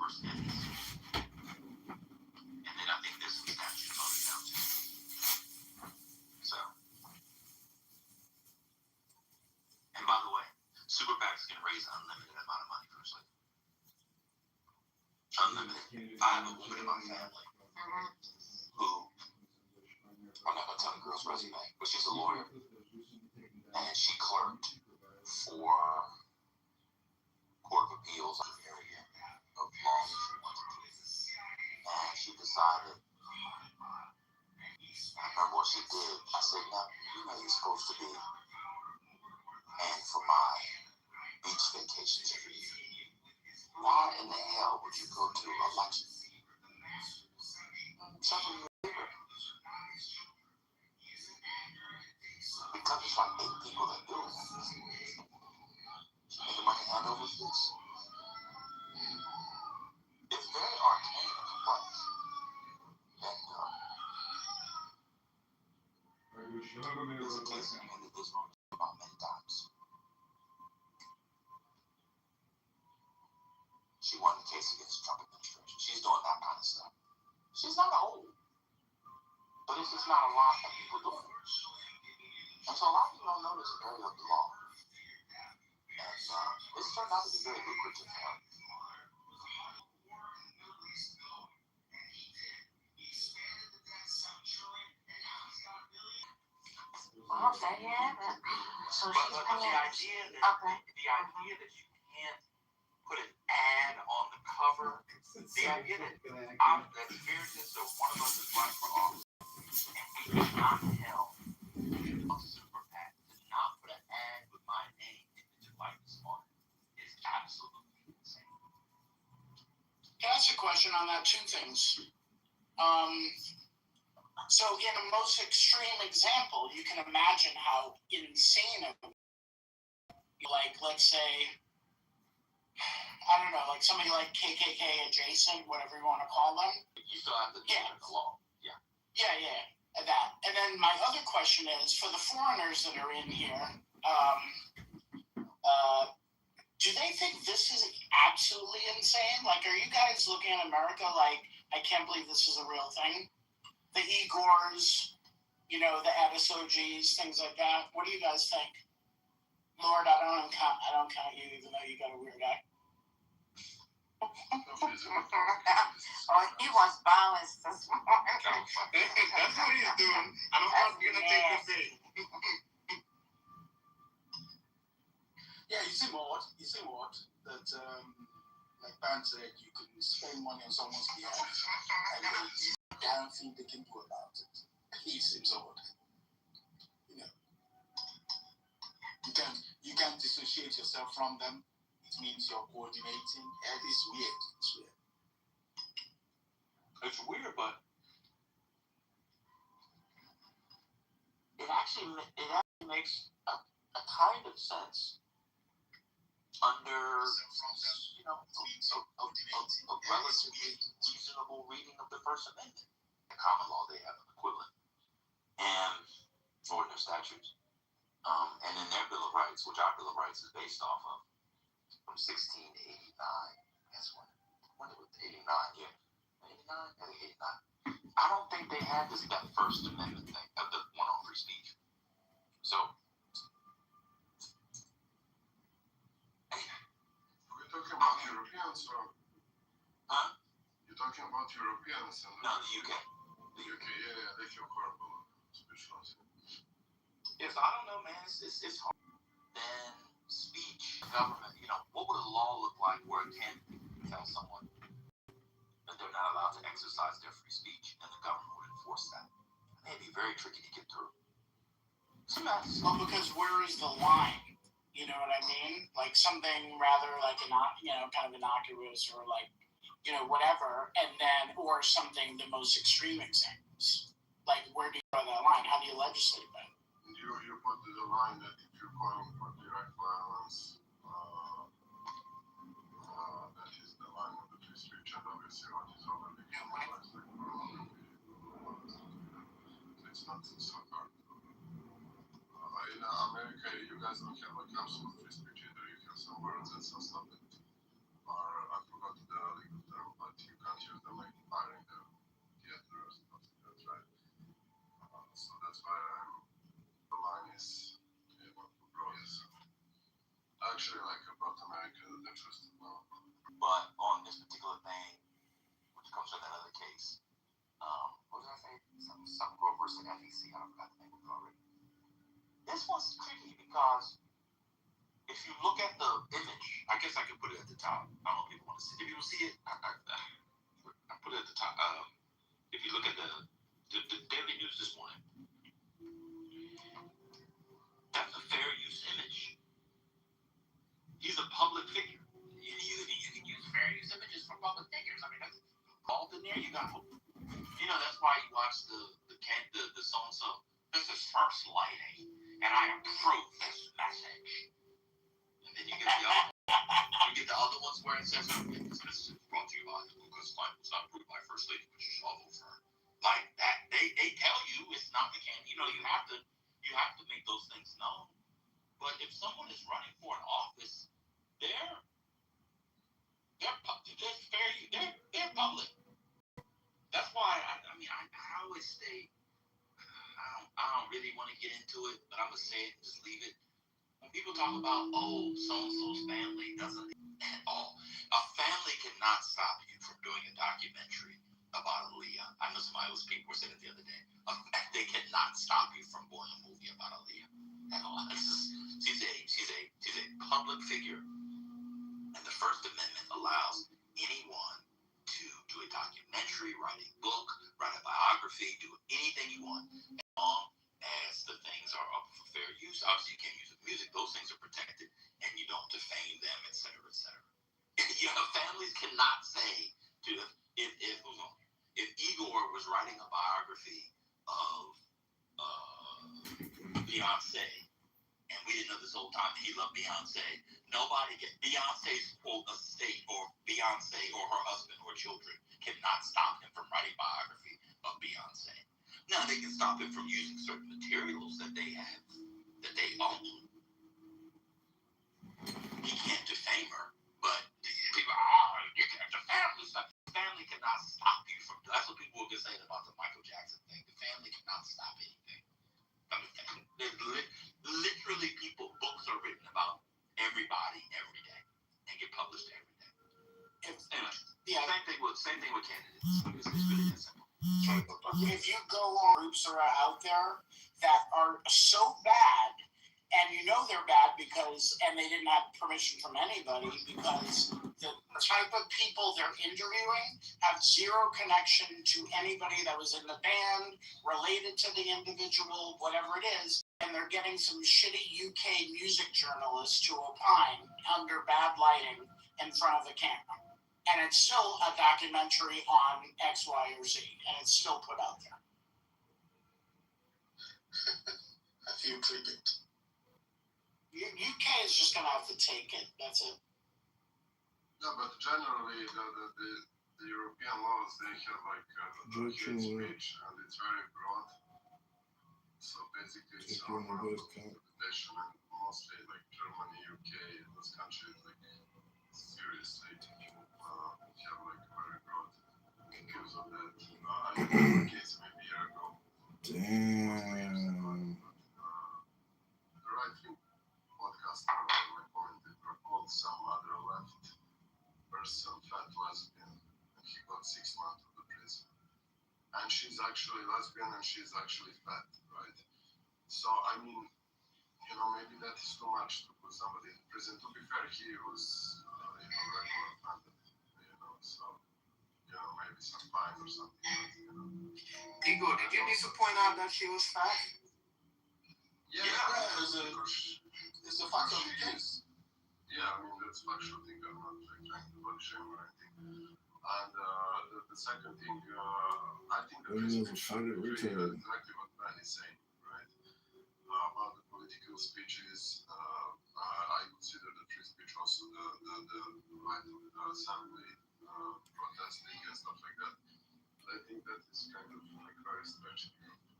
And then I think there's some statutes on it now too. So, and by the way, super PACs can raise an unlimited amount of money for a slave. Unlimited. I have a woman in my family who, I'm not going to tell the girl's resume, but she's a lawyer, and she clerked for Court of Appeals in the area of law that she wanted to. And she decided, I remember what she did. I said, now, you know you're supposed to be paying for my beach vacations every year. Why in the hell would you go to a luncheon? Several years later, because it's like 8 people that do it. She made the money hand over fist. It's very arcane in the place. And there's a case in here that this room about many times. She won the case against the Trump administration. She's doing that kind of stuff. She's not old, but it's just not a lot of people doing it. And so a lot of people don't know this area of the law. And it's turned out to be very lucrative for her. Okay, yeah. So she's But the idea that you can't put an ad on the cover, the idea that spiritists or one of us is running for office, and we cannot tell a super PAC to not put an ad with my name in the likeness on it is absolutely insane. Can I ask a question on that? Two things. So in a most extreme example, you can imagine how insane it would be. Like, let's say, I don't know, like somebody like KKK adjacent, whatever you want to call them. You still have to do it in the law. Yeah. Yeah, that. And then my other question is, for the foreigners that are in here, do they think this is absolutely insane? Like, are you guys looking at America like, I can't believe this is a real thing? The Igors, you know, the Adisojis, things like that. What do you guys think? Lord, I don't count you, even though you got a weird eye. Oh, he wants violence this morning. That's what he's doing. And I'm not gonna take the bait. Yeah, you see what? That, like Pan said, you can spend money on someone's behalf and there's damn thing they can do about it. It seems odd. You know, you can't dissociate yourself from them. It means you're coordinating. It is weird. It's weird, but it actually makes a kind of sense under, you know, a relatively reasonable reading of the First Amendment. In common law, they have an equivalent, and or in their statutes, and in their Bill of Rights, which our Bill of Rights is based off of, from 1689. That's when it was 89, yeah. 89? I think 89. I don't think they had that First Amendment thing of the one on free speech. So, We're talking about Europeans or? huh? You're talking about Europeans and No, the UK. The UK, yeah, they feel horrible. Yes, I don't know, man. It's hard. Then speech, government, you know, what would a law look like where a candidate can tell someone that they're not allowed to exercise their free speech and the government would enforce that? It may be very tricky to get through. Well, because where is the line? You know what I mean? Like something rather like, kind of innocuous or like, you know, whatever, and then, or something, the most extreme examples. Like, where do you draw that line? How do you legislate that? You put the line that if you're calling for direct violence, that is the line of the free speech, and obviously what is already criminalized, like it's not so hard. In America, you guys don't have like absolute free speech either. You have some words and some stuff that are, I forgot the legal term, the top. I don't know if people want to see. If you see it, I put it at the top. If you look at the Daily News this morning, that's a fair use image. He's a public figure. You can use fair use images for public figures. I mean, that's involved in there. You got, that's why you watch the so and so. This is first lighting, and I approve this message. And then you get the other ones where it says, "This message is brought to you by because climate was not approved by First Lady, but you should all vote for her." Like that, they tell you it's not the can. You have to make those things known. But if someone is running for an office, they're public. That's why I always say I don't really want to get into it, but I'm gonna say it and just leave it. When people talk about so and so's family doesn't at all. A family cannot stop you from doing a documentary about Aaliyah. I know people were saying it the other day. They cannot stop you from doing a movie about Aaliyah at all. She's a public figure. And the First Amendment allows anyone to do a documentary, write a book, write a biography, do anything you want, as long as the things are up for fair use. Obviously, you can't use the music; those things are protected, and you don't defame them, etc., etc. Families cannot say if Igor was writing a biography of Beyonce. And we didn't know this whole time that he loved Beyonce. Nobody Beyonce's quote estate or Beyonce or her husband or children cannot stop him from writing biography of Beyonce. Now they can stop him from using certain materials that they have, that they own. He can't defame her, but people, you can't defame her. The family cannot stop you from. That's what people have been saying about the Michael Jackson thing. The family cannot stop anything. I mean, literally, books are written about everybody every day and get published every day. Anyway, same thing with candidates. It's really that simple. If you go on groups that are out there that are so bad, and they're bad and they didn't have permission from anybody, because the type of people they're interviewing have zero connection to anybody that was in the band, related to the individual, whatever it is, and they're getting some shitty UK music journalists to opine under bad lighting in front of the camera. And it's still a documentary on X, Y, or Z, and it's still put out there. I feel clip it. UK is just going to have to take it. That's it. Yeah, but generally, the European laws, they have hate speech, and it's very broad. So basically, it's all about interpretation, and mostly Germany, UK, those countries, seriously, have very broad views on that. I had a case maybe a year ago. Damn. The right-wing podcaster commented called some other left person fat lesbian, and he got 6 months of the prison. And she's actually lesbian, and she's actually fat, right? So I mean, maybe that is too much to put somebody in prison. To be fair, he was regular offender, so maybe some fine or something. Igor, did you need to point out that she was fat? Yeah, it's a fact of the case. Yeah, I mean, that's factual thing. I'm not trying to body shame or anything. And the second thing, I think that exactly what Ben is saying, right? About the political speeches, I consider the free speech also the right of the assembly, protesting and stuff like that. I think that is kind of very stretched.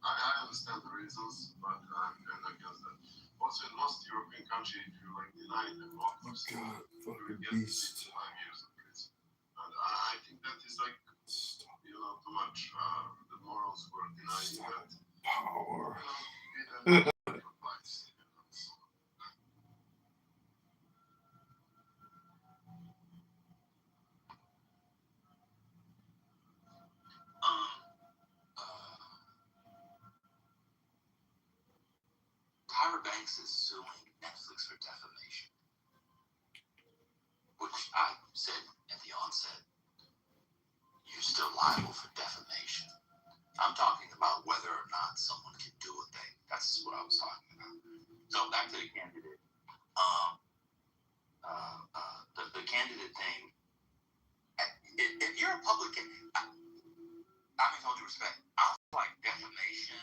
I understand the reasons, but I'm kind of against that. Also, in most European countries, if you deny democracy, you will get 5 years of prison. And I think that is too much. The morals were denying that Power. Advice. Tyra Banks is suing Netflix for defamation, which I said at the onset, you're still liable for defamation. I'm talking about whether or not someone can do a thing. That's what I was talking about. So back to the candidate. The candidate thing. If you're a Republican, I mean, with all due respect, I feel like defamation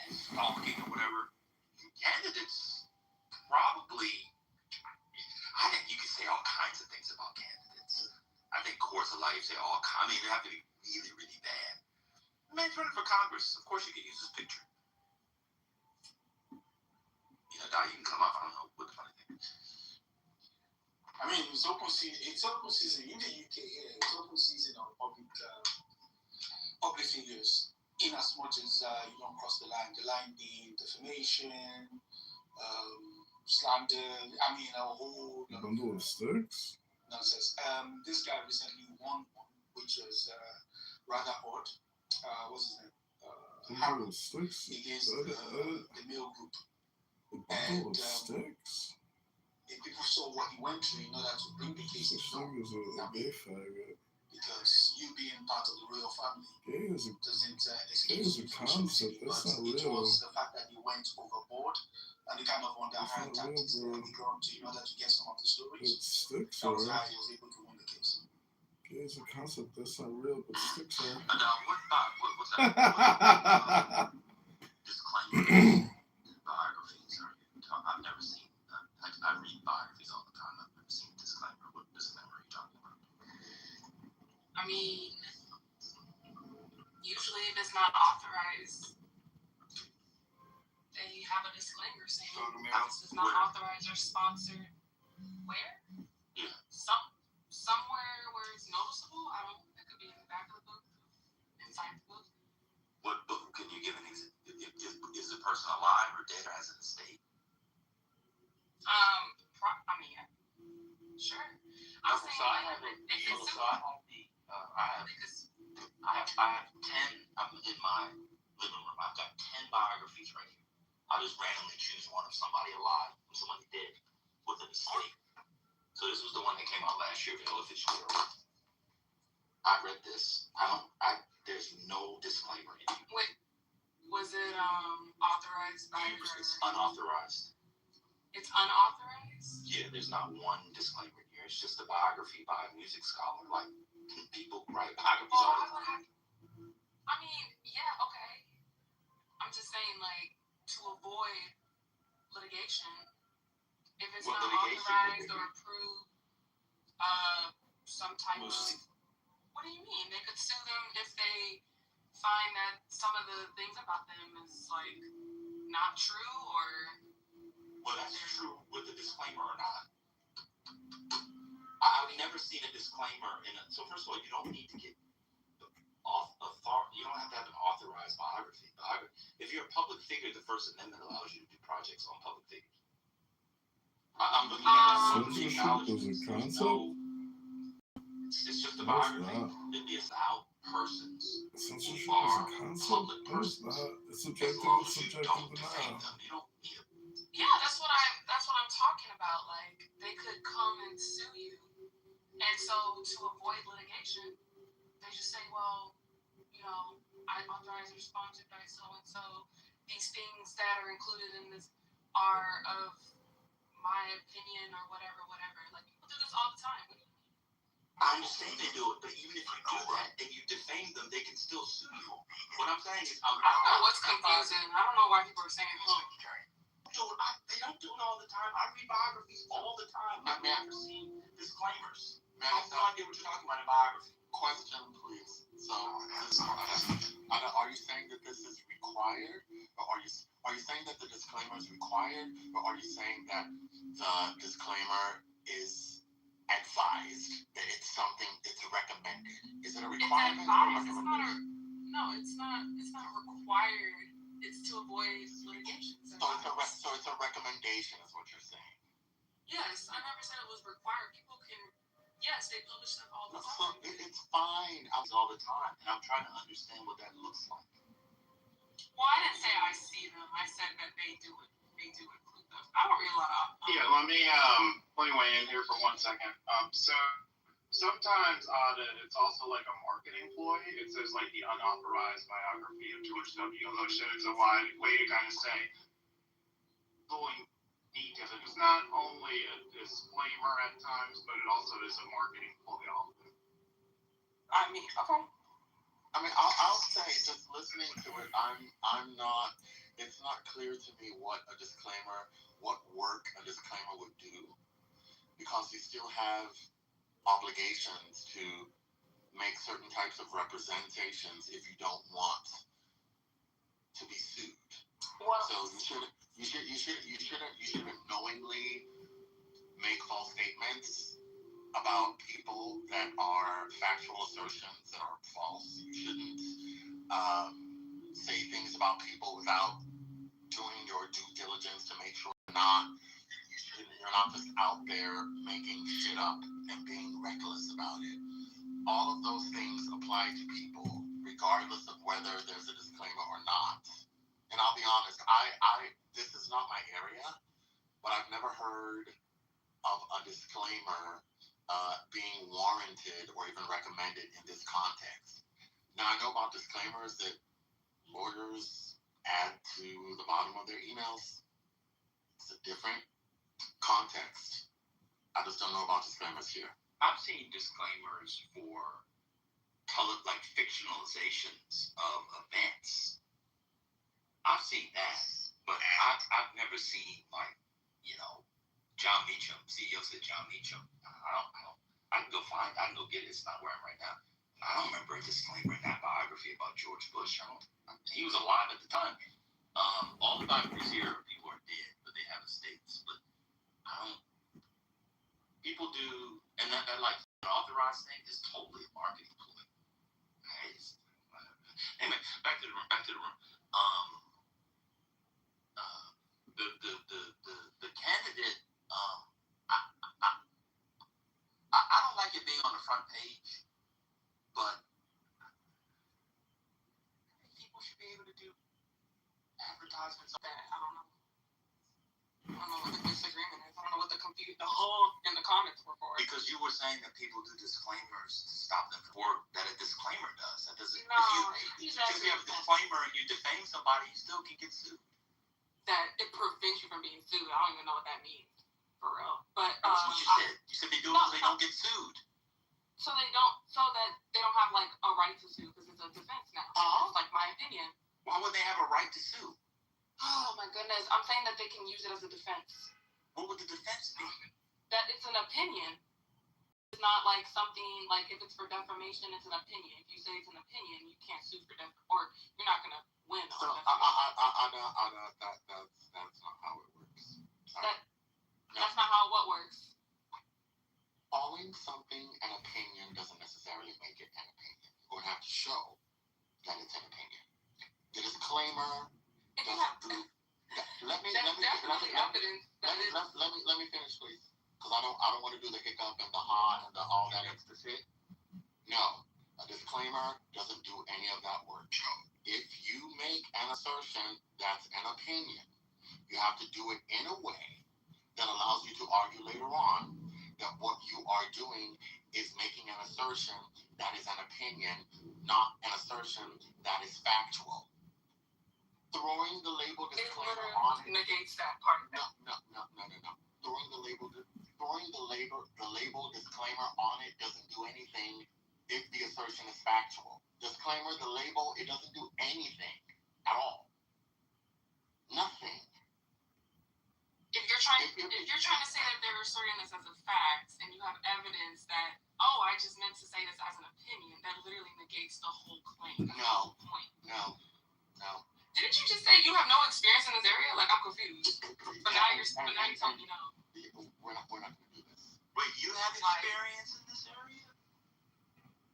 and stalking or whatever, candidates probably, I think you can say all kinds of things about candidates. I think courts of life say all kinds. I mean, they have to be really, really bad. Man's running for Congress. Of course, you can use his picture. You know, Doc, you can come up. I don't know what the funny thing is. I mean, it's open season. It's open season in the UK. Yeah, it's open season on public figures. In as much as you don't cross the line being defamation, slander. I mean, a whole bundle of sticks. Nonsense. This guy recently won one, which was rather odd. What's his name? Bundle of sticks. Against the male group. A bundle of sticks. If people saw what he went through in order to bring the case to Such thing as a gay faggot. Because you being part of the royal family doesn't excuse you from concept. But That's not it real. was the fact that he went overboard and the kind of underhand tactics that he got to in order to get some of the stories. But sticks That was are. how he was able to win the case. Gay is a concept. That's not real, but sticks are. What's that? Disclaimer. Biographies are. I've never seen. I read biographies all the time. I've never seen a disclaimer. What disclaimer are you talking about? I mean, usually if it's not authorized, they have a disclaimer saying this is not authorized or sponsored. Where? Yeah. Somewhere where it's noticeable. I don't. It could be in the back of the book, inside the book. What book? Can you give an example? Is the person alive or dead or has an estate? I mean, sure. I'm saying I have 10. I'm in my living room. I've got 10 biographies right here. I'll just randomly choose one of somebody alive and somebody dead with an estate. So this was the one that came out last year, Ella Fitzgerald. I read this. There's no disclaimer in it. Wait, was it authorized by? It's unauthorized. It's unauthorized? Yeah, there's not one disclaimer here. It's just a biography by a music scholar. Like, people write biographies all the time. I mean, yeah, okay. I'm just saying, like, to avoid litigation, if it's not authorized or approved, some type of... What do you mean? They could sue them if they find that some of the things about them is, like, not true, or... Well, that's true with the disclaimer or not. I've never seen a disclaimer in it. So first of all, you don't need to get you don't have to have an authorized biography. If you're a public figure, the First Amendment allows you to do projects on public figures. I'm looking at the acknowledgements. It's just a biography. It's about persons. Censorship is a concept. It's subjective. It's subjective now. You don't need it. Yeah, that's what I'm talking about. Like, they could come and sue you, and so to avoid litigation, they just say, well, you know, I authorize or sponsored by so and so. These things that are included in this are of my opinion or whatever. Like, people do this all the time. What do you mean? I understand they do it, but even if you do that and you defame them, they can still sue you. What I'm saying is, I don't know what's confusing. I don't know why people are saying, they don't do it all the time. I read biographies all the time. I've never seen disclaimers. I have no idea what you're talking about in biography. Question, please. So, are you saying that this is required, or are you saying that the disclaimer is required, or are you saying that the disclaimer is advised, that it's recommended? Is it a requirement or a recommendation? It's not required. It's to avoid litigation. So it's a recommendation, is what you're saying. Yes, I never said it was required. People can, yes, they publish stuff all the time. It's fine. All the time, and I'm trying to understand what that looks like. Well, I didn't say I see them. I said that they do it. They do include them. I don't read a lot of. Yeah, let me weigh in here for 1 second. So Sometimes it's also like a marketing ploy. It says like the unauthorized biography of George W. Bush, and it's a way to kind of say going details. It's not only a disclaimer at times, but it also is a marketing ploy. I mean, okay. I mean, I'll say, just listening to it, I'm not. It's not clear to me what work a disclaimer would do, because you still have obligations to make certain types of representations if you don't want to be sued. Well, So you shouldn't knowingly make false statements about people that are factual assertions that are false. You shouldn't say things about people without doing your due diligence to make sure you're not just out there making shit up and being reckless about it. All of those things apply to people, regardless of whether there's a disclaimer or not. And I'll be honest, this is not my area, but I've never heard of a disclaimer being warranted or even recommended in this context. Now, I know about disclaimers that lawyers add to the bottom of their emails. It's a different context. I just don't know about disclaimers here. I've seen disclaimers for like fictionalizations of events. I've seen that, but I've never seen like, John Meacham, CEO said John Meacham. I can go get it. It's not where I'm right now. I don't remember a disclaimer in that biography about George Bush. He was alive at the time. All the biographies here, people are dead, but they have estates. But people do, and that like unauthorized thing is totally a marketing ploy. Anyway, back to the room. The candidate. I don't like it being on the front page, but people should be able to do advertisements on that. I don't know what the disagreement is. I don't know what the whole in the comments were for. Because you were saying that people do disclaimers to stop them from work that a disclaimer does. That doesn't. No, if you have a disclaimer and you defame somebody, you still can get sued. That it prevents you from being sued. I don't even know what that means for real. But that's what you said. You said they do it so they don't get sued. So that they don't have like a right to sue because it's a defense now. It's like my opinion. Why would they have a right to sue? Oh my goodness! I'm saying that they can use it as a defense. What would the defense be? That it's an opinion. It's not like something like if it's for defamation, it's an opinion. If you say it's an opinion, you can't sue for defamation, or you're not gonna win. So that's not how it works. That's not how what works. Calling something an opinion doesn't necessarily make it an opinion. You're going to have to show that it's an opinion. The disclaimer doesn't do. Let me finish, please, because I don't want to do the hiccup and the ha and the all that extra shit. No, a disclaimer doesn't do any of that work. If you make an assertion that's an opinion, you have to do it in a way that allows you to argue later on that what you are doing is making an assertion that is an opinion, not an assertion that is factual. Throwing the label disclaimer on it negates that part. No. Throwing the label disclaimer on it doesn't do anything if the assertion is factual. Disclaimer, the label, it doesn't do anything at all. Nothing. If you're trying to say that they're asserting this as a fact, and you have evidence that, I just meant to say this as an opinion, that literally negates the whole claim. No. The whole point. No. Didn't you just say you have no experience in this area? Like, I'm confused. But now you're telling me no. We're not going to do this. Wait, you have experience in this area?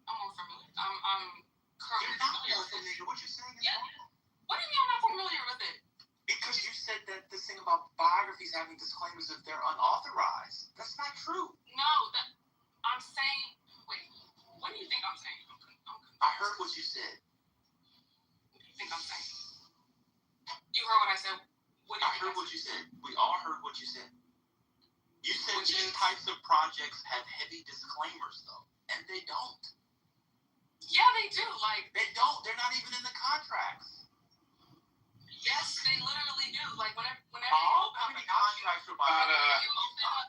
I'm more familiar. I'm currently familiar with it. What you're saying is wrong. What do you mean I'm not familiar with it? Because you said that this thing about biographies having disclaimers if they're unauthorized. That's not true. No, I'm saying. Wait, what do you think I'm saying? I heard what you said. What do you think I'm saying? You heard what I said. I heard what you said. We all heard what you said. You said these types of projects have heavy disclaimers, though. like They don't. They're not even in the contracts. yes, they literally do. Like whenever you How open up many a document, contracts for biographies? you open up.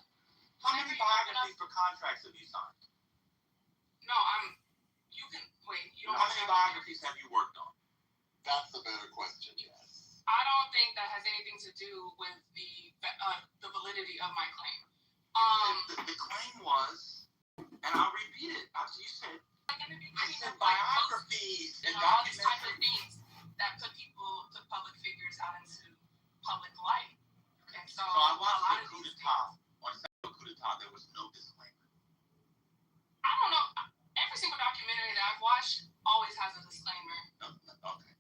How many biographies for contracts have you signed? No, you can wait. You don't. How many biographies have you worked on? That's a better question, yes. I don't think that has anything to do with the validity of my claim. The claim was, and I'll repeat it. You said, I said like biographies and these type of documentaries. things that put public figures out into public light. And so I a lot watched of the coup these d'etat. On Samuel coup d'etat, there was no disclaimer. I don't know. Every single documentary that I've watched always has a disclaimer. Okay.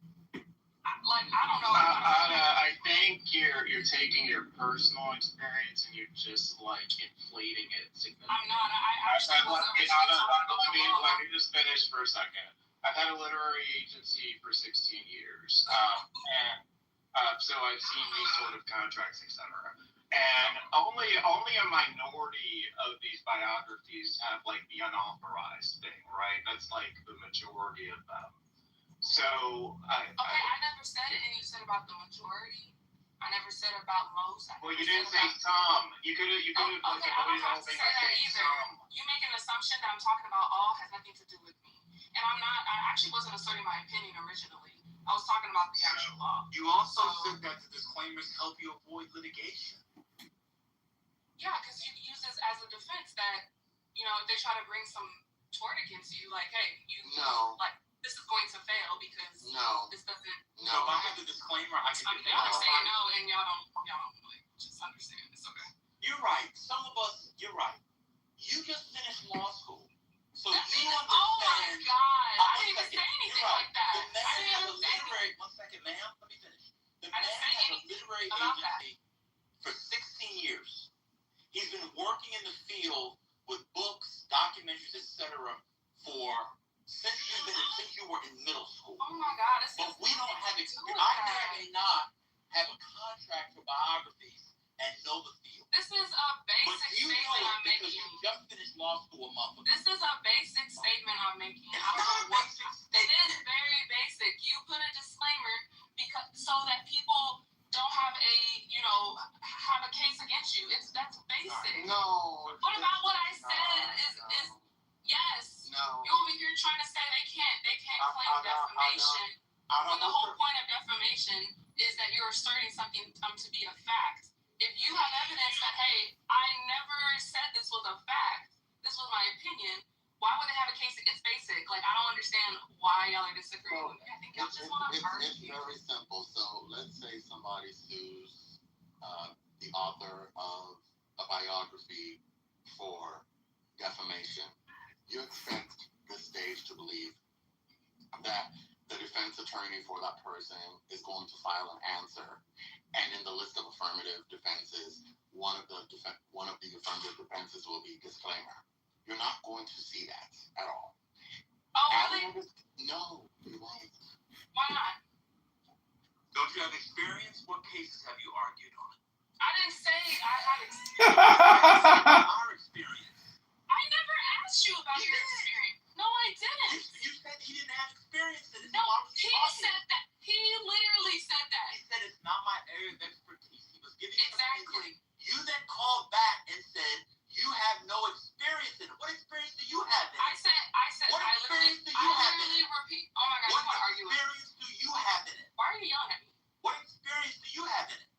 I don't know. I think you're taking your personal experience and you're just like inflating it significantly. I'm not. I actually was let me just finish for a second. I've had a literary agency for 16 years, so I've seen these sort of contracts, etc. And only a minority of these biographies have like the unauthorized thing, right? That's like the majority of them. So I never said anything you said about the majority. I never said about most. Well, you didn't say some. You could have. Okay, I don't have to say that either. You make an assumption that I'm talking about all has nothing to do with me, and I'm not. I actually wasn't asserting my opinion originally. I was talking about the actual law. You also said that the disclaimers help you avoid litigation. Yeah, because you use this as a defense that, if they try to bring some tort against you, like, hey, this is going to fail because this doesn't. No, if I have the disclaimer, I can. Y'all are saying no, and y'all don't like just understand. It's okay. You're right. Some of us, you're right. You just finished law school, so you understand. Oh my God! I didn't even say anything like that. The man has a literary. One second, ma'am. Let me finish. The man has a literary agency for 16 years. He's been working in the field with books, documentaries, etc. since you were in middle school. Oh my God! But we don't have experience. I may or may not have a contract for biographies and know the field. This is a basic statement I'm making. You just finished law school a month ago. This is a basic statement I'm making. It's not a basic statement. It is very basic. You put a disclaimer so that people don't have a case against you. That's basic. No. What about what I said is yes. No. You're over here trying to say they can't claim defamation. When the whole point of defamation is that you're asserting something to be a fact. If you have evidence that, hey, I never said this was a fact, this was my opinion, why would they have a case? It's basic. Like, I don't understand why y'all are disagreeing with me. I think y'all just want to argue. It's very simple. So let's say somebody sues the author of a biography for defamation. You expect the stage to believe that the defense attorney for that person is going to file an answer, and in the list of affirmative defenses, one of the affirmative defenses will be disclaimer. You're not going to see that at all. Oh, really? No, you won't. Why not? Don't you have experience? What cases have you argued on? I didn't say I had experience. Our experience. I never asked you about your experience. No, I didn't. You said he didn't have experience in it. No, he said that. He literally said that. He said it's not my area of expertise. He was giving Exactly. You then called back and said you have no experience in it. What experience do you have in it? I said. What experience do you have in it? Repeat. Oh my God, What you want to argue with me? experience do you have in it? Why are you yelling at me? What experience do you have in it?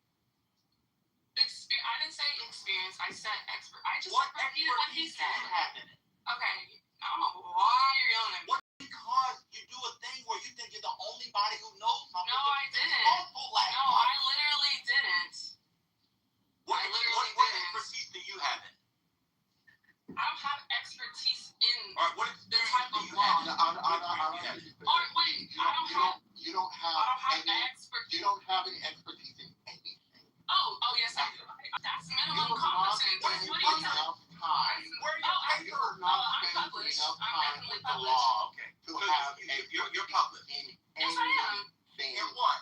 I didn't say experience. I said expert. I just What repeated what he expertise do said. you have in it? Okay. I don't know why you're yelling at me. Because you do a thing where you think you're the only body who knows something. No, I didn't. No, I literally didn't. What expertise do you have in it? I don't have expertise in All right, what the experience type do of you law. have? Wait, I don't have You don't have any expertise in anything. Oh, yes, I do. That's minimum competence. What do you think? Enough time. You are not spending enough time with the law to have You're public. Yes, I am. In what?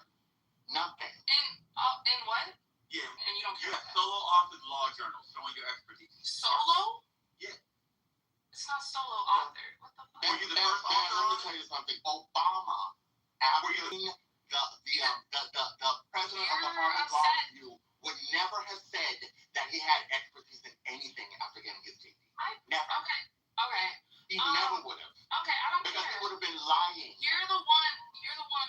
Nothing. In what? Yeah. And you don't You care have about that. solo authored law journals showing your expertise. Solo? Yeah. It's not solo author. What the fuck? Were you the first author? Let me tell you something. Obama, after the president of the Harvard Law Review, would never have said that he had expertise in anything after getting his JD. Never. Okay. He never would have. Okay, I don't Because care. he would have been lying. You're the one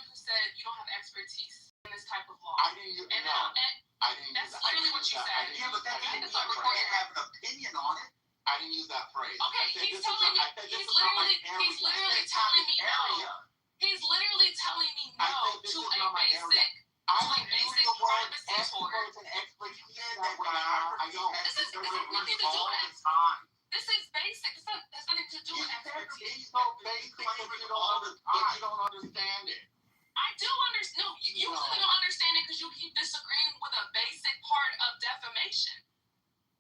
who said you don't have expertise in this type of law. I didn't use That's literally what you said. Yeah, but that I didn't didn't mean have an opinion on it. I didn't use that phrase. Okay, he's literally telling me no. He's literally telling me no to a basic. I don't use the word experts and experts. He said that when I don't. This has nothing to do with it. This is basic. This has nothing to do with expertise. It's so basic that you don't understand it. I do understand. No, you clearly don't understand it because you keep disagreeing with a basic part of defamation.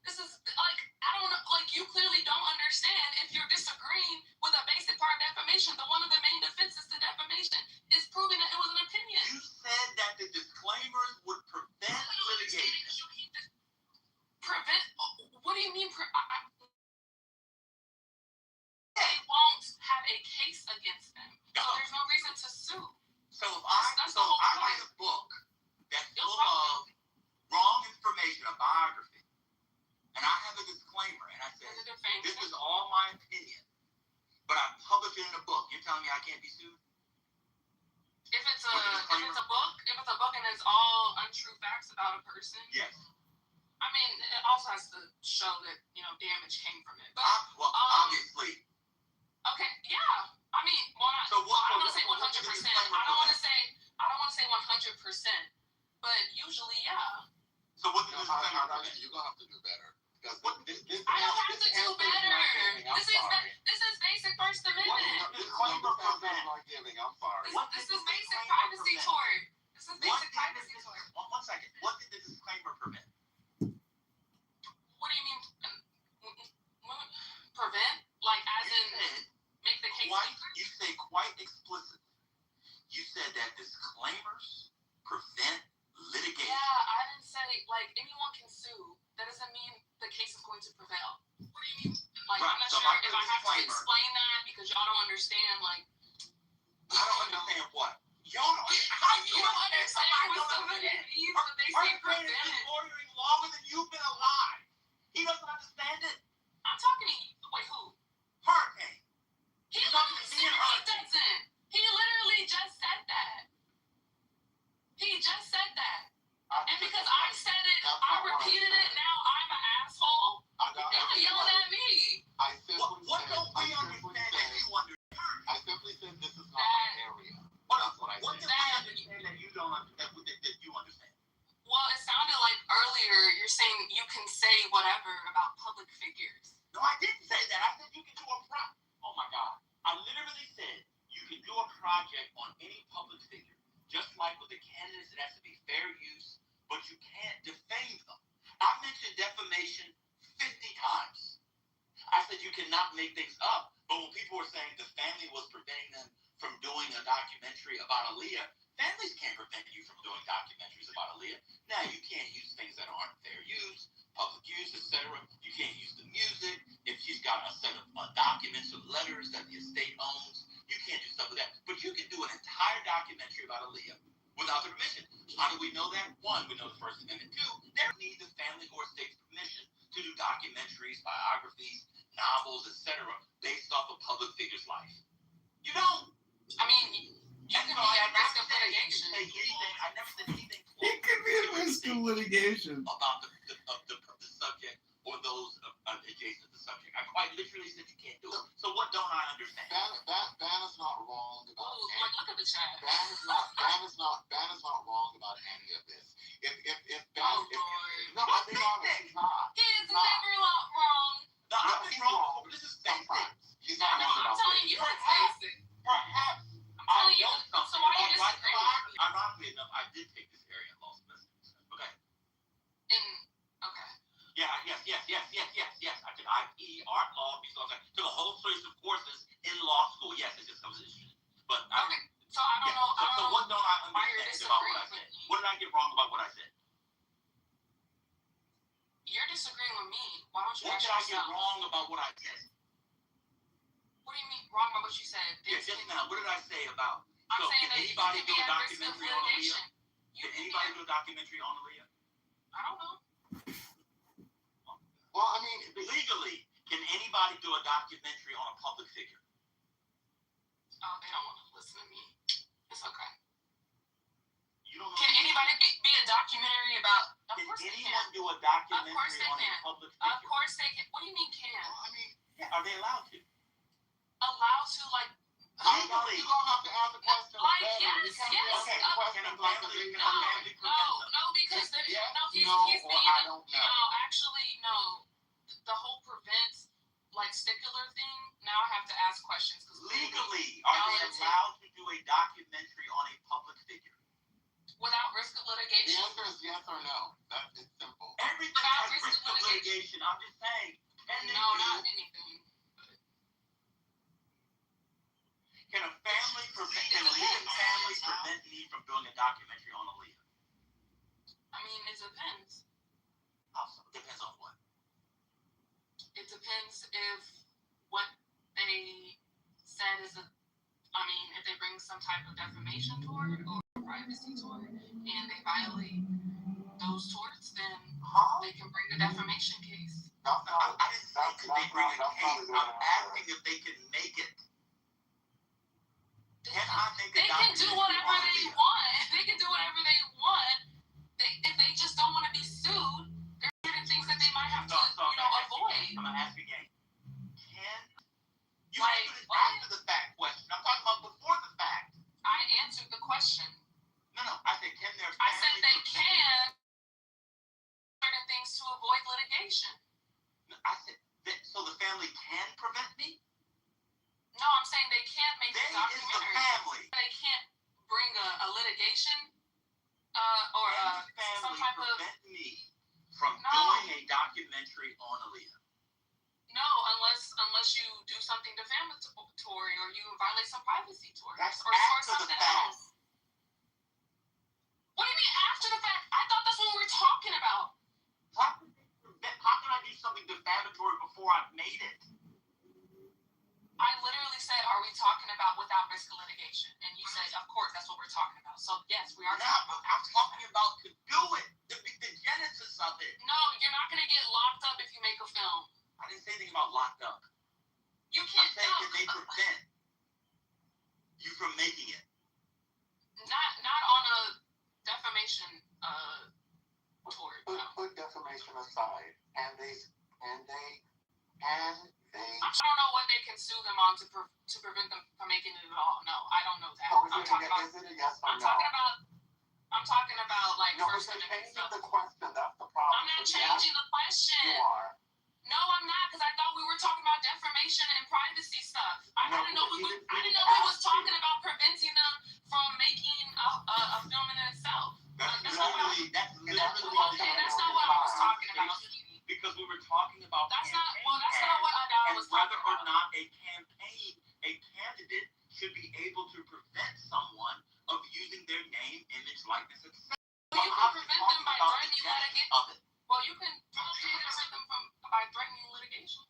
This is like, I don't know, like you clearly don't understand if you're disagreeing with a basic part of defamation. But one of the main defenses to defamation is proving that it was an opinion. You said that the disclaimers would prevent litigation. Prevent? What do you mean? They won't have a case against them, so there's no reason to sue. So if I write a book that's full of wrong information, a biography, and I have a disclaimer, and I say, this is all my opinion, but I publish it in a book, you're telling me I can't be sued? If it's a book and it's all untrue facts about a person, yes. I mean, it also has to show that, damage came from it. But obviously. Okay, yeah. I mean, I don't want to say 100%. I don't want to say 100%, but usually, yeah. So what the disclaimer? You're gonna have to do better. Because I don't have to do better. This is basic First Amendment. Disclaimer prevent. I'm sorry. This is basic privacy tort. This is basic privacy tort. 1 second. What did the disclaimer prevent? What do you mean? Prevent? Like, as in, make the case secret? You say quite explicit. You said that disclaimers prevent litigation. Yeah, I didn't say, like, anyone can sue. That doesn't mean the case is going to prevail. What do you mean? Like, right, I'm not sure if I have to explain that because y'all don't understand, like... I don't understand what? You don't understand what somebody means when they say prevent. He's been lawyering longer than you've been alive. He doesn't understand it. I'm talking to you. Wait, who? Hurricane. He doesn't. He literally just said that. He just said that. And because I said it, I repeated it, now I'm an asshole. Y'all yelling at me. What don't we understand that you understand? I simply said this is not my area. What do I understand that you don't understand? That you understand? Well, it sounded like earlier you're saying you can say whatever about public figures. No, I didn't say that. I said you can do a project. Oh my God. I literally said you can do a project on any public figure. Just like with the candidates, it has to be fair use, but you can't defame them. I mentioned defamation 50 times. I said you cannot make things up. But when people were saying the family was preventing them from doing a documentary about Aaliyah, families can't prevent you from doing documentaries about Aaliyah. Now, you can't use things that aren't fair use, public use, etc. You can't use the music. If she's got a set of documents or letters that the estate owns, you can't do stuff with that. But you can do an entire documentary about Aaliyah without the permission. How do we know that? One, we know the First Amendment. Two, they need the family or estate's permission to do documentaries, biographies, novels, etc. based off a public figure's life. You don't. I mean, you can be at risk of litigation. I never said anything. He could be at risk of litigation about the subject or those adjacent to the subject. I quite literally said you can't do it. So what don't I understand? Ban is not wrong about like, look at the chat. Ban is not wrong about any of this. If Ban, no, I'm being honest, he's not. He is never wrong. No, I'm wrong. This is sometimes. He's not wrong I'm about telling you, it's basic. Perhaps. I'm telling you. So why are you disagreeing? Ironically enough, I did take this area in law semester. Okay. Okay. Yeah, yes. I took IP, art, law, took a whole series of courses in law school. Yes, it just comes to this. But okay. So I don't know. So what don't I understand about what I said? What did I get wrong about what I said? You're disagreeing with me. Why don't you What ask did I yourself? get wrong about what I said? things just can, now. What did I say about? I'm So, saying can that you anybody can do be a at risk of documentary on Aaliyah? litigation. You Can can be anybody at, do a documentary on Aaliyah? I don't know. Well, I mean, Legally, can anybody do a documentary on a public figure? Oh, they don't want to listen to me. It's okay. You don't know. Can anybody be a documentary about? Of Can course they anyone can. do a Of course documentary they on can. a public Of figure? course they can. What do you mean can? I mean, Yeah, are they allowed to? Allowed to like. Legally. you're gonna have to ask the question. Like, better. yes, You can't yes, ask the question can a like family- this. can a family prevent No, because there, Yes, no, he's no, being or I don't know. no, actually, no. The whole prevent like stickler thing. Now I have to ask questions because Legally, are they Politics. allowed to do a documentary on a public figure? without risk of The litigation. answer is yes or no. That it's simple. Everything Without has risk risk of of litigation. I'm just saying. Can they No, do? not anything. Can a family prevent? Can Aaliyah's family prevent me from doing a documentary on Aaliyah? I mean, it depends. Also, depends on what. It depends if what they said is a. I mean, if they bring some type of defamation tort or privacy tort, and they violate those torts, then they can bring a defamation case. I didn't say could they bring a case. I'm asking if they can make it. Can I make a They can do documentary whatever on they Aaliyah? want. They can do whatever they want. If they just don't want to be sued, there's certain things that they might have to, avoid. I'm gonna ask you again. Can you Like, answer this what? after the fact question? I'm talking about before the fact. I answered the question. No, I said can their I said family they prevent- can certain things to avoid litigation. I said that, so the family can prevent me. No, I'm saying they can't make They a is the documentary. family. They can't bring a litigation or Can the some family type of prevent me from No. doing a documentary on Aaliyah? no, unless you do something defamatory or you violate some privacy torts That's or after the something fact. else. What do you mean after the fact? I thought that's what we were talking about. How can I do something defamatory before I've made it? I literally said, are we talking about without risk of litigation? And you said, of course, that's what we're talking about. So yes, we are No, talking about I'm talking about to do it. The genesis of it. No, you're not gonna get locked up if you make a film. I didn't say anything about locked up. You I'm can't saying can they prevent you from making it? not on a defamation tort. No. Put defamation aside, and they I don't know what they can sue them on to prevent them from making it at all. No, I don't know that. So is it a yes or I'm no? talking about like No, First you're Amendment changing stuff. the question. That's the problem. I'm not So changing the question. You are. No, I'm not, because I thought we were talking about defamation and privacy stuff. I No, didn't know we you was talking about preventing them from making a film in itself. That's That's not what I literally Okay, that's not what I was talking about. because we were talking about That's not campaign what I ads was and whether talking or about. not a candidate should be able to prevent someone of using their name, image, likeness, etc. Well, you can prevent them by threatening litigation. Of it. Well, you can prevent them by threatening litigation.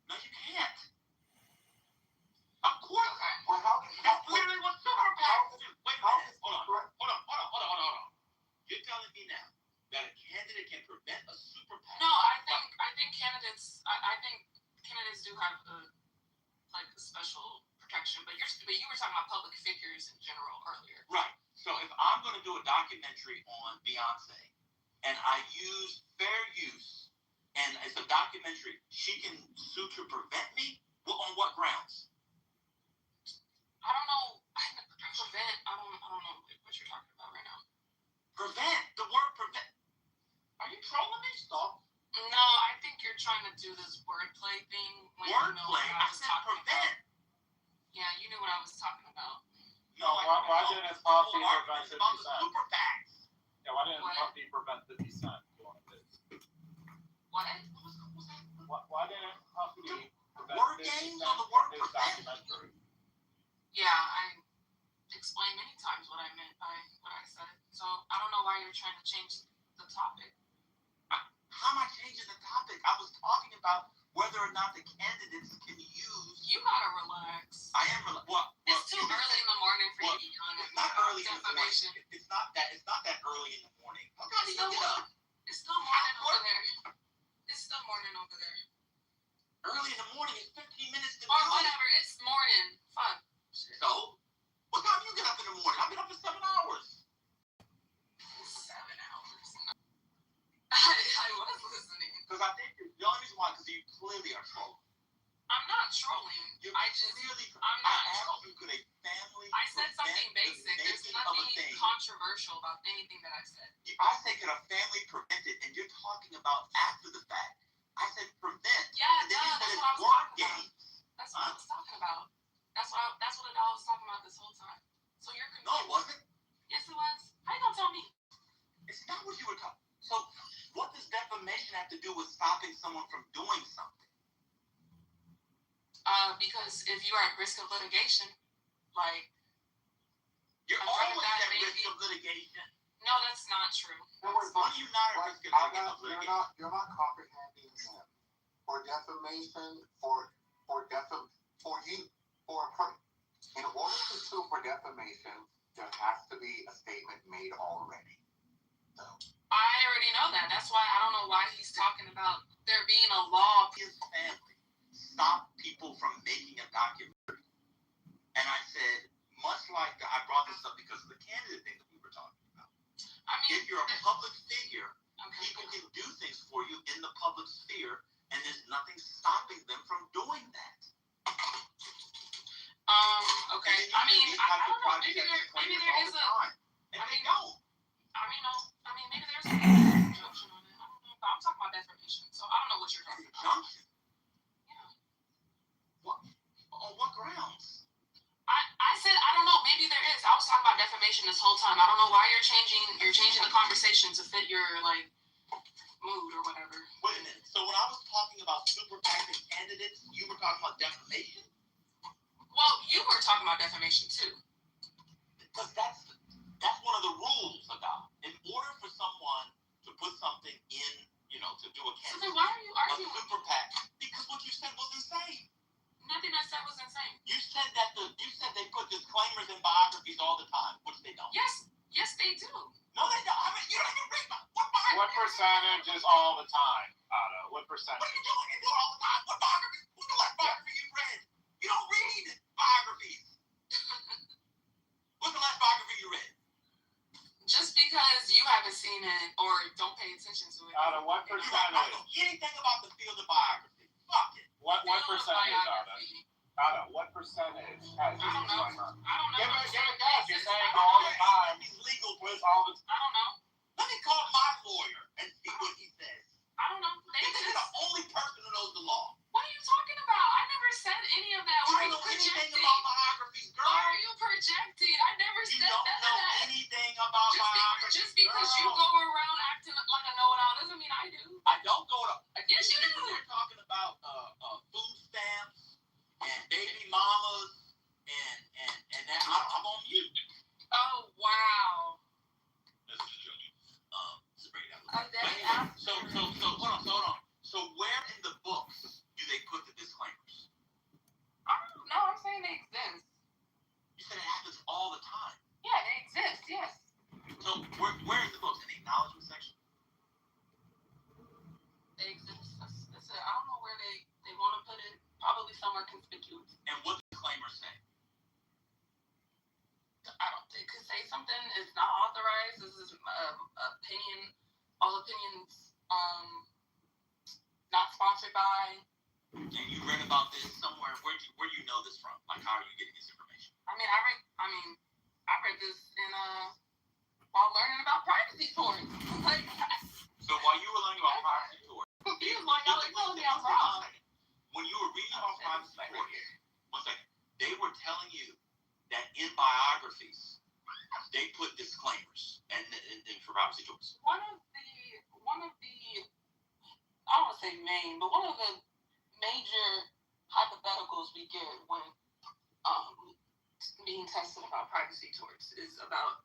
No, you can't. Of course. Well, how That's literally what super PACs do. Wait a minute. Hold on. You're telling me now that a candidate can prevent a super PAC? No, I think candidates do have a special protection, but you were talking about public figures in general earlier. Right. So if I'm going to do a documentary on Beyonce and I use fair use and it's a documentary, she can sue to prevent me? Well, on what grounds? I don't know. Prevent. I don't know what you're talking about right now. Prevent. The word prevent. Are you trolling me? Stop. No, I think you're trying to do this wordplay thing. When you know what Wordplay? I was said talking prevent. about. Yeah, you knew what I was talking about. No, why didn't Puffy prevent It's 50 about the Cent? super PACs. Yeah, why didn't What? Puffy prevent 50 Cent doing this? What? Why didn't Puffy prevent Word 50 games Cent on the from word his prevent? documentary? Yeah, I explained many times what I meant by what I said. So I don't know why you're trying to change the topic. How am I changing the topic? I was talking about whether or not the candidates can use. You gotta relax. trolling. You're I just, clearly. I'm I not asked trolling. you, could a family? I said something prevent the basic. There's making of a nothing thing? controversial about anything that I said. I said, could a family prevent it? And you're talking about after the fact. I said prevent. Yeah, And then you that's said what I it's was work talking about. games. That's what I was talking about. That's what I was talking about this whole time. So you're confused. No, it wasn't. Yes, it was. How you gonna tell me? It's not what you were talking. So, what does defamation have to do with stopping someone from doing something? Because if you are at risk of litigation, like You're I'm always that at maybe- risk of litigation. no, that's not true. No, wait, When are you not at risk of litigation? you're not comprehending him. For defamation, in order to sue for defamation, there has to be a statement made already. So, I already know that. That's why I don't know why he's talking about there being a law. His family stopped people from making a documentary. And I said, much like I brought this up because of the candidate thing that we were talking about. I mean, If you're a public figure, okay. people can do things for you in the public sphere, and there's nothing stopping them from doing that. Okay. I mean, I don't know. Maybe there is a. And they don't. Maybe there's a injunction on it. I don't know. But I'm talking about defamation, so I don't know what you're talking about. Injunction? Yeah. On what grounds? I said I don't know. Maybe there is. I was talking about defamation this whole time. I don't know why you're changing the conversation to fit your mood or whatever. Wait a minute. So when I was talking about super PAC and candidates, you were talking about defamation? Well, you were talking about defamation too. Because that's one of the rules about it. In order for someone to put something in, to do a So candidate, then why are you a arguing? super PAC, because what you said was insane. Nothing I said was insane. You said they put disclaimers in biographies all the time, which they don't. Yes, they do. No, they don't. I mean, you don't even read what biography. what percentage is all the time, Otto? What percentage? What are you doing? You do it all the time. What biography? Who the last biography you read? You don't read biographies. What's the last biography you read? Just because you haven't seen it or don't pay attention to it. Otto, what You don't percentage? know anything about the field of biography. Fuck it. What percentage, Otto? Biography. Otto, what percentage has I don't know. disclaimer? I don't know. Give it a guess. You're saying all the time. These legal With things. all the I don't know. Let me call my lawyer and see what he says. I don't know. They Because you're just. the only person who knows the law. What are you talking about? I never said any of that. You Why are don't you know anything projecting? about biographies, girl. Why are you projecting? I never You said don't none of know that. anything about biographies. Just because you girl. go around acting like a know-it-all doesn't mean I do. I don't go to. Yes, you do. We're talking about food stamps and baby mamas and that. I'm on mute. Oh wow. This is a joke. Sabrina. So Hold on. So where in the books do they put the disclaimers? no, I'm saying they exist. You said it happens all the time. Yeah, they exist. Yes. So where in the books? In the acknowledgement section? They exist. I don't know where they want to put it. Probably somewhere conspicuous. And what do disclaimers say? I don't think it could say something is not authorized. This is opinion. All opinions not sponsored by. And you read about this somewhere. Where do you know this from? Like, how are you getting this information? I read this in while learning about privacy porn. So while you were learning about privacy tours, He was like, y'all are telling me I'm wrong. when you were reading about privacy tours, one second, they were telling you that in biographies they put disclaimers and for privacy tours. One of the I don't want to say main, but one of the major hypotheticals we get when being tested about privacy tours is about,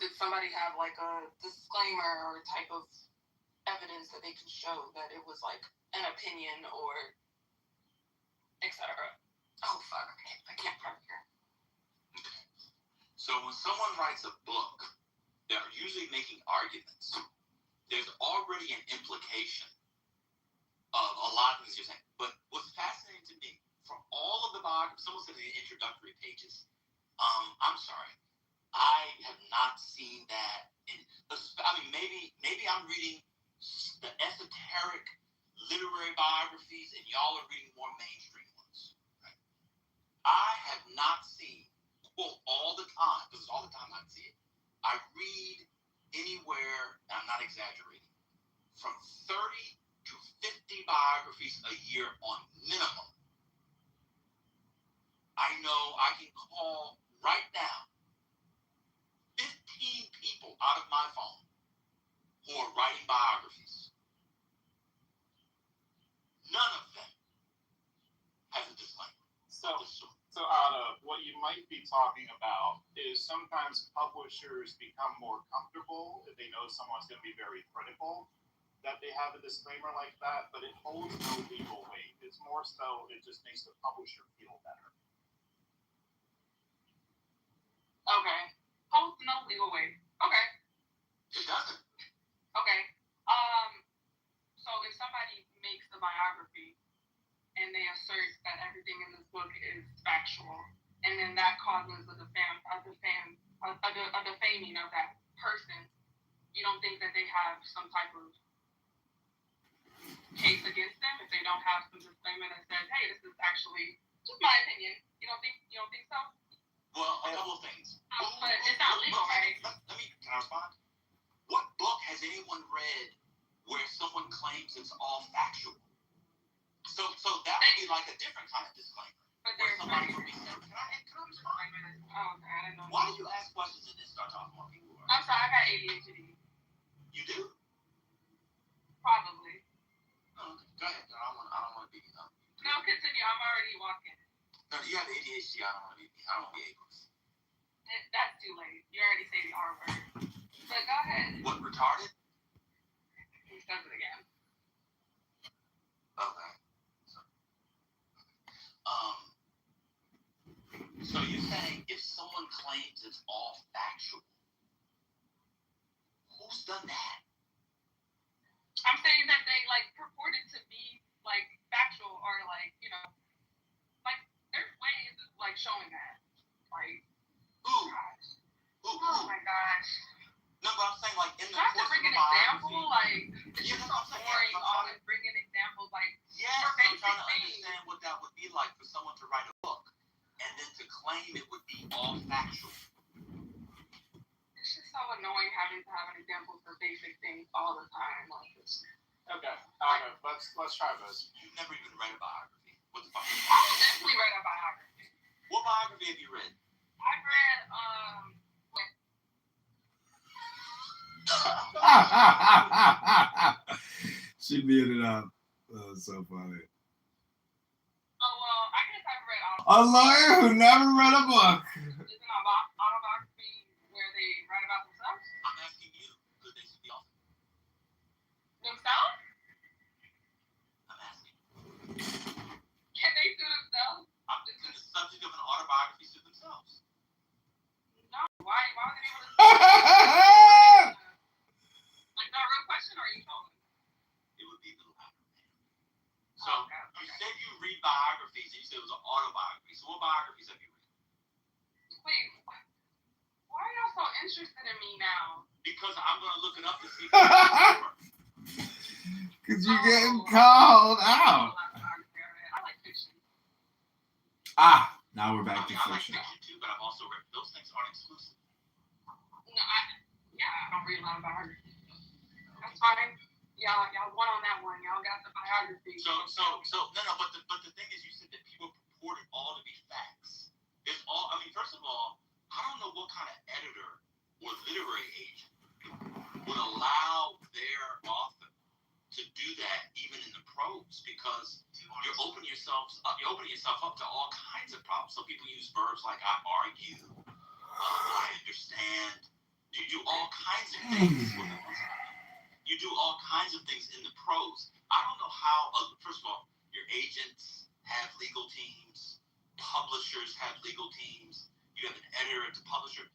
did somebody have like a disclaimer or type of evidence that they can show that it was like an opinion or etc. Oh fuck, I can't park here. So when someone writes a book, they're usually making arguments. There's already an implication of a lot of things you're saying. But what's fascinating to me, from all of the biographies, someone said in the introductory pages, I'm sorry, I have not seen that. Maybe I'm reading the esoteric literary biographies, and y'all are reading more mainstream ones. a year on minimum. I know I can call right now 15 people out of my phone who are writing biographies. None of them has a disclaimer. So out of what you might be talking about is sometimes publishers become more comfortable if they know someone's going to be very critical, that they have a disclaimer like that, but it holds no legal weight. It's more so it just makes the publisher feel better. Okay. Holds no legal weight. Okay. It doesn't. Okay. So if somebody makes a biography and they assert that everything in this book is factual, and then that causes a defaming of that person, you don't think that they have some type of case against them if they don't have some disclaimer that says, hey, this is actually just my opinion. You don't think so? Well, a couple of things. But it's not legal, right? Can I respond? What book has anyone read where someone claims it's all factual? So that would be like a different kind of disclaimer. But Where there's somebody would be saying, can I respond? Oh, okay, I didn't know. Why do you ask questions and then start talking about people? I'm sorry, I got ADHD. You do? Probably. Oh, okay. Go ahead. I don't want to be. No, continue. I'm already walking. No, you have ADHD. I don't want to be ageless. That's too late. You already say the R word. But go ahead. What, retarded? He says it again. Okay. So you're saying if someone claims it's all factual, who's done that? I'm saying that they purported to be factual or there's ways of showing that. Who? Gosh. Who? Oh my gosh. No, but I'm saying in the Do I have to bring an example? It's Yeah, just that's so what I'm saying. boring always bringing examples yes, for I'm basic trying to things. understand what that would be like for someone to write a book and then to claim it would be all factual. It's just so annoying having to have an example for basic things all the time. Okay, let's try this. You've never even read a biography. What the fuck? I've definitely read a biography. What biography have you read? I've read She beat it up. That was so funny. I guess I've read A lawyer who never read a book. Isn't an autobiography where they write about themselves? I'm asking you, because they should be off. Themselves? I'm asking. Can they sue themselves? Can the subject of an autobiography sue themselves? No. Why would they be able to sue? No, real question, or are you trolling? It would be a little aggravating. So, you said you read biographies, and you said it was an autobiography. So what biographies have you read? Wait, why are y'all so interested in me now? Because I'm going to look it up to see if Because you're getting called out. I like fiction. Now we're back to I like fiction. fiction too, but I've also read those things aren't exclusive. No, I don't read a lot of biography. That's fine. Y'all won on that one. Y'all got the biography. So no, but the thing is, you said that people purport it all to be facts. It's all. I mean, first of all, I don't know what kind of editor or literary agent would allow their author to do that, even in the prose, because you're opening yourself up to all kinds of problems. So people use verbs like I argue, I understand. You do all kinds of things. You do all kinds of things in the prose. I don't know how, first of all, your agents have legal teams, publishers have legal teams, you have an editor at the publisher.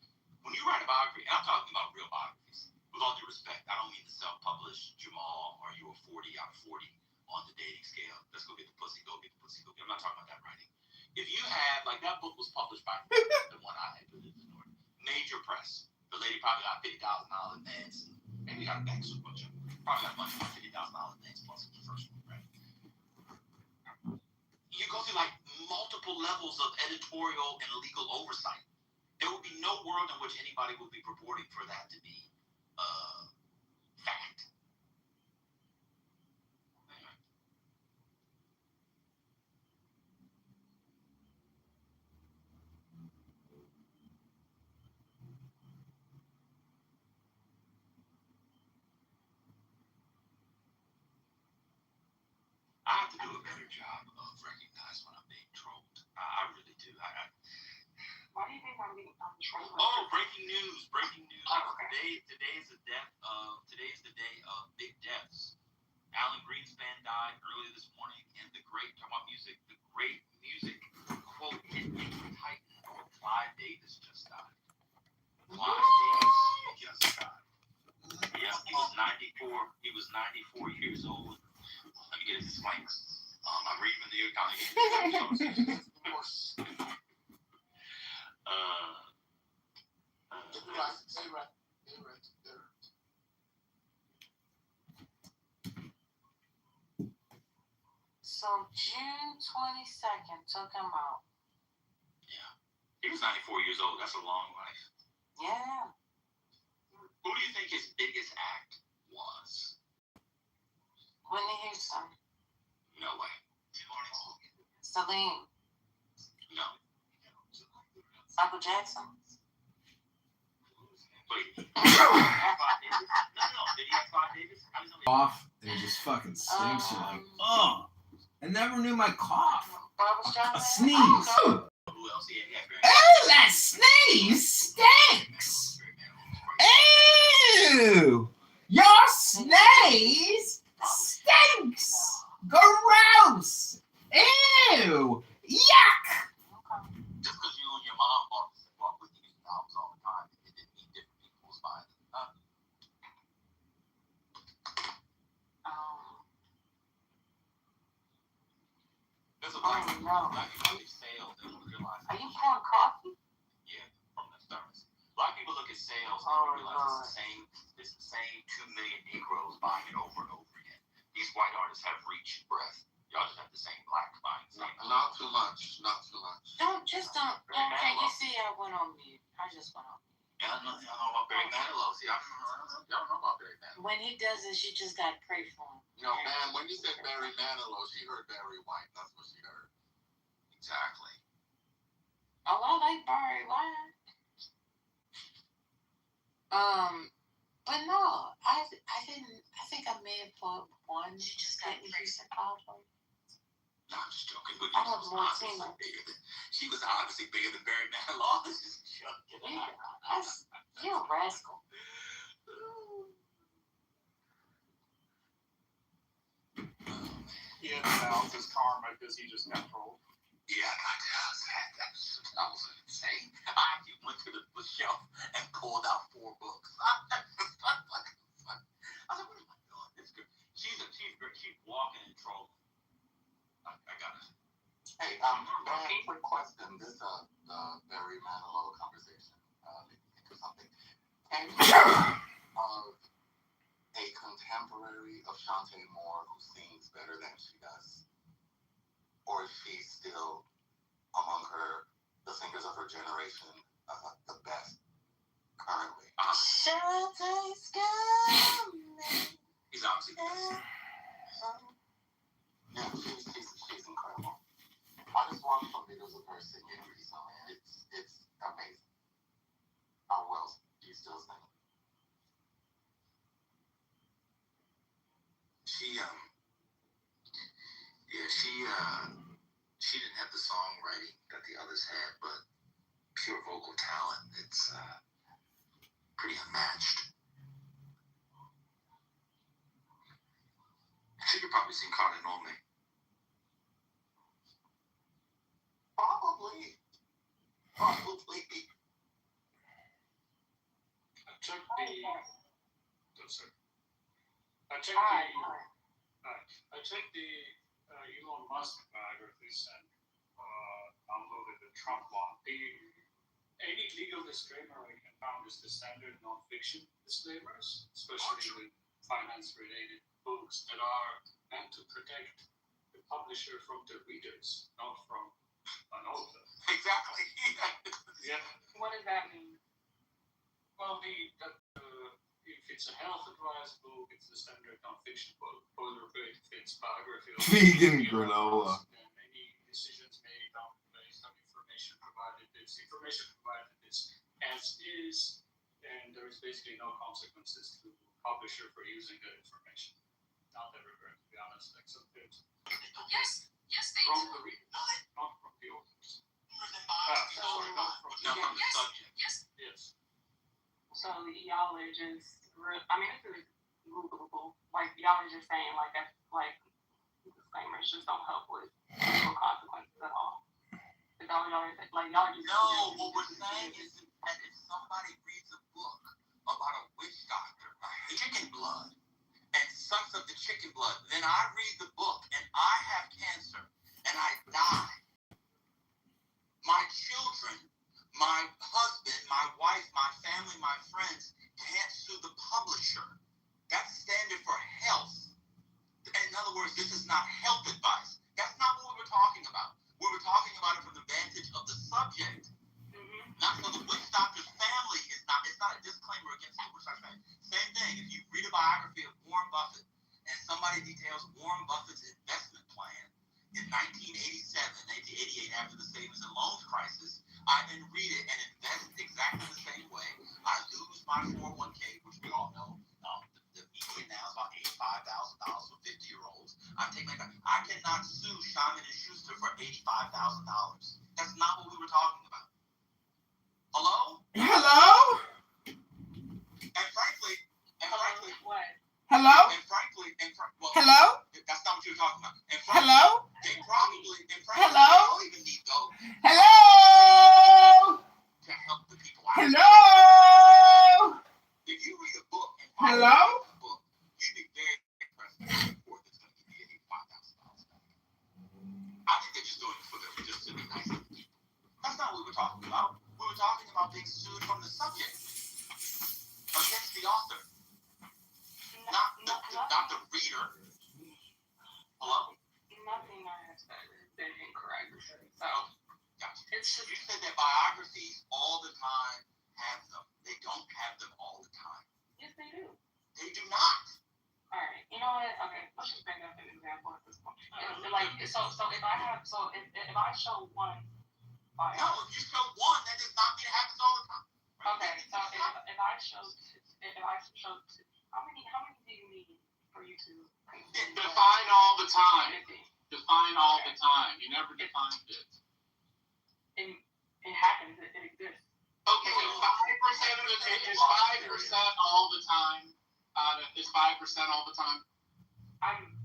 When you write a biography, and I'm talking about real biographies, with all due respect, I don't mean to self-publish Jamal, are you a 40 out of 40 on the dating scale? Let's go get the pussy, go get the pussy, go get. I'm not talking about that writing. If you have, that book was published by the one I had put in the door, major press. The lady probably got $50,000 advance. Maybe got a back so much. Probably got much more $50,000 advance plus the first one, right? You go through multiple levels of editorial and legal oversight. There would be no world in which anybody would be purporting for that to be fact. Anyway. have to do a better job of recognizing when I'm being trolled. I really do. Why do you think I'm trolled? Oh, breaking news! Breaking news! Oh, okay. Today is the day of big deaths. Alan Greenspan died earlier this morning, and the great music quote titan Clive Davis just died. Clive Davis just died. Yes, he was 94. He was 94 years old. Let me get a disclaimer. I'm reading from the New York Times. So June 22nd took him out. Yeah. He was 94 years old. That's a long life. Yeah. Who do you think his biggest act was? Whitney Houston. No way. Celine. No. Michael Jackson. Wait. Did he have Clive Davis? No. Did he have Clive Davis? Cough and it just fucking stinks. You're like, oh, I never knew my cough. Barbara Streisand. A sneeze. Who else? Yeah. Oh, that sneeze stinks. Ew, your sneeze stinks. Gross. Ew. Yuck. Just because you and your mom walk with you in the house all the time, it didn't mean different people was buying it. There's a black people sales. They don't realize. Are you pouring coffee? Yeah, from the thermos. Black people look at sales and they realize it's the same 2 million Negroes buying it over and over again. These white artists have reach and breadth. Y'all just have the same black buying the same. Not too much. Don't. Can you see I went on mute? I just went on mute. Yeah, I know about Barry Manilow. See, y'all don't know about Barry Manilow. When he does this, you just gotta pray for him. No, man, when you said Barry Manilow, she heard Barry White. That's what she heard. Exactly. Oh, I like Barry White. But no, I didn't. I think I may have put one. You just got Houston album. No, I'm just joking. But I have more team. She was obviously bigger than Barry Manilow. I was just joking. You're a rascal. He had to balance his karma because he just got trolled. Yeah, that was insane. I actually went to the shelf and pulled out 4 books. I was like, what am I doing? It's good. She's walking and trolling. I got it. Hey, man, quick question. This Barry Manilow conversation made me think of something. Can you think of a contemporary of Shantae Moore who sings better than she does? Or is she still among the singers of her generation, the best currently? Shantae's coming. He's obviously the best. Yeah, she's incredible. I just watched some videos of her singing recently. It's amazing. How well she still sings. She didn't have the songwriting that the others had, but pure vocal talent, it's pretty unmatched. She could probably sing Carter Nome. Probably. I checked the Elon Musk biographies and downloaded the Trump one. Any legal disclaimer I can found is the standard non-fiction disclaimers, especially with finance-related books that are meant to protect the publisher from the readers, not from an author. Exactly. Yeah. What does that mean? Well, if it's a health advice book, it's the standard non-fiction book. Or if it's biography of Vegan granola. And any decisions made based on information provided. This information provided is as is, and there is basically no consequences to the publisher for using that information. Not everywhere, to be honest. Except it's Yes, they from do. the readers, not from the authors. So- Not from No, from the Yes. subject. Yes. So y'all are just, I mean, it's really Googleable. Like y'all are just saying like that, like disclaimers just don't help with legal consequences at all. Is that what y'all are saying? Like y'all just No, what we're saying is that if somebody reads a book about a witch doctor, chicken blood, and sucks up the chicken blood, then I read the book and I have cancer and I die. My children, my husband, my wife, my family, my friends can't sue the publisher. That's standard for health. In other words, this is not health advice. That's not what we were talking about. We were talking about it from the vantage of the subject. Not so the witch doctor's family is not, it's not a disclaimer against the witch doctor's family. Same thing, if you read a biography of Warren Buffett and somebody details Warren Buffett's investment plan in 1987, 1988, after the savings and loans crisis, I then read it and invest exactly the same way. I lose my 401k, which we all know. The median now is about $85,000 for 50-year-olds. I cannot sue Simon and Schuster for $85,000. That's not what we were talking about. Hello? Hello? And frankly, what? Hello? Well, Hello? that's not what you were talking about. And frankly, Hello? they probably, Hello? they don't even need those Hello? to help the people out. Hello? If you read a book and Hello? a book, you'd be very impressed with a report that's going to give you $85,000 back. I think they're just doing it for them just to be nice to the people. That's not what we were talking about. We were talking about being sued from the subject against the author, not the reader. Hello? Nothing I have said has been incorrect. So Gotcha. it's just You said that biographies all the time have them. They don't have them all the time. yes, they do. They do not. All right, you know what? Okay, let's just bring up an example at this point. Like, so if I have, so if I show one No, biography, if you show one, that does not mean it happens all the time. okay, so if I show two, how many do you need for you to Define all the time. anything? Define all the time. You never defined it. It happens. It exists. Okay, so 5% of it is 5% all the time. Is 5% all the time?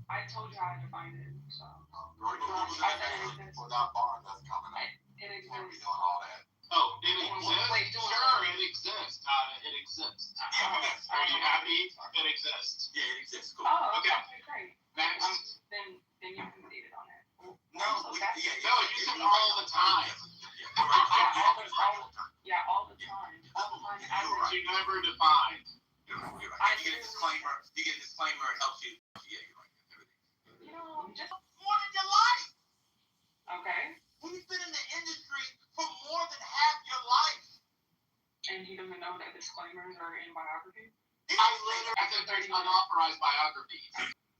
I told you how I defined it. So Without bond, that's coming up. it You can't be exists. doing all that. Oh, it exists? Wait, do it. Sure, it exists. It exists. Are you happy? It exists. Yeah, it exists. Cool. Oh, Okay. okay, great. Next. Then you conceded on that. No, you said all the time. Yeah, you're right. Yeah, all the time. You're right. You never defined. You're right. You get a disclaimer. It helps you. Yeah, you're right. You know, just More than your life. okay. We've been in the industry for more than half your life. And he doesn't know that disclaimers are in biography. I later said there's unauthorized biographies.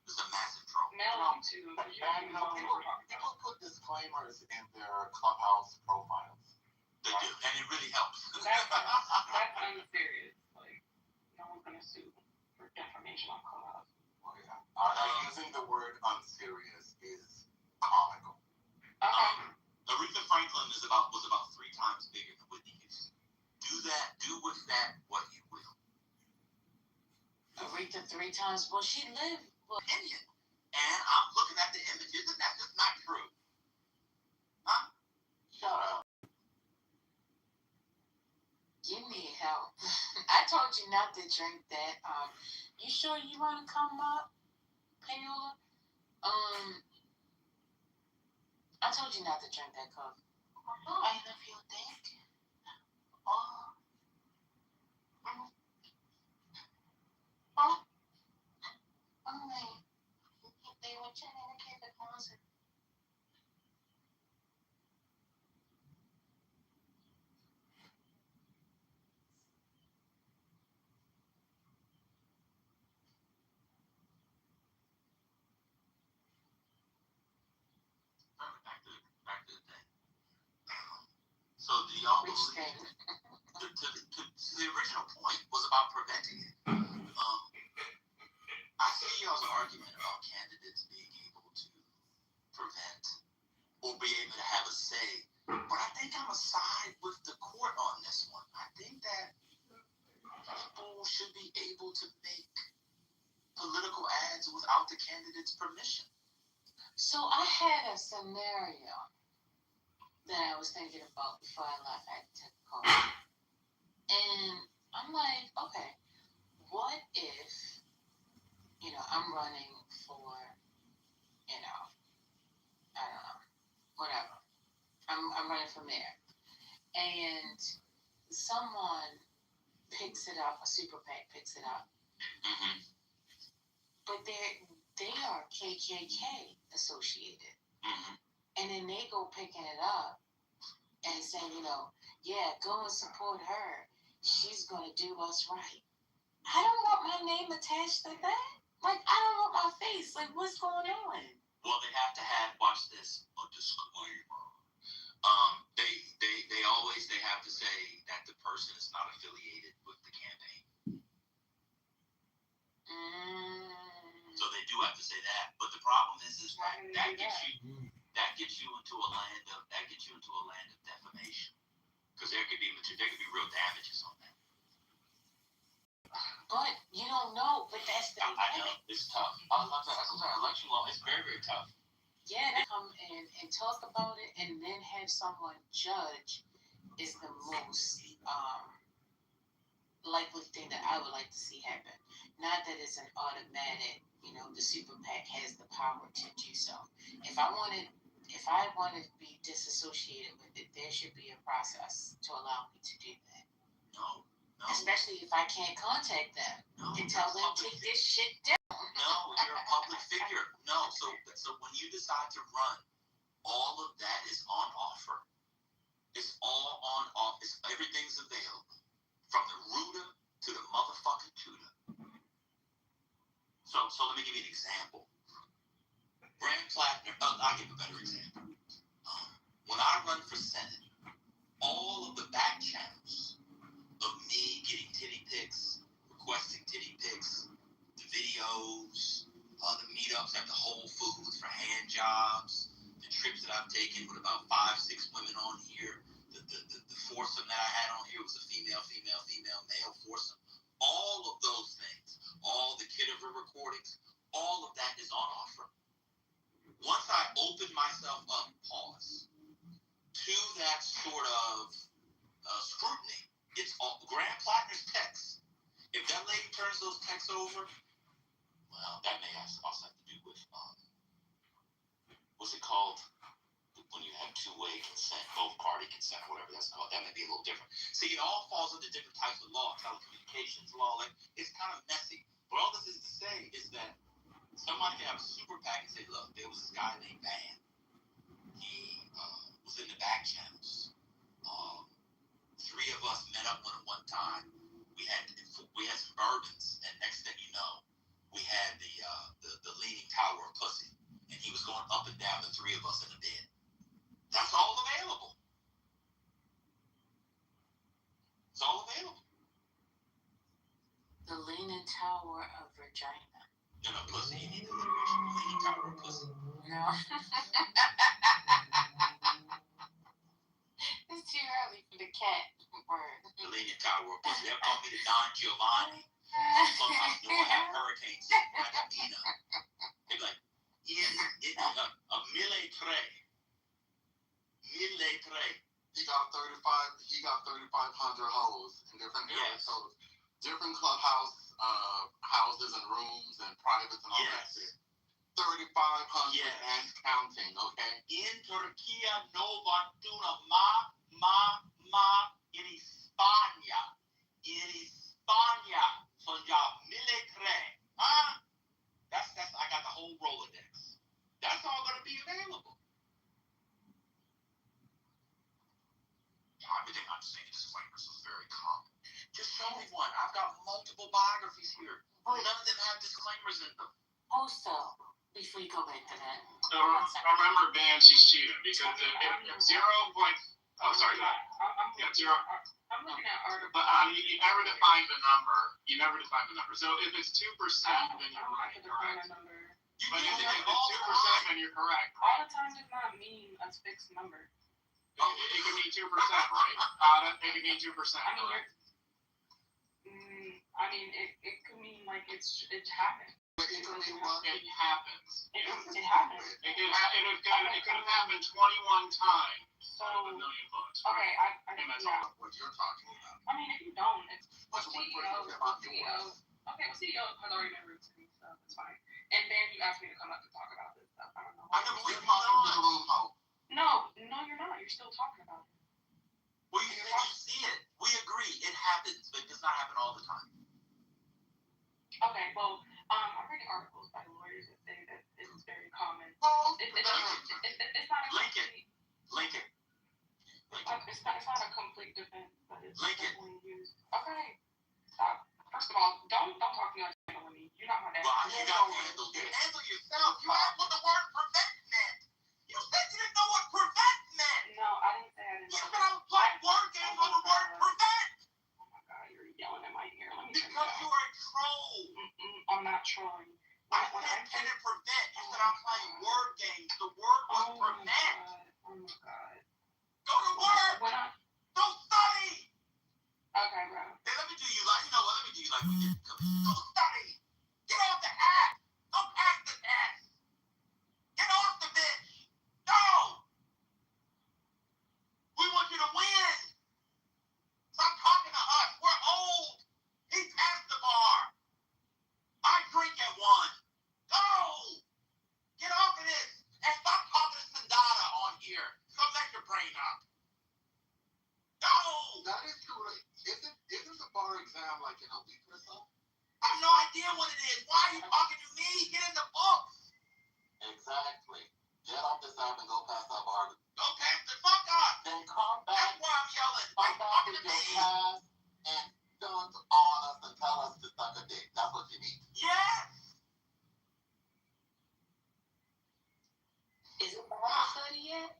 This is a massive trouble. Mail them to because you don't even know what we're talking about. People put disclaimers in their clubhouse profiles. They do, and it really helps. That's unserious. Like, no one's gonna sue for defamation on Clubhouse. Well, yeah. Using the word unserious is comical. Okay. Aretha Franklin was about 3 times bigger than Whitney Houston. Do with that what you will. Aretha 3 times. Well, she lived. Opinion. And I'm looking at the images, and that's just not true. Huh? Shut up. You need help. I told you not to drink that. You sure you want to come up, Payola? I told you not to drink that coffee. I love you, thank you. Oh. Oh. Oh, man. They were trying to get the concert. Back to the thing. So do y'all Which believe thing? the original point was about preventing it. I see y'all's argument be able to have a say. But I think I'm a side with the court on this one. I think that people should be able to make political ads without the candidate's permission. So I had a scenario that I was thinking about before I left. I took a call. And I'm like, okay, what if, I'm running for, I don't know, whatever. I'm running for mayor. And someone picks it up, a super PAC picks it up. Mm-hmm. But they are KKK associated. Mm-hmm. And then they go picking it up and saying, yeah, go and support her. She's going to do us right. I don't want my name attached to that. Like, I don't want my face. Like, what's going on? Well, they have to watch this, a disclaimer. They have to say that the person is not affiliated with the campaign. So they do have to say that. But the problem is that gets you into a land of defamation. Because there could be real damages on that. But you don't know. But that's the I know it's tough. Election law is very, very tough. Yeah, they come in and talk about it, and then have someone judge is the most likely thing that I would like to see happen. Not that it's an automatic. The super PAC has the power to do so. If I want to be disassociated with it, there should be a process to allow me to do that. No. Especially if I can't contact them and tell them take this shit down. No, you're a public figure. No, so when you decide to run, all of that is on offer. It's all on offer. Everything's available, from the rooter to the motherfucking tutor. So let me give you an example. Graham Plattner. I'll give a better example. When I run for Senate, all of the back channels of me getting titty pics, requesting titty pics, the videos, the meetups at the Whole Foods for hand jobs, the trips that I've taken with about 5-6 women on here, the foursome that I had on here was a female, male foursome. All of those things, all the Kitover recordings, all of that is on offer. Once I open myself up, to that sort of scrutiny, it's all Graham Plattner's texts. If that lady turns those texts over, well, that may also have to do with, what's it called? When you have two-way consent, both party consent, or whatever that's called. That may be a little different. See, it all falls under different types of law, telecommunications law. Like, it's kind of messy. But all this is to say is that somebody can have a super PAC and say, look, there was this guy named Van. He was in the back channels. 3 of us met up one time. We had some bourbons, and next thing you know, we had the leaning tower of pussy, and he was going up and down the 3 of us in the bed. That's all available. It's all available. The leaning tower of vagina. No, pussy. You need the alliteration. The leaning tower of pussy. No. It's too early for the cat word. The leaning tower of pussy. They'll call me the Don Giovanni. Sometimes I have hurricanes. I got Nina. They're like, a mille tre. He got 3,500 hoes in different areas. Yes. So different clubhouse houses and rooms and privates and all that shit. 3,500 and counting, okay? In Turquía no vacuna ma in España. In España son ya mille tre. Huh? That's I got the whole Rolodex. That's all gonna be available. Everything I'm saying, disclaimers is very common. Just show me one. I've got multiple biographies here. None of them have disclaimers in them. Also, before you go back to that, Remember, Van, she's cheating because if 0. Oh, sorry. Yeah, 0. I'm looking at articles. But you never define the number. So if it's 2%, then you're right. Define a number. You But if use it's it all the 2%, time. then you're correct. All the time does not mean a fixed number. It can mean 2%, right? It can mean 2%. I mean, it could mean like it happened. It could mean what? It happens. It happened. It could have happened 21 times. So, $1 million. okay, I And that's yeah. What you're talking about. I mean, if you don't, it's What's CEO. yours? Okay, well, CEO has already been rude to me, so it's fine. And then you asked me to come up to talk about this stuff. I don't know. I know, but You're you're talking to the not. room, Hope. No, you're not. You're still talking about it. Well, you see it. We agree. It happens, but it does not happen all the time. Okay, well, I'm reading articles by lawyers that say that it's very common. It's not a complete. Lincoln. It's not a complete defense, but it's Lincoln. definitely used. Okay, stop. First of all, don't talk to me like you're handling me. You're not my dad. Well, you got to handle yourself. You asked what the word prevent meant. You said you didn't know what prevent meant. No, I didn't say I didn't You know. said I was playing word games on the word prevent. Oh my god, you're yelling in my ear. Let me turn Because it you down. are a troll. I'm not trolling. I said didn't prevent. You said I'm playing word games. The word was prevent. Oh my god. Go to work. When I. Don't study. Okay, bro. Hey, let me do you like, you know what? Let me do you like we did. Go study. Get off the app. Don't pass the test. Get off the bitch. No. We want you to win. Stop talking to us. We're old. He passed the bar. I drink at 1. Go. Get off of this. And stop talking to Sandata on here. So let your brain up. Go. That is correct. Isn't the bar exam like in a week or so? I have no idea what it is. Why are you talking to me? Get in the books. Exactly. Get off this app and go pass that bar. Go pass the fuck up. Then come That's back. why I'm yelling. Why Come you back talking with to your me? past and don't on us and tell us to suck a dick. That's what you need. Yes. Is it Bible study yet?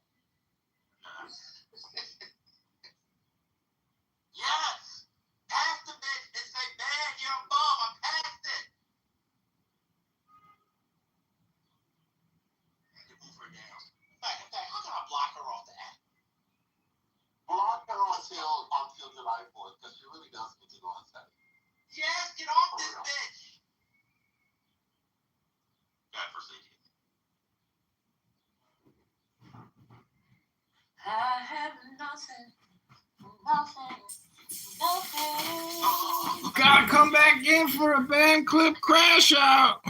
Yes. Pass the bitch and say, man, you're a bum. I passed it. You move her down. In fact, how can I block her off the app? Block her until July 4th because she really does need to go and study. Yes, get off this bitch. God forsake you. I have nothing. Gotta come back in for a band clip crash out.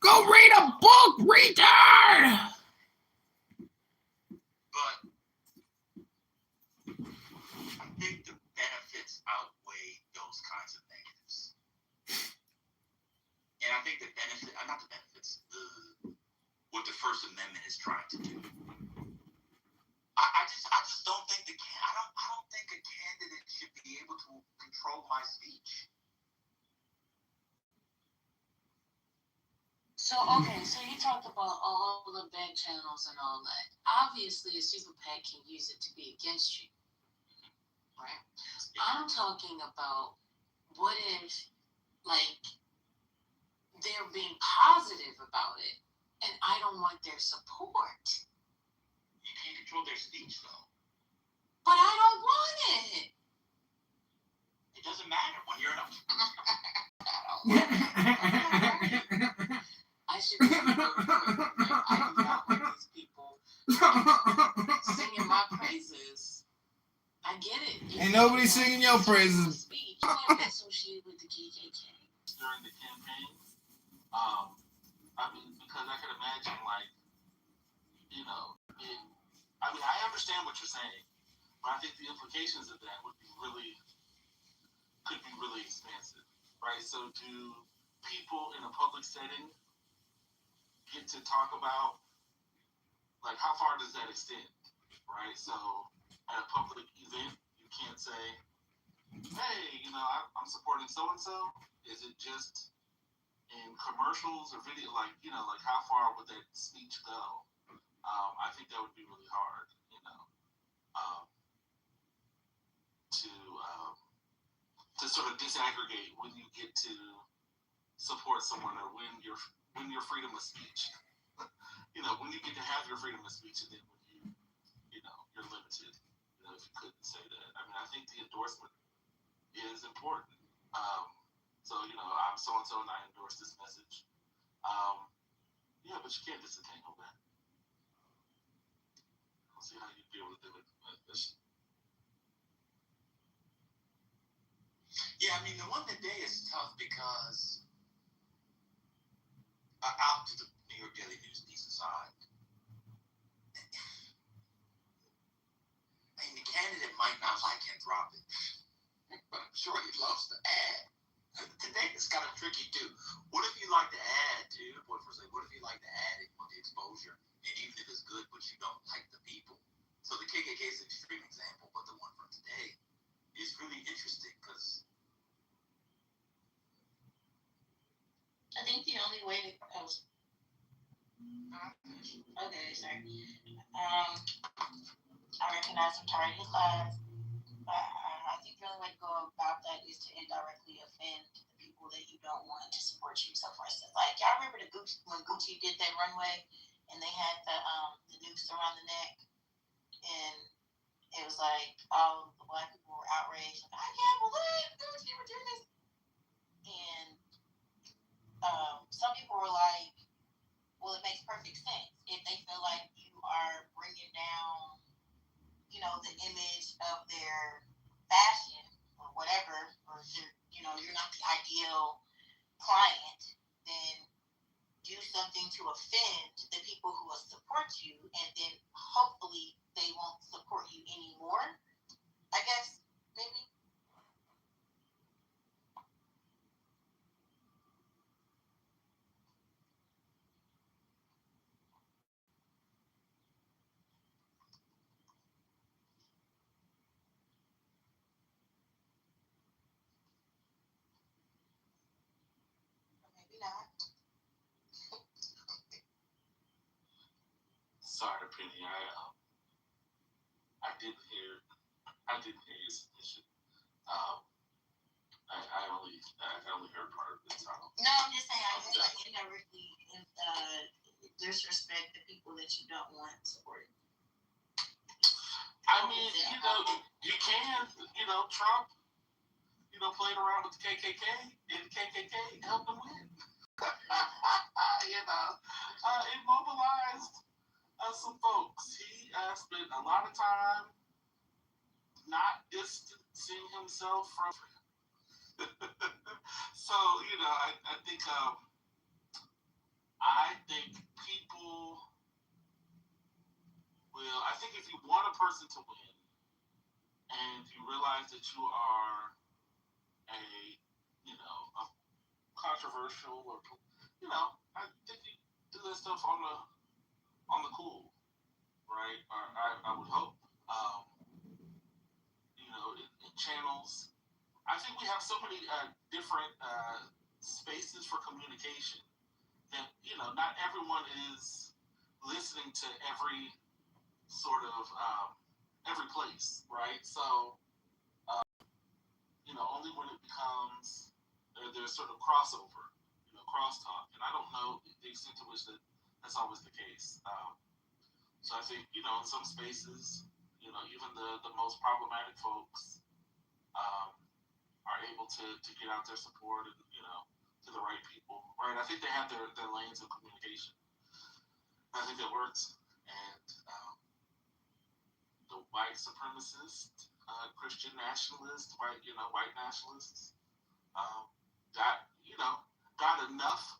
Go read a book, retard! But I think the benefits outweigh those kinds of negatives. And I think the benefit, not the benefits, what the First Amendment is trying to do. I just don't think I don't think a candidate should be able to control my speech. So you talked about all the back channels and all that. Obviously, a super PAC can use it to be against you, right? I'm talking about what if, like, they're being positive about it, and I don't want their support. You can't control their speech, though. But I don't want it. It doesn't matter when you're in a... I should be able to go to court. I do not want these people singing my praises. I get it. Ain't nobody singing your praises. Speech. You can't be associated with the KKK. During the campaign, I mean, because I could imagine, like, you know, I understand what you're saying, but I think the implications of that could be really expansive, right? So do people in a public setting get to talk about, like, how far does that extend, right? So at a public event, you can't say, hey, you know, I'm supporting so-and-so. Is it just in commercials or video, like, you know, like how far would that speech go? I think that would be really hard, you know, to sort of disaggregate when you get to support someone or when you're when your freedom of speech, when you get to have your freedom of speech, and then when you're limited, if you couldn't say that. I mean, I think the endorsement is important. So, I'm so-and-so and I endorse this message. But you can't disentangle that. I don't see how you'd be able to do it. Yeah, I mean, the one today is tough because out to the New York Daily News piece aside, I mean, the candidate might not like Anthropic, but I'm sure he loves the ad. Today is kind of tricky too. What if you like the ad too? What if you like the ad and you want the exposure, and even if it's good, but you don't like the people? So the KKK is an extreme example, but the one from today is really interesting because I think the only way to okay, sorry. I recognize I'm targeting lies. I think the only way to go about that is to indirectly offend the people that you don't want to support you. So, for instance, like y'all remember when Gucci did that runway and they had the noose around the neck, and it was like all the black people were outraged. Like, I can't believe Gucci would do this. And some people were like, well, it makes perfect sense if they feel like you are bringing down, the image of their fashion or whatever, or you're not the ideal client, then do something to offend the people who will support you, and then hopefully they won't support you anymore. I guess maybe. Maybe not. Sorry, Penny. I didn't hear your submission. I only heard part of it. So. No, I'm just saying I feel like indirectly disrespect the people that you don't want supporting. I mean, you can, Trump, playing around with the KKK, and the KKK helped him win. It mobilized some folks. He spent a lot of time not distancing himself from. So, I think people will. I think if you want a person to win, and you realize that you are a controversial or I think you do that stuff on the cool, right? Or I would hope. In channels. I think we have so many different spaces for communication that not everyone is listening to every sort of every place, right? So only when it becomes there's sort of crossover, crosstalk, and I don't know the extent to which that's always the case. So I think in some spaces, even the most problematic folks are able to get out their support and to the right people, right? I think they have their lanes of communication. I think that works, and the white supremacist, Christian nationalist, white nationalists, got enough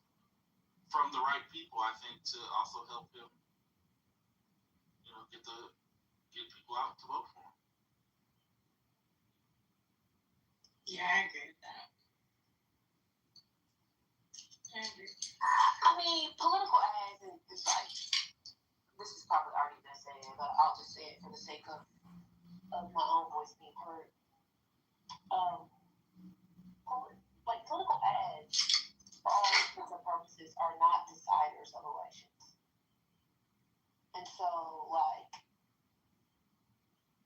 from the right people, I think, to also help him, get people out to vote for him. Yeah, I agree with that. I mean, political ads is like, this is probably already been said, but I'll just say it for the sake of my own voice being heard. Political ads, for all intents and purposes, are not deciders of elections. And so,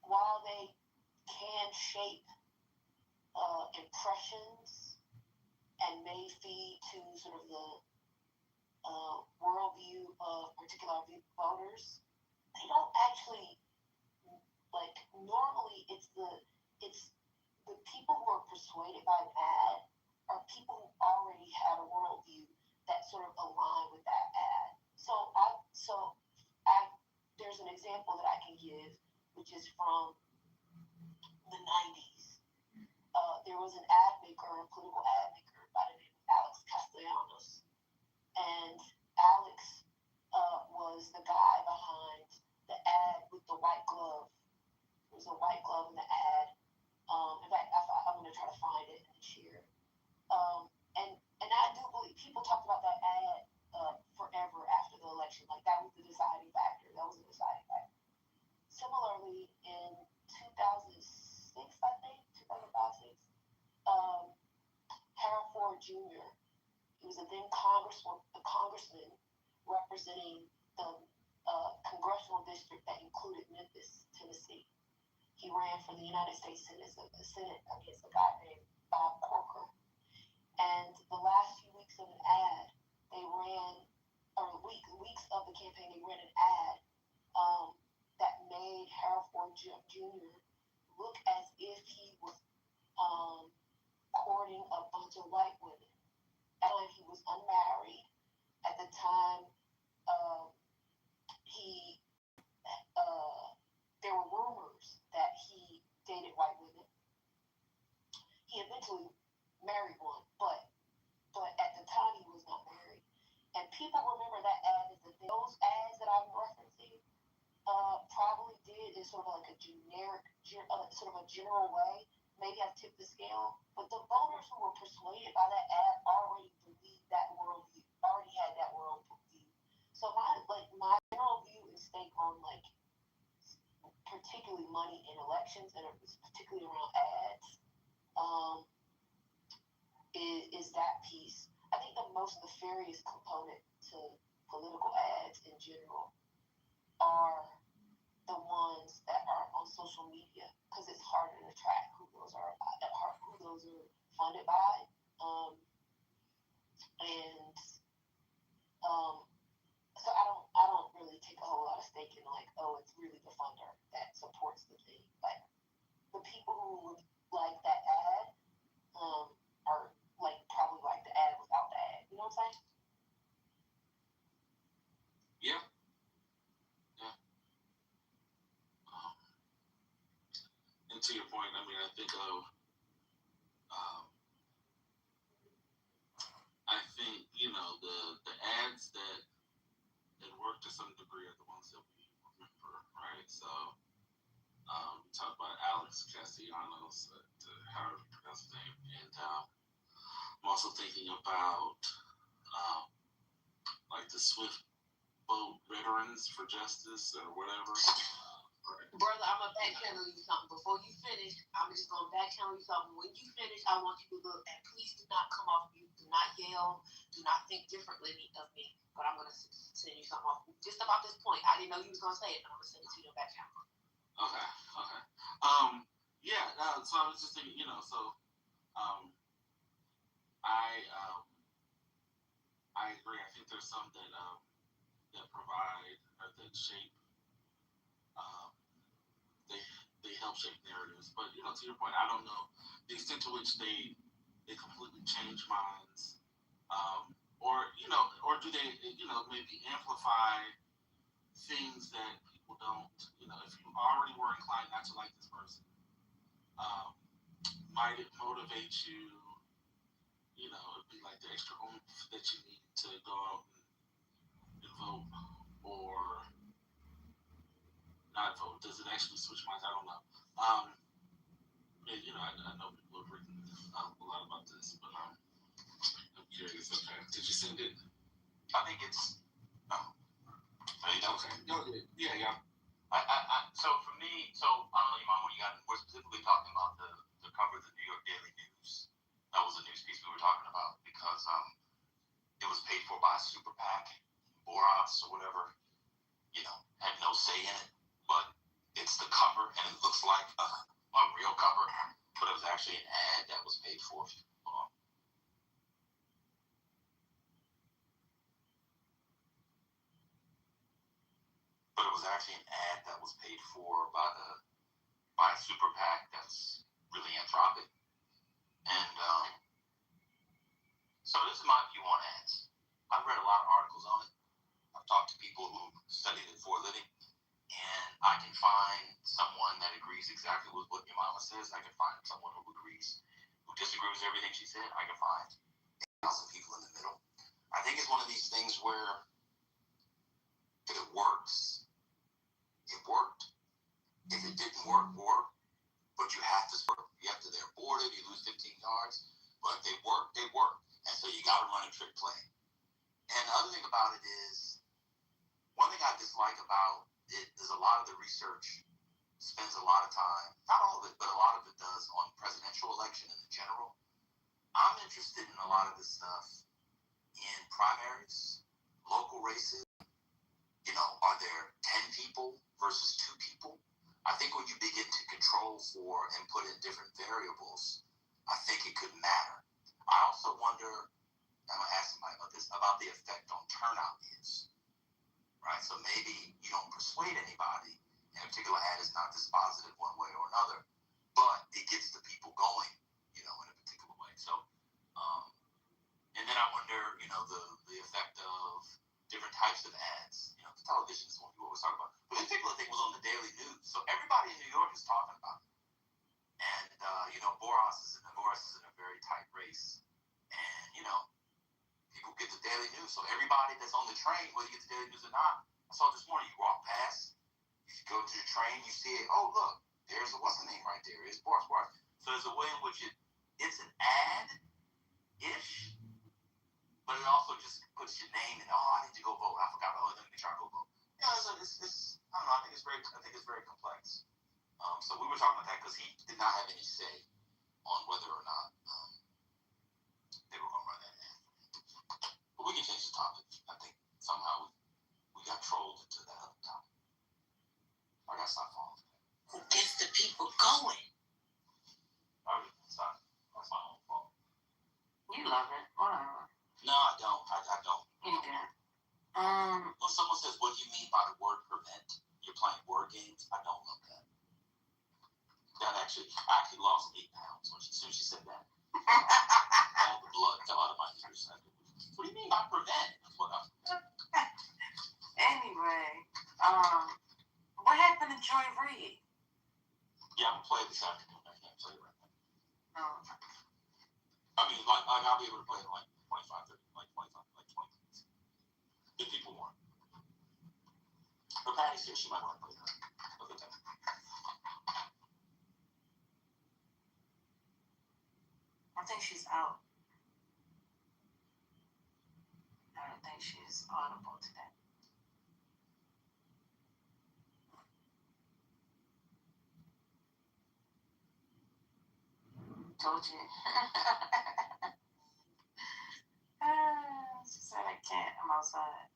while they can shape impressions and may feed to sort of the worldview of particular voters, they don't actually like. Normally, it's the people who are persuaded by an ad are people who already had a worldview that sort of align with that ad. There's an example that I can give, which is from the 90s. There was an ad maker, a political ad maker by the name of Alex Castellanos. And Alex was the guy behind the ad with the white glove. There was a white glove in the ad. In fact, I'm going to try to find it and share it. And I do believe people talked about that ad forever after the election. Like that was the deciding factor. That was the deciding factor. Similarly, in 2006, I think 2005, 6, Harold Ford Jr. He was a then congressman representing the congressional district that included Memphis, Tennessee. He ran for the United States Senate against a guy named Bob Corker. And the last few weeks of an ad, they ran, or weeks of the campaign, they ran an ad that made Harold Ford Jr. look as if he was courting a bunch of white women. And he was unmarried at the time. There were rumors that he dated white women. He eventually married one, but at the time he was not married. And people remember that ad as those ads that I'm referencing probably did in sort of like a generic, sort of a general way. Maybe I've tipped the scale, but the voters who were persuaded by that ad already believed that worldview, already had that worldview. So my general view is staying on like particularly money in elections, and particularly around ads, is that piece. I think the most nefarious component to political ads in general are the ones that are on social media, because it's harder to track who those are funded by, and so I don't really take a whole lot of stake in like, oh, it's really the funder that supports the thing. Like the people who like that ad are like probably like the ad without the ad. You know what I'm saying? Yeah. And to your point, I mean, I think the ads that work to some degree are the ones that we remember, right? So we talked about Alex Castellanos, however you pronounce his name, and I'm also thinking about like the Swift Boat Veterans for Justice or whatever. Brother, I'm gonna backchannel you something. Before you finish, I'm just gonna backchannel you something. When you finish, I want you to look, and please do not come off mute. Do not yell. Do not think differently of me. But I'm gonna send you something off just about this point. I didn't know you was gonna say it, but I'm gonna send it to you in backchannel. Okay. Yeah. So I was just thinking, I agree. I think there's some that provide or that shape. They help shape narratives, but to your point, I don't know the extent to which they completely change minds, or do they maybe amplify things that people don't. If you already were inclined not to like this person, might it motivate you? It'd be like the extra oomph that you need to go out and vote, or not vote. Does it actually switch minds? I don't know. I know people have written a lot about this, but I'm curious. Okay, did you send it? I think it's. Okay. Yeah. So for me, I don't know, Imam, when you got, we're specifically talking about the cover of the New York Daily News. That was a news piece we were talking about because it was paid for by a super PAC, Boras or whatever. Had no say in it, but it's the cover and it looks like a real cover, but it was actually an ad that was paid for. actually an ad that was paid for by a super PAC that's really anthropic. And so this is my view on ads. I've read a lot of articles on it. I've talked to people who studied it for a living, and I can find someone that agrees exactly with what your mama says. I can find someone who disagrees with everything she said. I can find some people in the middle. I think it's one of these things where if it works, it worked. If it didn't work, but you have to work. You have to, they're boarded, you lose 15 yards, but they work. And so you got to run a trick play. And the other thing about it is, one thing I dislike about it is a lot of the research spends a lot of time, not all of it, but a lot of it does on presidential election in general. I'm interested in a lot of this stuff in primaries, local races. Are there 10 people versus 2 people? I think when you begin to control for and put in different variables, I think it could matter. I also wonder, I'm going to ask somebody about this, about the effect on turnout is. Right? So maybe you don't persuade anybody, and a particular ad is not dispositive one way or another, but it gets the people going, in a particular way. So, and then I wonder, the effect of different types of ads. Television is what we always talk about. But this particular thing was on the daily news, so everybody in New York is talking about it. And Boras is in a very tight race, and people get the daily news. So everybody that's on the train, whether you get the daily news or not, I saw this morning. You walk past, you go to the train, you see it. Oh look, there's what's the name right there? It's Boras. So there's a way in which it's an ad-ish, but it also just puts your name in. Oh, I need to go vote. I forgot. Oh, let me try to go vote. Yeah, so it's I don't know. I think it's very complex. So we were talking about that because he did not have any say on whether or not they were going to run that ad. But we can change the topic. I think somehow we got trolled into that other topic. I got to stop following. Who gets the people going? All right, stop. That's my own fault. You love it. Whatever. No, I don't. I don't. You do. When someone says, "What do you mean by the word prevent?" You're playing word games. I don't love that. I actually lost 8 pounds as soon as she said that. All the blood fell out of my ears. What do you mean by prevent? Anyway, what happened to Joy Reid? Yeah, I'm gonna play this afternoon. I can't play it right now. Oh. I mean, like I'll be able to play it in like 25 minutes. If people want. But Patty's here. She might want to play that. Look at that. I think she's out. I don't think she's audible today. Told you. She said I can't. I'm outside.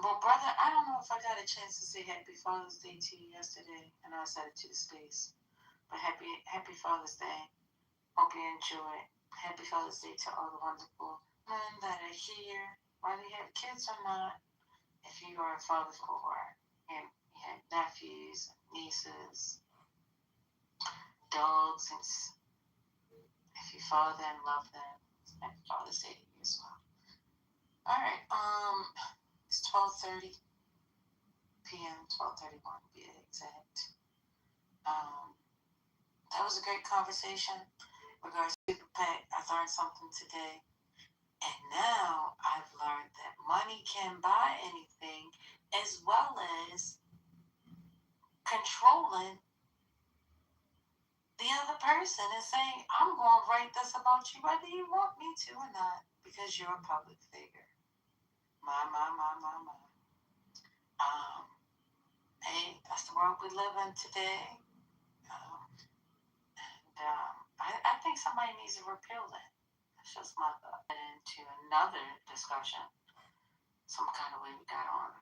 Well, brother, I don't know if I got a chance to say Happy Father's Day to you yesterday. I know I said it to the space, but Happy Father's Day. Hope you enjoy it. Happy Father's Day to all the wonderful men that are here, whether you have kids or not. If you are a father for and you have nephews, nieces, dogs, and if you father them, love them, Happy Father's Day to you as well. All right, it's 12:30 p.m. 12:31 to be exact. That was a great conversation regarding Super PAC. I learned something today. And now I've learned that money can buy anything, as well as controlling the other person and saying, I'm going to write this about you whether you want me to or not, because you're a public figure. My. Hey, that's the world we live in today. I think somebody needs to repeal that. That's just my thought. And into another discussion, some kind of way we got on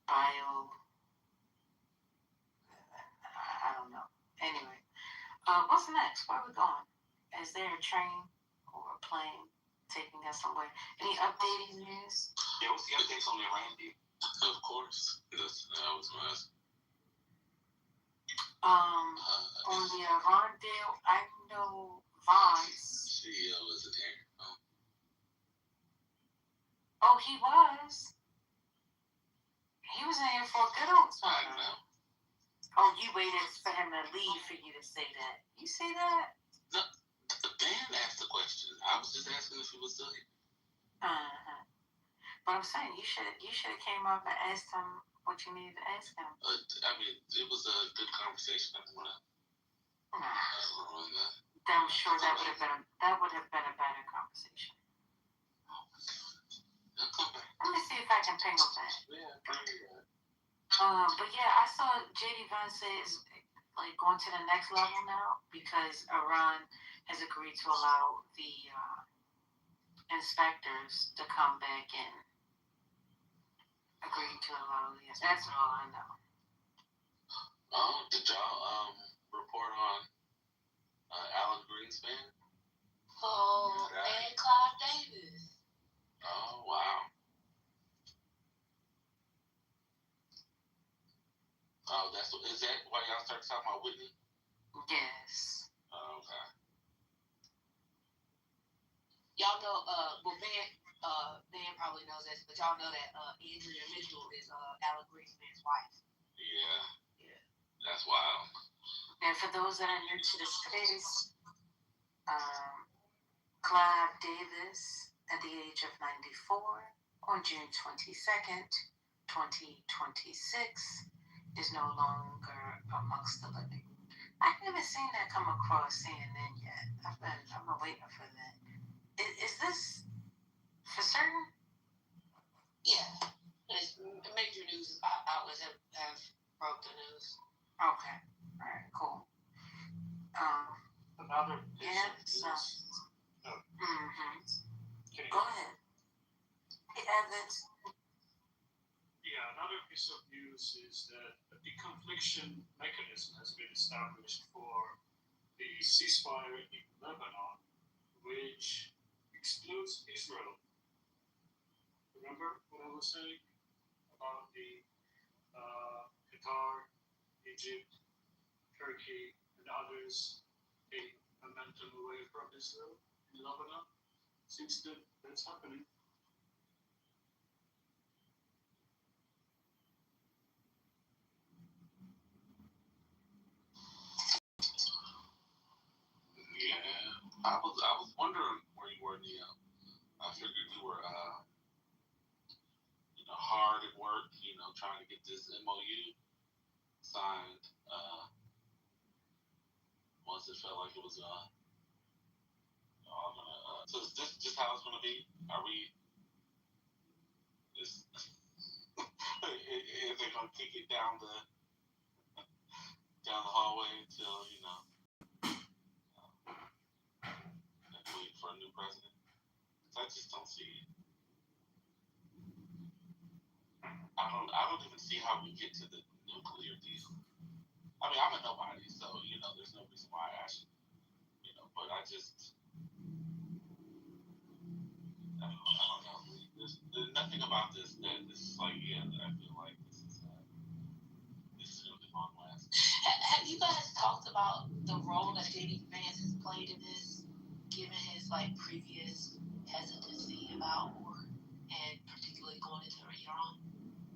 bio. What's next? Where are we going? Is there a train or a plane taking us somewhere? Any updating news? Yeah, what's the updates on the Iran deal? Of course. That's what I was going to ask. On the Iran deal, I know Vance. CEO isn't here. Oh, he was. He was in here for a good old I time. know. Oh, you waited for him to leave for you to say that. You say that? No, Dan asked the question. I was just asking if he was still here. But I'm saying you should have came up and asked him what you needed to ask him. I mean, it was a good conversation. I don't want to ruin that. I'm sure that would have been a better conversation. I'll come back. Let me see if I can ping him back. Yeah, probably that. But yeah, I saw JD Vance is like going to the next level now because Iran has agreed to allow the inspectors to come back in. Agreed to allow the. That's all I know. Did y'all report on Alan Greenspan? Oh, Yeah. and Clive Davis. Oh, wow. Oh, is that why y'all started talking about Whitney? Yes. Oh, okay. Y'all know, Ben probably knows this, but y'all know that Andrea Mitchell is Alan Greenspan's wife. Yeah. That's wild. And for those that are new to the space, Clive Davis, at the age of 94, on June 22nd, 2026, is no longer amongst the living. I haven't seen that come across CNN yet. I've been waiting for that. Is this for certain? Yeah. Major news outlets have broke the news. Okay. All right. Cool. Another piece Yeah. of news. Go ahead. Hey, Evans. Yeah, another piece of news is that a deconfliction mechanism has been established for the ceasefire in Lebanon, which excludes Israel. Remember what I was saying about the Qatar, Egypt, Turkey, and others taking momentum away from Israel in Lebanon? Seems that that's happening. Yeah. I was wondering where you were, Neo. I figured you were hard at work, trying to get this MOU signed. Once it felt like it was all gonna. So is this just how it's gonna be? Are we? Is they gonna kick it down the hallway until wait for a new president? I just don't see it. I don't even see how we get to the nuclear deal. I mean, I'm a nobody, so there's no reason why I should, but I don't know. There's nothing about this that is like, that I feel like this is gonna be long last. Have you guys talked about the role that JD Vance has played in this, given his previous hesitancy about war, and particularly going into Iran?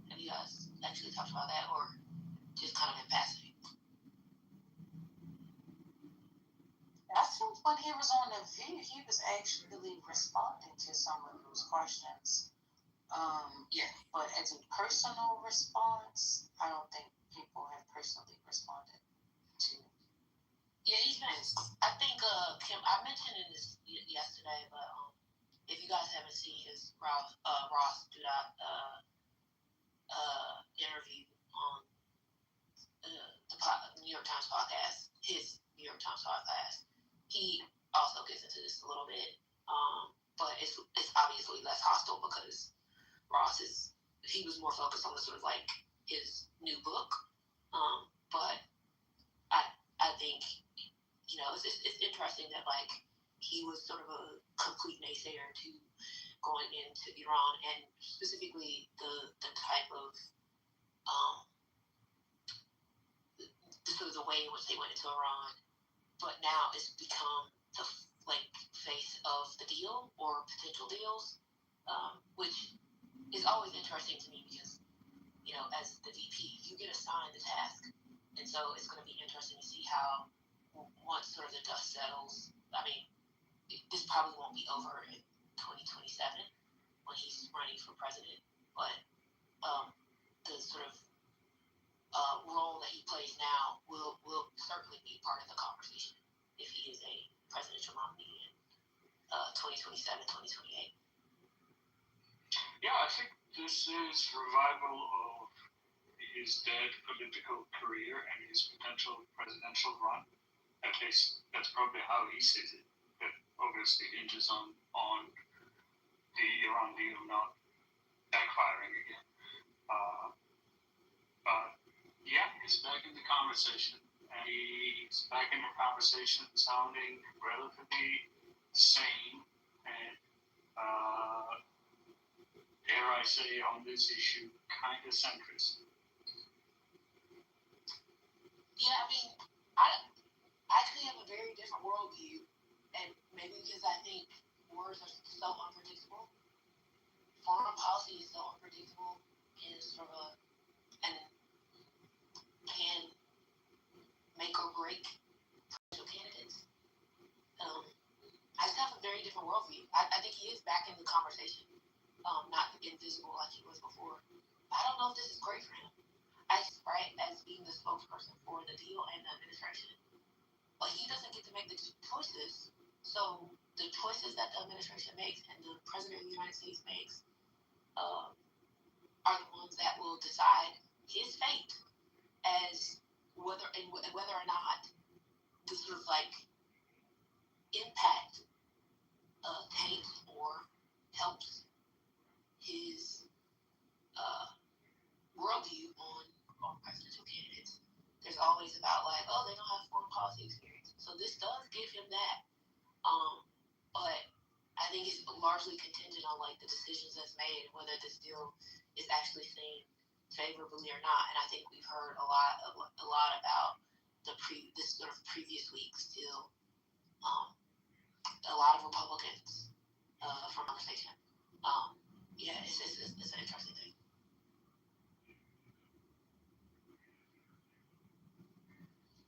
Have you guys actually talked about that, or just kind of in passing? I think when he was on The View, he was actually responding to some of those questions. Yeah. But as a personal response, I don't think people have personally responded to. Yeah, he's been. I think Kim. I mentioned this yesterday, but if you guys haven't seen his Ross interview on the New York Times podcast, his New York Times podcast, he also gets into this a little bit, but it's obviously less hostile because Ross he was more focused on the sort of his new book, but I think it's interesting that like he was sort of a complete naysayer to going into Iran, and specifically the type of the way in which they went into Iran. But now it's become the face of the deal or potential deals, which is always interesting to me because as the VP you get assigned the task, and so it's going to be interesting to see how once sort of the dust settles. I mean, this probably won't be over in 2027 when he's running for president, but the sort of role that he plays now will certainly be part of the conversation if he is a presidential nominee in 2027, 2028. Yeah, I think this is revival of his dead political career and his potential presidential run. At least that's probably how he sees it. That obviously hinges on the Iran deal not backfiring again. But yeah, he's back in the conversation. And he's back in the conversation sounding relatively sane and, dare I say, on this issue, kind of centrist. Yeah, I mean, I actually have a very different worldview, and maybe because I think wars are so unpredictable. Foreign policy is so unpredictable and sort of and can make or break potential candidates. I just have a very different worldview. I think he is back in the conversation, not invisible like he was before. I don't know if this is great for him. Right, as being the spokesperson for the deal and the administration, but he doesn't get to make the choices. So the choices that the administration makes and the president of the United States makes are the ones that will decide his fate as whether or not the sort of like impact takes or helps his worldview on presidential candidates. There's always about like, oh, they don't have foreign policy experience, so this does give him that. But I think it's largely contingent on like the decisions that's made, whether this deal is actually seen favorably or not. And I think we've heard a lot about this sort of previous week's deal. A lot of Republicans from conversation. Yeah, it's an interesting thing.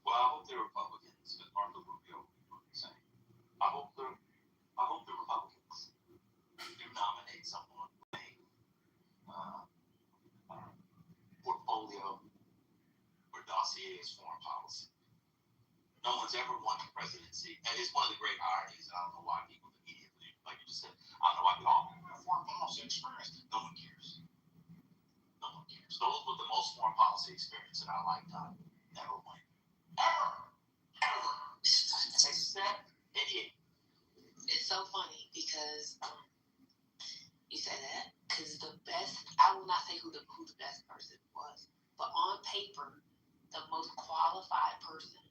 Well, I hope the Republicans, as Martha Rubio was saying, I hope the Republicans do nominate someone with a portfolio or dossier as foreign policy. No one's ever won the presidency, and it's one of the great ironies. And I don't know why people immediately, like you just said, I don't know why people have foreign policy experience. No one cares. No one cares. Those with the most foreign policy experience in our lifetime never win. Ever. Except idiot. It's so funny because you say that because the best. I will not say who the best person was, but on paper, the most qualified person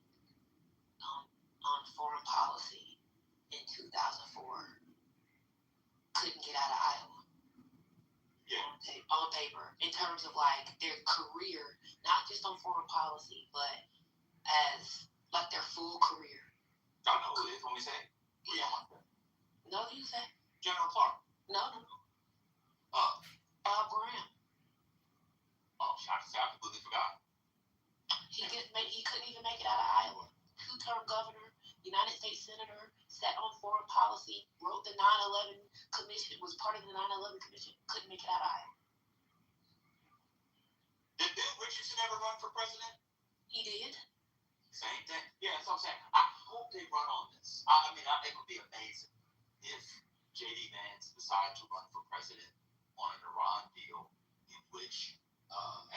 on foreign policy in 2004 couldn't get out of Iowa. Yeah. On paper, in terms of like their career, not just on foreign policy, but as like their full career. I know who it is when we say it. Yeah. No, you say General Clark. No. Al Graham. Oh, I completely forgot. He couldn't even make it out of Iowa. 2-term governor, United States senator, sat on foreign policy, wrote the 9/11 commission, was part of the 9/11 commission, couldn't make it out of Iowa. Did Bill Richardson ever run for president? He did. Same thing. Yeah, that's what I'm saying. I hope they run on this. I mean, it would be amazing if J.D. Vance decided to run for president on an Iran deal in which,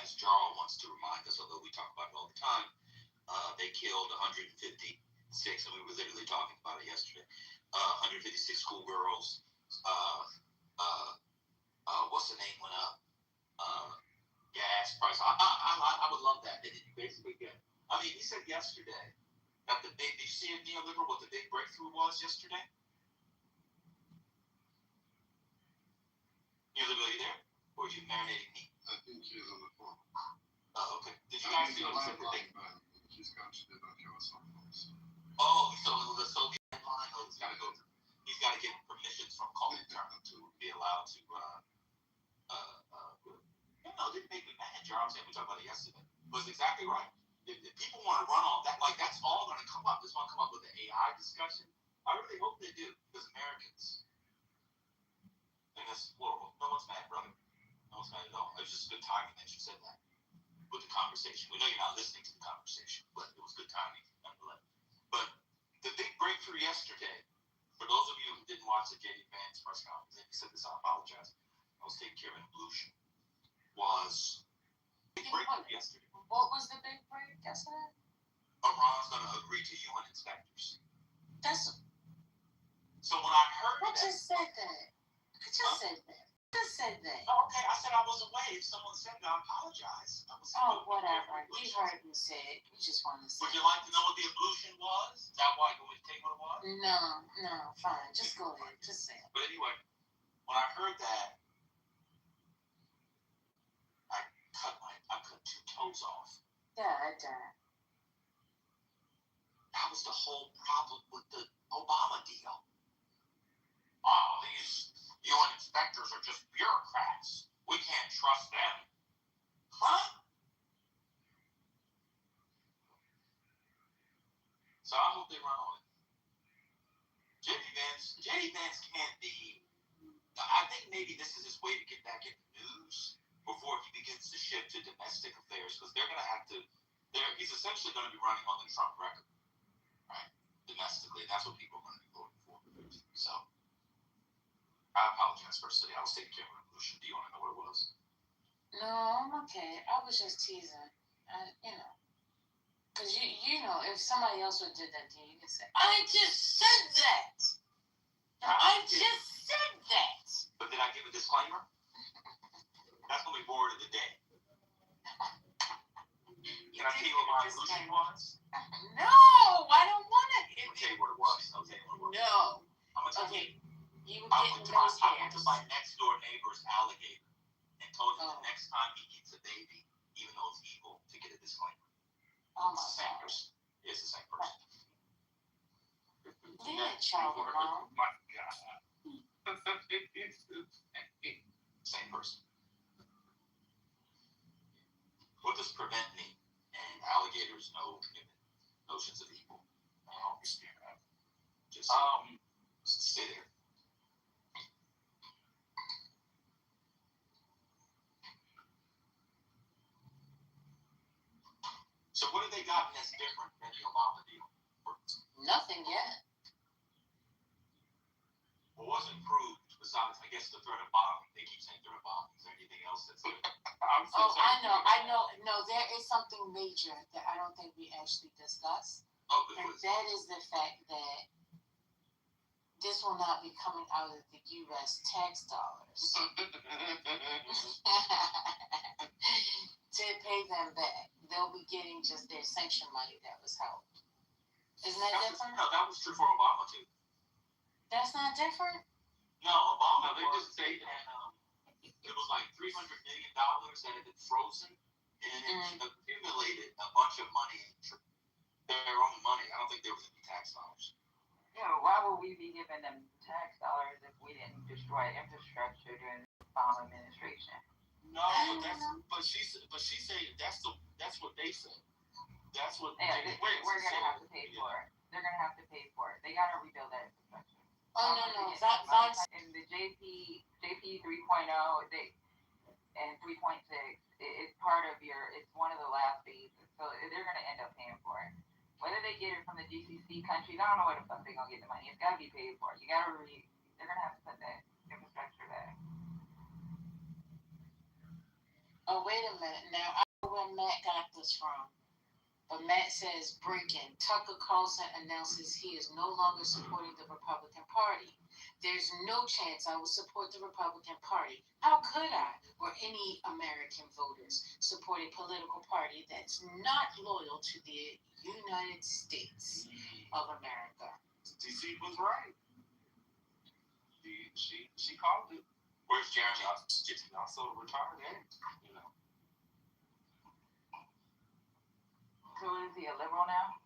as Jarl wants to remind us, although we talk about it all the time, they killed 156, and we were literally talking about it yesterday, 156 schoolgirls. What's the name went up? Gas price. I would love that. That you basically get. I mean, he said yesterday That the big, did you see it, Neoliberal, what the big breakthrough was yesterday? Neoliberal, you there? Or are you marinating meat? I think he's on the phone. Oh, okay. Did you guys see what was the big? His country did not give us some phones. Oh, so it was a Soviet line. Oh, he's got to go. He's got to get permissions from Comintern to be allowed to. Didn't make me mad, Jarvis. We talked about it yesterday. Was exactly right. If people want to run on that, like that's all going to come up. It's going to come up with the AI discussion. I really hope they do, because Americans. And that's horrible. No one's mad, brother. No one's mad at all. It was just good timing that you said that with the conversation. We know you're not listening to the conversation, but it was good timing nonetheless. But the big breakthrough yesterday, for those of you who didn't watch the J.D. Vance press conference, and you said this, I apologize. I was taking care of an ablution. Was big breakthrough yesterday. What was the big break yesterday? Iran's going to agree to UN inspectors. That's. So when I heard I that, just said that. I just said that. Oh, okay, I said I was away. If someone said that, I apologize. Whatever. You heard me say it. You just wanted to say it. Would you like to know what the ablution was? Is that why you want me to take what it was? No, fine. Just go ahead. Just say it. But anyway, when I heard that, I cut 2 toes off. Yeah. That was the whole problem with the Obama deal. Oh, these UN inspectors are just bureaucrats. We can't trust them. Huh? So I hope they run on it. J.D. Vance can't be. I think maybe this is his way to get back in the news before he begins to shift to domestic affairs, because they're going to have to. He's essentially going to be running on the Trump record, right? Domestically, that's what people are going to be voting for. So I apologize for today. I was taking care of an ablution. Do you want to know what it was? No, I'm okay. I was just teasing. Because you know, if somebody else would did that to you, you could say, I just said that. I just said that. But did I give a disclaimer? That's going to be word of the day. Can I tell you what my ablution was? No, I don't want it. I'll tell you what it was. No. I'm going to tell you. You were I getting went those to my next door neighbor's alligator and told him the next time he eats a baby, even though it's evil, to get a disclaimer. Oh my it's the same God. person. It's the same person. Leave that child alone. My God. Same person. What does prevent me? And alligators know notions of evil. I don't understand that. Just stay there. So what have they gotten that's different than the Obama deal? Nothing yet. What wasn't proved besides, I guess, the threat of bombing? They keep saying threat of bombing. Is there anything else that's there? I know. No, there is something major that I don't think we actually discussed. And that is the fact that this will not be coming out of the U.S. tax dollars to pay them back. They'll be getting just their sanction money that was held. Isn't that different? No, that was true for Obama, too. That's not different? No, Obama, they just say that it was like $300 million that had been frozen, and it accumulated a bunch of money, their own money. I don't think there was any tax dollars. Yeah, why would we be giving them tax dollars if we didn't destroy infrastructure during the Obama administration? No, but she said that's what they said. That's what. Yeah, we're gonna have to pay for it. They're gonna have to pay for it. They gotta rebuild that infrastructure. Oh no. In the JP 3.0, and 3.6, it's part of it's one of the last phases. So they're gonna end up paying for it. Whether they get it from the GCC countries, I don't know where the fuck they're gonna get the money. It's gotta be paid for. They're gonna have to put that infrastructure back. Oh, wait a minute. Now, I know where Matt got this from. But Matt says, breaking. Tucker Carlson announces he is no longer supporting the Republican Party. There's no chance I will support the Republican Party. How could I, or any American voters, support a political party that's not loyal to the United States of America? DC was right. She called it. Where's Jeremy? Also retired, you know. So is he a liberal now?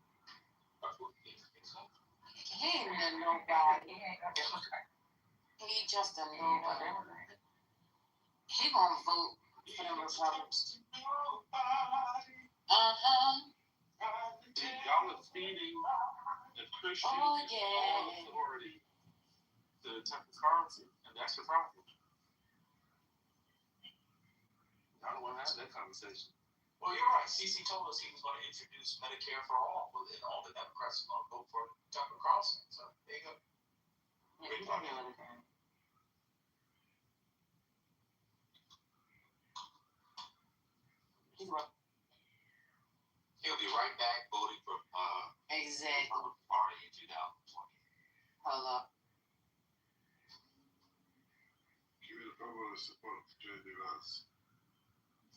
He ain't a nobody. He just a nobody. He gonna vote for the Republicans. Y'all are feeding the Christian authority to Tucker Carlson, and that's the problem. I don't want to have that conversation. Well, you're right. CC told us he was going to introduce Medicare for all, but then all the Democrats are going to vote for Tucker Carlson. So there you go. Yeah, he's probably a libertarian. He's right. He'll be right back voting for Exactly. Party in 2020. Hello. You will probably support J.D. Vance.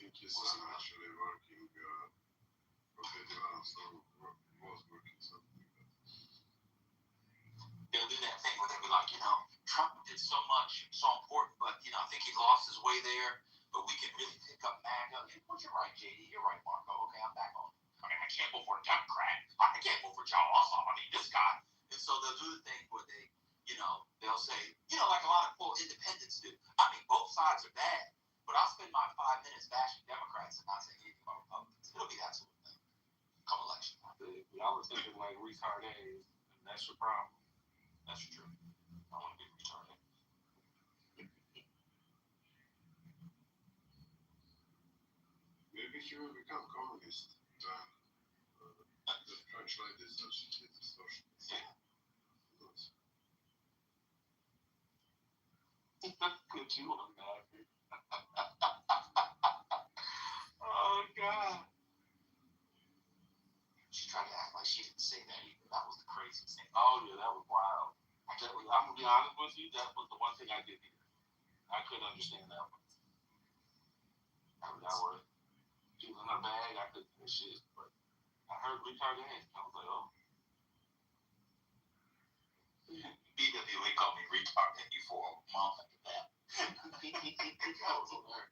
I think his son actually working for J.D. Vance or was working something like that. They'll do that thing where they'll be like, Trump did so much, so important, but, I think he lost his way there, but we can really pick up MAGA. You're right, JD. You're right, Marco. Okay, I'm back on. I mean, I can't vote for a Democrat. I can't vote for John Ossoff. I mean, this guy. And so they'll do the thing where they, they'll say, like a lot of quote independents do. I mean, both sides are bad, but I'll spend my 5 minutes bashing Democrats and not saying anything about Republicans. It'll be that sort of thing. Come election time. Y'all were thinking like retarded, and that's your problem. That's true. I want to be retarded. Maybe he will become communist. The French lady is such a socialist. Yeah. Good you on that. Oh God. She tried to act like she didn't say that either. That was the craziest thing. Oh yeah, that was wild. I'm gonna be honest with you. That was the one thing I did hear. I couldn't understand that one. That was she was in her bag. I couldn't hear shit, but I heard retarded. I was like, oh. BWA called me retarded for a month after that. That was hilarious.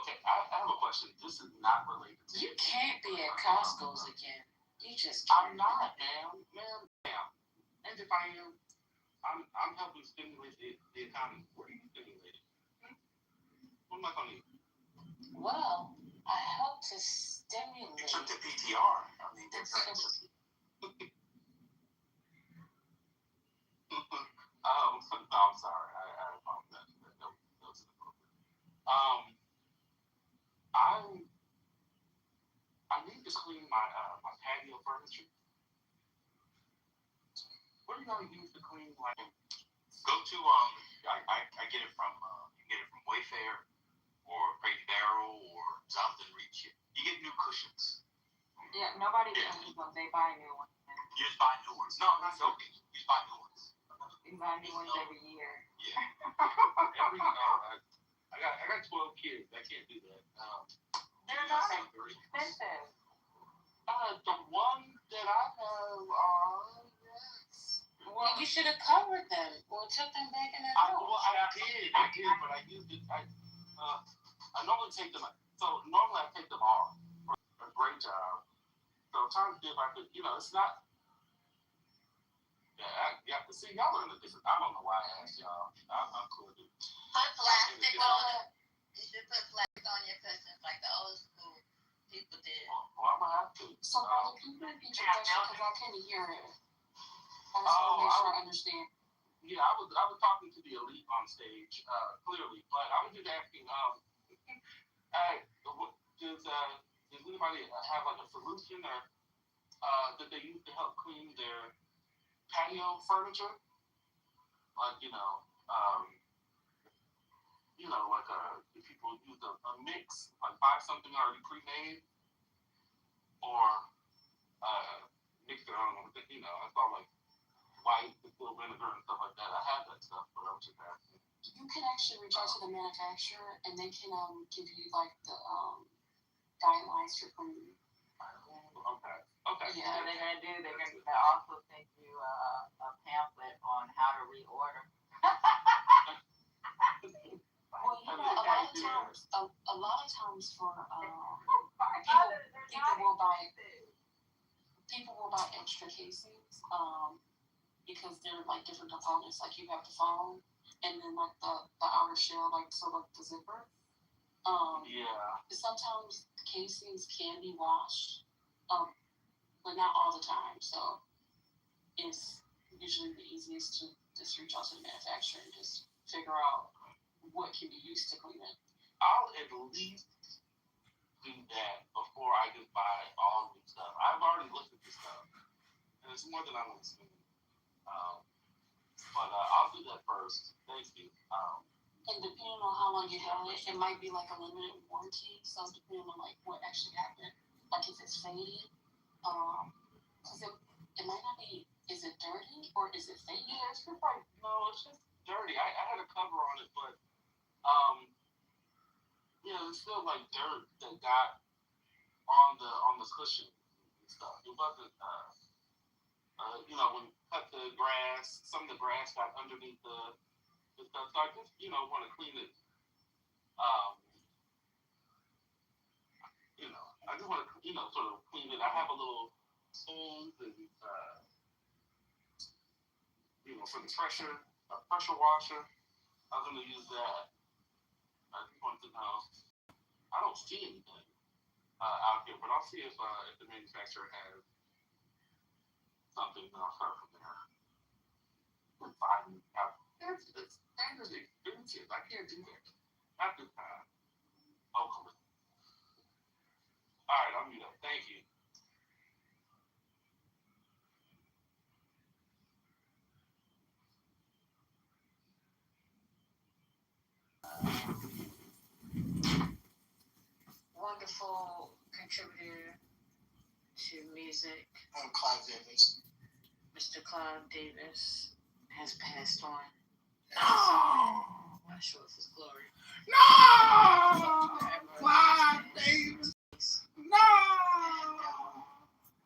Okay, I have a question. This is not related to You can't be at Costco's again. You just I'm not, ma'am. And if I am, I'm helping stimulate the economy. What are you stimulating? What am I going to eat? Well, I hope to stimulate. You took the PTR. I mean, that's no, I'm sorry. I apologize. That was inappropriate. I need to clean my patio furniture. What are you going to use to clean? Like, go to I get it from you get it from Wayfair or Crate and Barrel or Jonathan Reach. You get new cushions. Yeah, nobody cleans them. They buy new ones. You just buy new ones. No, not joking. You just buy new ones. You buy new ones every year. Yeah. I got 12 kids. I can't do that. They're not expensive. The one that I have yes. Well, you should have covered them or took them back in the house. I did, but I used it. I normally take them. So normally I take them off for a great job. So I'm trying to see if I could, it's not. Yeah, see, y'all are in a different. I don't know why I asked y'all. I'm cool. Put plastic on it. You should put plastic on your cushions like the old school people did. Well, I'm gonna have to. So, brother, can you repeat your question because I couldn't hear it? I just want to make sure I understand. Yeah, I was talking to the elite on stage, clearly, but I was just asking, hey, does anybody have like a solution or that they use to help clean their patio furniture. Like, like if people use a mix, like buy something already pre-made, or mix their own. I thought like white, distill vinegar and stuff like that. I have that stuff, but I was just asking. You can actually reach out to the manufacturer, and they can give you like the guidelines for cleaning. Okay. Yeah, they're gonna also send you a pamphlet on how to reorder. Well, a lot of times for people will buy extra casings because they're like different components. Like you have the foam, and then like the outer shell, like sort of the zipper. Sometimes casings can be washed, but not all the time. So it's usually the easiest to just reach out to the manufacturer and just figure out what can be used to clean it. I'll at least do that before I just buy all new stuff. I've already looked at this stuff, and it's more than I want to spend. But I'll do that first. Thank you. And depending on how long you have it, it might be like a limited warranty. So depending on like what actually happened, like if it's faded, because it might not be. Is it dirty or is it faded? Yeah, it's just like it's just dirty. I had a cover on it, but it's still like dirt that got on the cushion and stuff. It wasn't when you cut the grass, some of the grass got underneath the stuff. So I just want to clean it. I just want to sort of clean it. I have a little hose and for the pressure washer. I was going to use that. I just wanted to know. I don't see anything out here, but I'll see if the manufacturer has something, and I'll start from there. It's expensive. I can't do that. Not this time. Hopefully. All right, I'll mute up. Thank you. Wonderful contributor to music, Clive Davis. Mr. Clive Davis has passed on. No! I'm not sure of his glory. No! Clive Davis. No!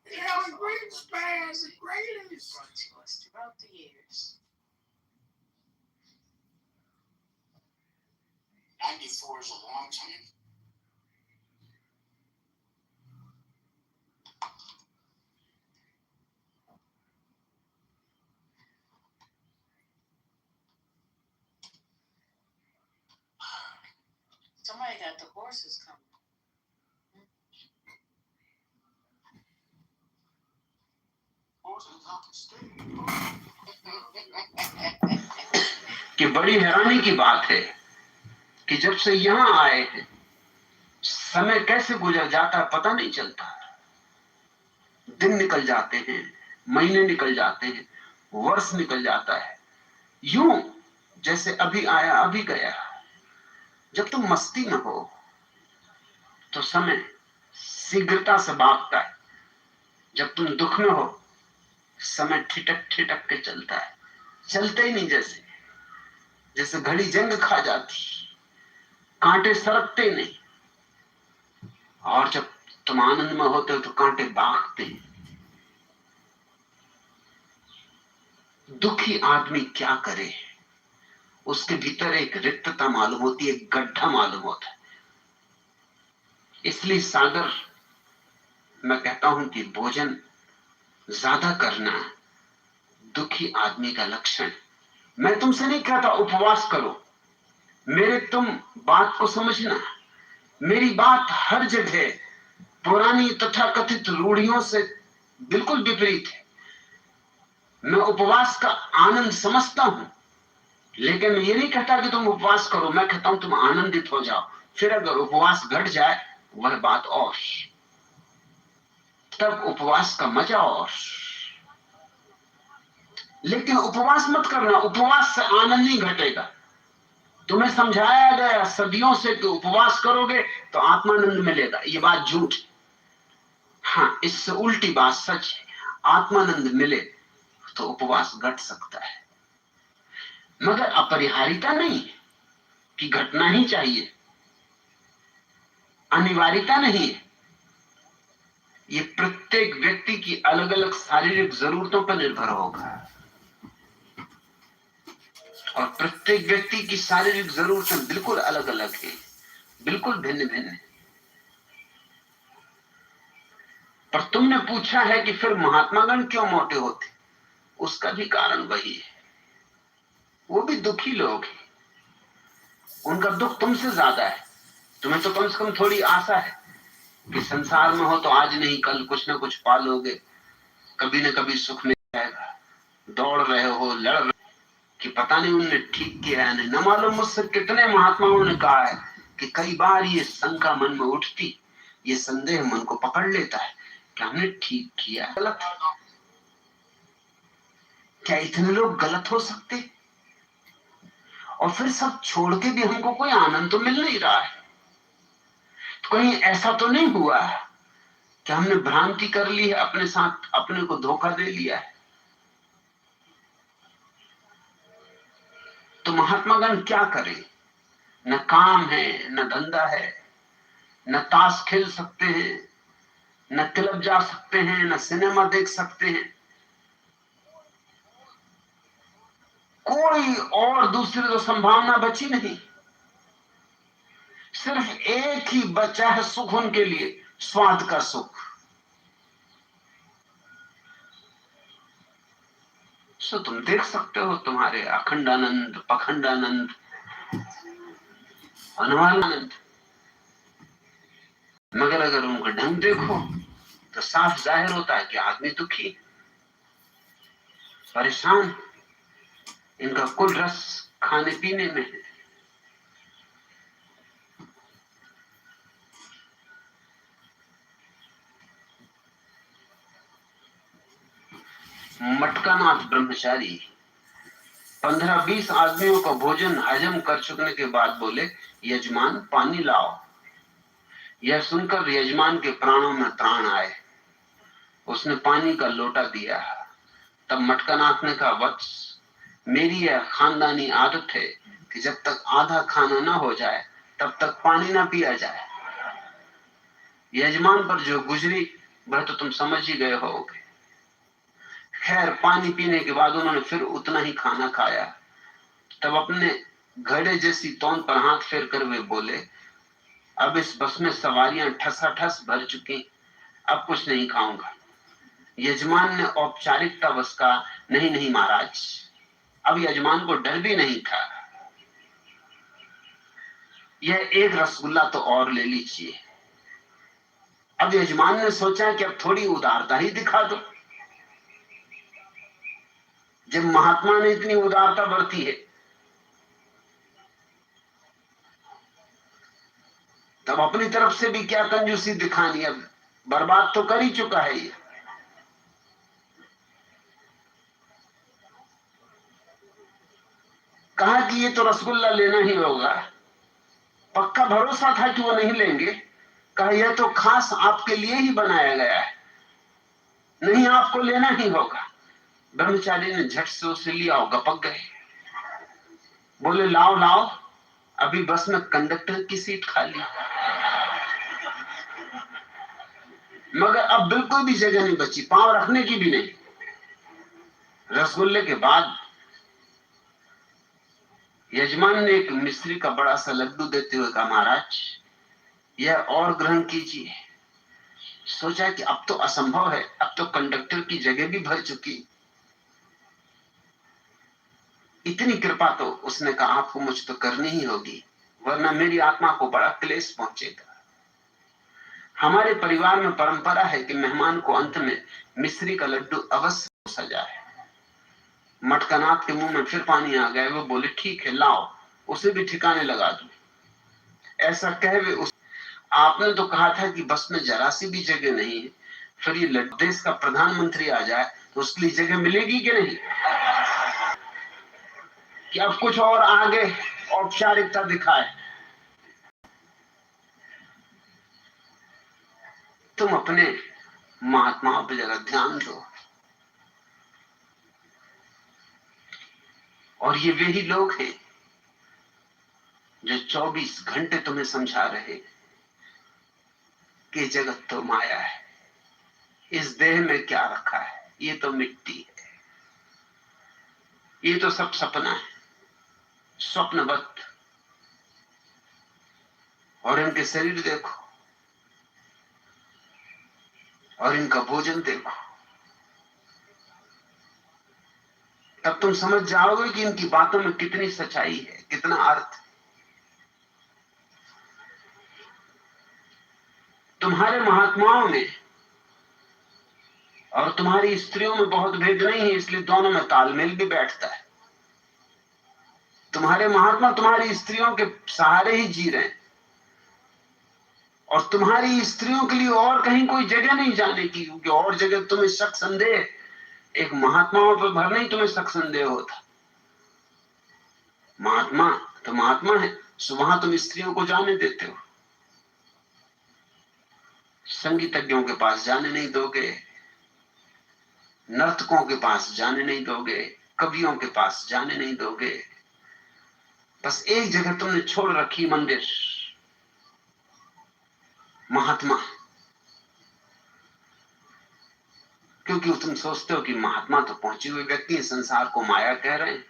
The Alan Greenspan, the greatest. Brought to us throughout the years. 94 is a long time. Somebody got the horses coming. कि बड़ी हैरानी की बात है कि जब से यहां आए हैं समय कैसे गुजर जाता है पता नहीं चलता। दिन निकल जाते हैं, महीने निकल जाते हैं, वर्ष निकल जाता है, यूं जैसे अभी आया अभी गया। जब तुम मस्ती में हो तो समय शीघ्रता से भागता है, जब तुम दुख में हो समय ठिठक ठिठक के चलता है, चलते ही नहीं जैसे घड़ी जंग खा जाती, कांटे सरकते नहीं। और जब तुम आनंद में होते हो तो कांटे भागते हैं। दुखी आदमी क्या करे, उसके भीतर एक रिक्तता मालूम होती है, एक गड्ढा मालूम होता है। इसलिए सागर मैं कहता हूं कि भोजन ज्यादा करना दुखी आदमी का लक्षण। मैं तुमसे नहीं कहता उपवास करो, मेरे तुम बात को समझना। मेरी बात हर जगह पुरानी तथाकथित रूढ़ियों से बिल्कुल विपरीत है। मैं उपवास का आनंद समझता हूं, लेकिन मैं ये नहीं कहता कि तुम उपवास करो, मैं कहता हूं तुम आनंदित हो जाओ। फिर अगर उपवास घट जाए वह बात और। तब उपवास का मजा। और लेकिन उपवास मत करना, उपवास से आनंद नहीं घटेगा। तुम्हें समझाया गया सदियों से कि उपवास करोगे तो आत्मानंद मिलेगा, ये बात झूठ। हाँ, इससे उल्टी बात सच है, आत्मानंद मिले तो उपवास घट सकता है, मगर अपरिहार्यता नहीं है कि घटना ही चाहिए, अनिवार्यता नहीं है। ये प्रत्येक व्यक्ति की अलग अलग शारीरिक जरूरतों पर निर्भर होगा, और प्रत्येक व्यक्ति की शारीरिक जरूरतें बिल्कुल अलग अलग है, बिल्कुल भिन्न भिन्न है। पर तुमने पूछा है कि फिर महात्मागण क्यों मोटे होते, उसका भी कारण वही है। वो भी दुखी लोग हैं, उनका दुख तुमसे ज्यादा है। तुम्हें तो कम से कम थोड़ी आशा है कि संसार में हो तो आज नहीं कल कुछ ना कुछ पालोगे, कभी न कभी सुख मिल जाएगा। दौड़ रहे हो, लड़ रहे कि पता नहीं उनने ठीक किया है नहीं। न मालूम मुझसे कितने महात्माओं ने कहा है कि कई बार ये शंका मन में उठती, ये संदेह मन को पकड़ लेता है कि हमने ठीक किया गलत। क्या इतने लोग गलत हो सकते? और फिर सब छोड़ के भी हमको कोई आनंद तो मिल नहीं रहा है। तो कहीं ऐसा तो नहीं हुआ कि हमने भ्रांति कर ली है, अपने साथ अपने को धोखा दे लिया है? तो महात्मागण क्या करें? न काम है, न धंधा है, न ताश खेल सकते हैं, न क्लब जा सकते हैं, न सिनेमा देख सकते हैं। कोई और दूसरी तो संभावना बची नहीं। सिर्फ एक ही बचा है सुख उनके लिए, स्वाद का सुख। सो तुम देख सकते हो तुम्हारे अखंडानंद, पखंडानंद, अनुमानानंद, मगर अगर उनका ढंग देखो तो साफ जाहिर होता है कि आदमी दुखी, परेशान, इनका कुल रस खाने पीने में है। मटकानाथ ब्रह्मचारी 15-20 आदमियों का भोजन हजम कर चुकने के बाद बोले, यजमान पानी लाओ। यह सुनकर यजमान के प्राणों में प्राण आए। उसने पानी का लोटा दिया। तब मटकानाथ ने कहा, वत्स, मेरी यह खानदानी आदत है कि जब तक आधा खाना ना हो जाए तब तक पानी ना पिया जाए। यजमान पर जो गुजरी वह तो तुम समझ ही गए होगे। खैर, पानी पीने के बाद उन्होंने फिर उतना ही खाना खाया। तब अपने घड़े जैसी तौन पर हाथ फेर कर वे बोले, अब इस बस में सवारियां ठसाठस भर चुकी, अब कुछ नहीं खाऊंगा। यजमान ने औपचारिकता बस कहा, नहीं नहीं महाराज। अब यजमान को डर भी नहीं था। यह एक रसगुल्ला तो और ले लीजिए। अब यजमान ने सोचा कि अब थोड़ी उदारता ही दिखा दो। जब महात्मा ने इतनी उदारता बरती है तब अपनी तरफ से भी क्या कंजूसी दिखानी, अब बर्बाद तो कर ही चुका है ये। कहा कि ये तो रसगुल्ला लेना ही होगा। पक्का भरोसा था कि वो नहीं लेंगे। कहा, यह तो खास आपके लिए ही बनाया गया है, नहीं आपको लेना ही होगा। ब्रह्मचारी ने झट से उसे लिया और गपक गए। बोले, लाओ लाओ, अभी बस में कंडक्टर की सीट खाली। मगर अब बिल्कुल भी जगह नहीं बची, पांव रखने की भी नहीं। रसगुल्ले के बाद यजमान ने एक मिस्री का बड़ा सा लड्डू देते हुए कहा, महाराज यह और ग्रहण कीजिए। सोचा कि अब तो असंभव है, अब तो कंडक्टर की जगह भी भर चुकी। इतनी कृपा तो उसने कहा, आपको मुझ पर करनी ही होगी, वरना मेरी आत्मा को बड़ा क्लेश पहुंचेगा। हमारे परिवार में परंपरा है कि मेहमान को अंत में मिस्री का लड्डू अवश्य सजाए। मटकानाथ के मुंह में फिर पानी आ गया। वो बोले, ठीक है लाओ, उसे भी ठिकाने लगा दो। ऐसा कह वे आपने तो कहा था कि बस में जरा सी भी जगह नहीं है, फिर ये देश का प्रधानमंत्री आ जाए तो उसके लिए जगह मिलेगी कि नहीं? कि अब कुछ और आगे औपचारिकता दिखाए। तुम अपने महात्माओं पर जरा ध्यान दो। और ये वही लोग हैं जो 24 घंटे तुम्हें समझा रहे कि जगत तो माया है, इस देह में क्या रखा है, ये तो मिट्टी है, ये तो सब सपना है, स्वप्नवत। और इनके शरीर देखो और इनका भोजन देखो, तब तुम समझ जाओगे कि इनकी बातों में कितनी सच्चाई है, कितना अर्थ। तुम्हारे महात्माओं में और तुम्हारी स्त्रियों में बहुत भेद नहीं है, इसलिए दोनों में तालमेल भी बैठता है। तुम्हारे महात्मा तुम्हारी स्त्रियों के सहारे ही जी रहे हैं, और तुम्हारी स्त्रियों के लिए और कहीं कोई जगह नहीं जाने की, क्योंकि और जगह तुम्हें शक संदेह, एक महात्माओं पर भर नहीं तुम्हें शक संदेह होता। महात्मा तो महात्मा है, सो वहां तुम स्त्रियों को जाने देते हो। संगीतज्ञों के पास जाने नहीं दोगे, नर्तकों के पास जाने नहीं दोगे, कवियों के पास जाने नहीं दोगे। बस एक जगह तुमने छोड़ रखी, मंदिर, महात्मा। क्योंकि तुम सोचते हो कि महात्मा तो पहुंचे हुए व्यक्ति संसार को माया कह रहे हैं।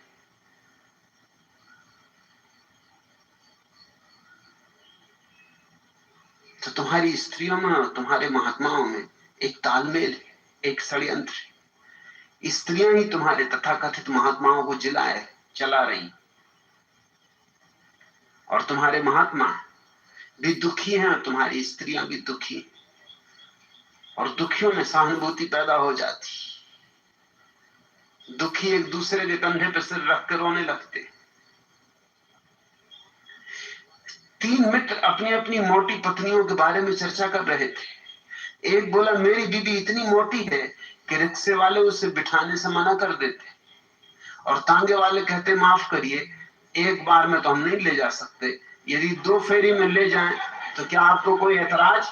तो तुम्हारी स्त्रियों में और तुम्हारे महात्माओं में एक तालमेल है, एक षड्यंत्र है। स्त्रियां ही तुम्हारे तथाकथित महात्माओं को जिलाए चला रही, और तुम्हारे महात्मा भी दुखी हैं, तुम्हारी स्त्रियां भी दुखी, और दुखियों में सहानुभूति पैदा हो जाती। दुखी एक दूसरे के कंधे पर सिर रख कर रोने लगते। 3 मित्र अपनी अपनी मोटी पत्नियों के बारे में चर्चा कर रहे थे। एक बोला, मेरी बीबी इतनी मोटी है कि रिक्शे वाले उसे बिठाने से मना कर देते, और तांगे वाले कहते, माफ करिए, एक बार में तो हम नहीं ले जा सकते, यदि 2 फेरी में ले जाएं तो क्या आपको कोई एतराज?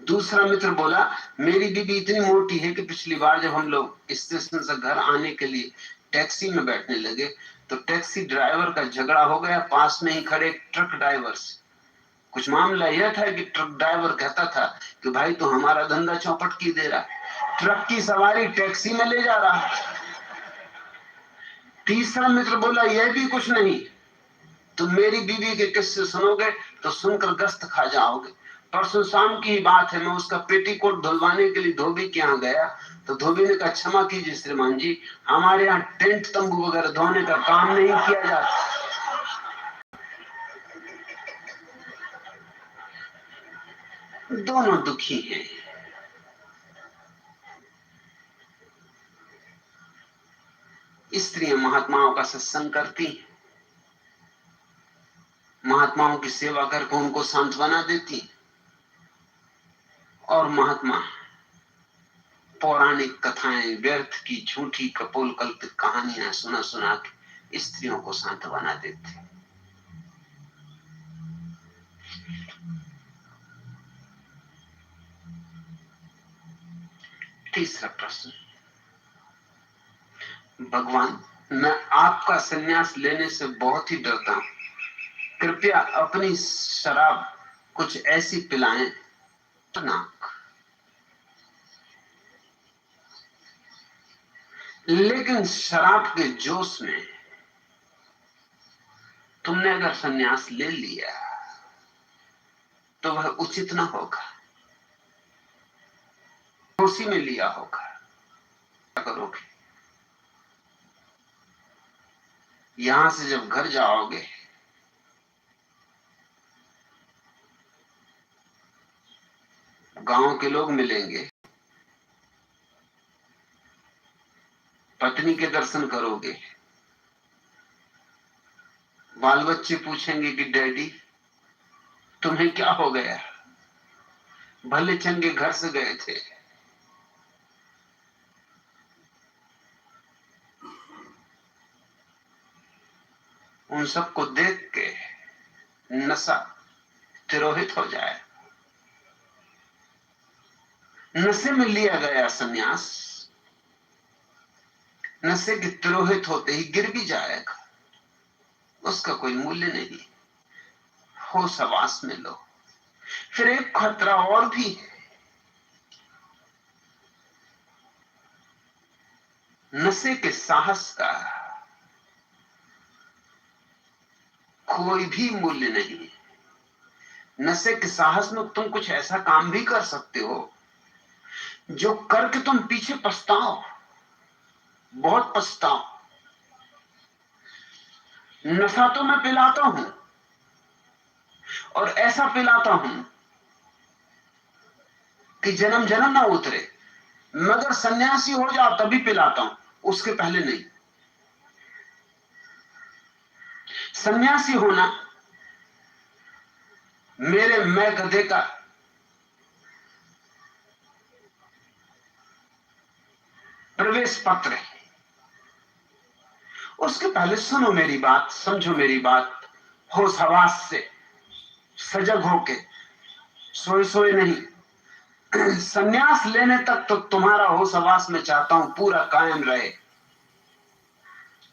दूसरा मित्र बोला, मेरी बीबी इतनी मोटी है कि पिछली बार जब हम लोग स्टेशन से घर आने के लिए टैक्सी में बैठने लगे तो टैक्सी ड्राइवर का झगड़ा हो गया पास में ही खड़े ट्रक ड्राइवर से। कुछ मामला यह था कि ट्रक ड्राइवर कहता था कि भाई तो हमारा धंधा चौपट की दे रहा है, ट्रक की सवारी टैक्सी में ले जा रहा है। तीसरा मित्र बोला, यह भी कुछ नहीं, तुम मेरी बीवी के किस्से सुनोगे तो सुनकर गस्त खा जाओगे। परसों शाम की ही बात है, मैं उसका पेटीकोट धुलवाने के लिए धोबी के यहाँ गया तो धोबी ने कहा, क्षमा कीजिए श्रीमान जी, हमारे यहाँ टेंट तंबू वगैरह धोने का काम नहीं किया जाता। दोनों दुखी हैं। स्त्रियां महात्माओं का सत्संग करती, महात्माओं की सेवा करके उनको सांत्वना देती, और महात्मा पौराणिक कथाएं, व्यर्थ की झूठी कपोलकल्पित कहानियां सुना सुना के स्त्रियों को सांत्वना देते। तीसरा प्रश्न, भगवान, मैं आपका संन्यास लेने से बहुत ही डरता हूं, कृपया अपनी शराब कुछ ऐसी पिलाएं ना। लेकिन शराब के जोश में तुमने अगर संन्यास ले लिया तो वह उचित ना होगा, उसी में लिया होगा। क्या करोगे? यहां से जब घर जाओगे गांव के लोग मिलेंगे, पत्नी के दर्शन करोगे, बाल बच्चे पूछेंगे कि डैडी तुम्हें क्या हो गया? भले चंगे घर से गए थे, उन सबको देख के नशा तिरोहित हो जाए। नशे में लिया गया सन्यास नशे के तिरोहित होते ही गिर भी जाएगा, उसका कोई मूल्य नहीं। होश हवास में लो। फिर एक खतरा और भी है, नशे के साहस का कोई भी मूल्य नहीं। नशे के साहस में तुम कुछ ऐसा काम भी कर सकते हो जो करके तुम पीछे पछताओ, बहुत पछताओ। नशा तो मैं पिलाता हूं और ऐसा पिलाता हूं कि जन्म जन्म ना उतरे, मगर सन्यासी हो जाओ तभी पिलाता हूं, उसके पहले नहीं। सन्यासी होना मेरे मैं गधे का प्रवेश पत्र है। उसके पहले सुनो मेरी बात, समझो मेरी बात, होश हवास से सजग होके, सोए सोए नहीं। सन्यास लेने तक तो तुम्हारा होश हवास में चाहता हूं पूरा कायम रहे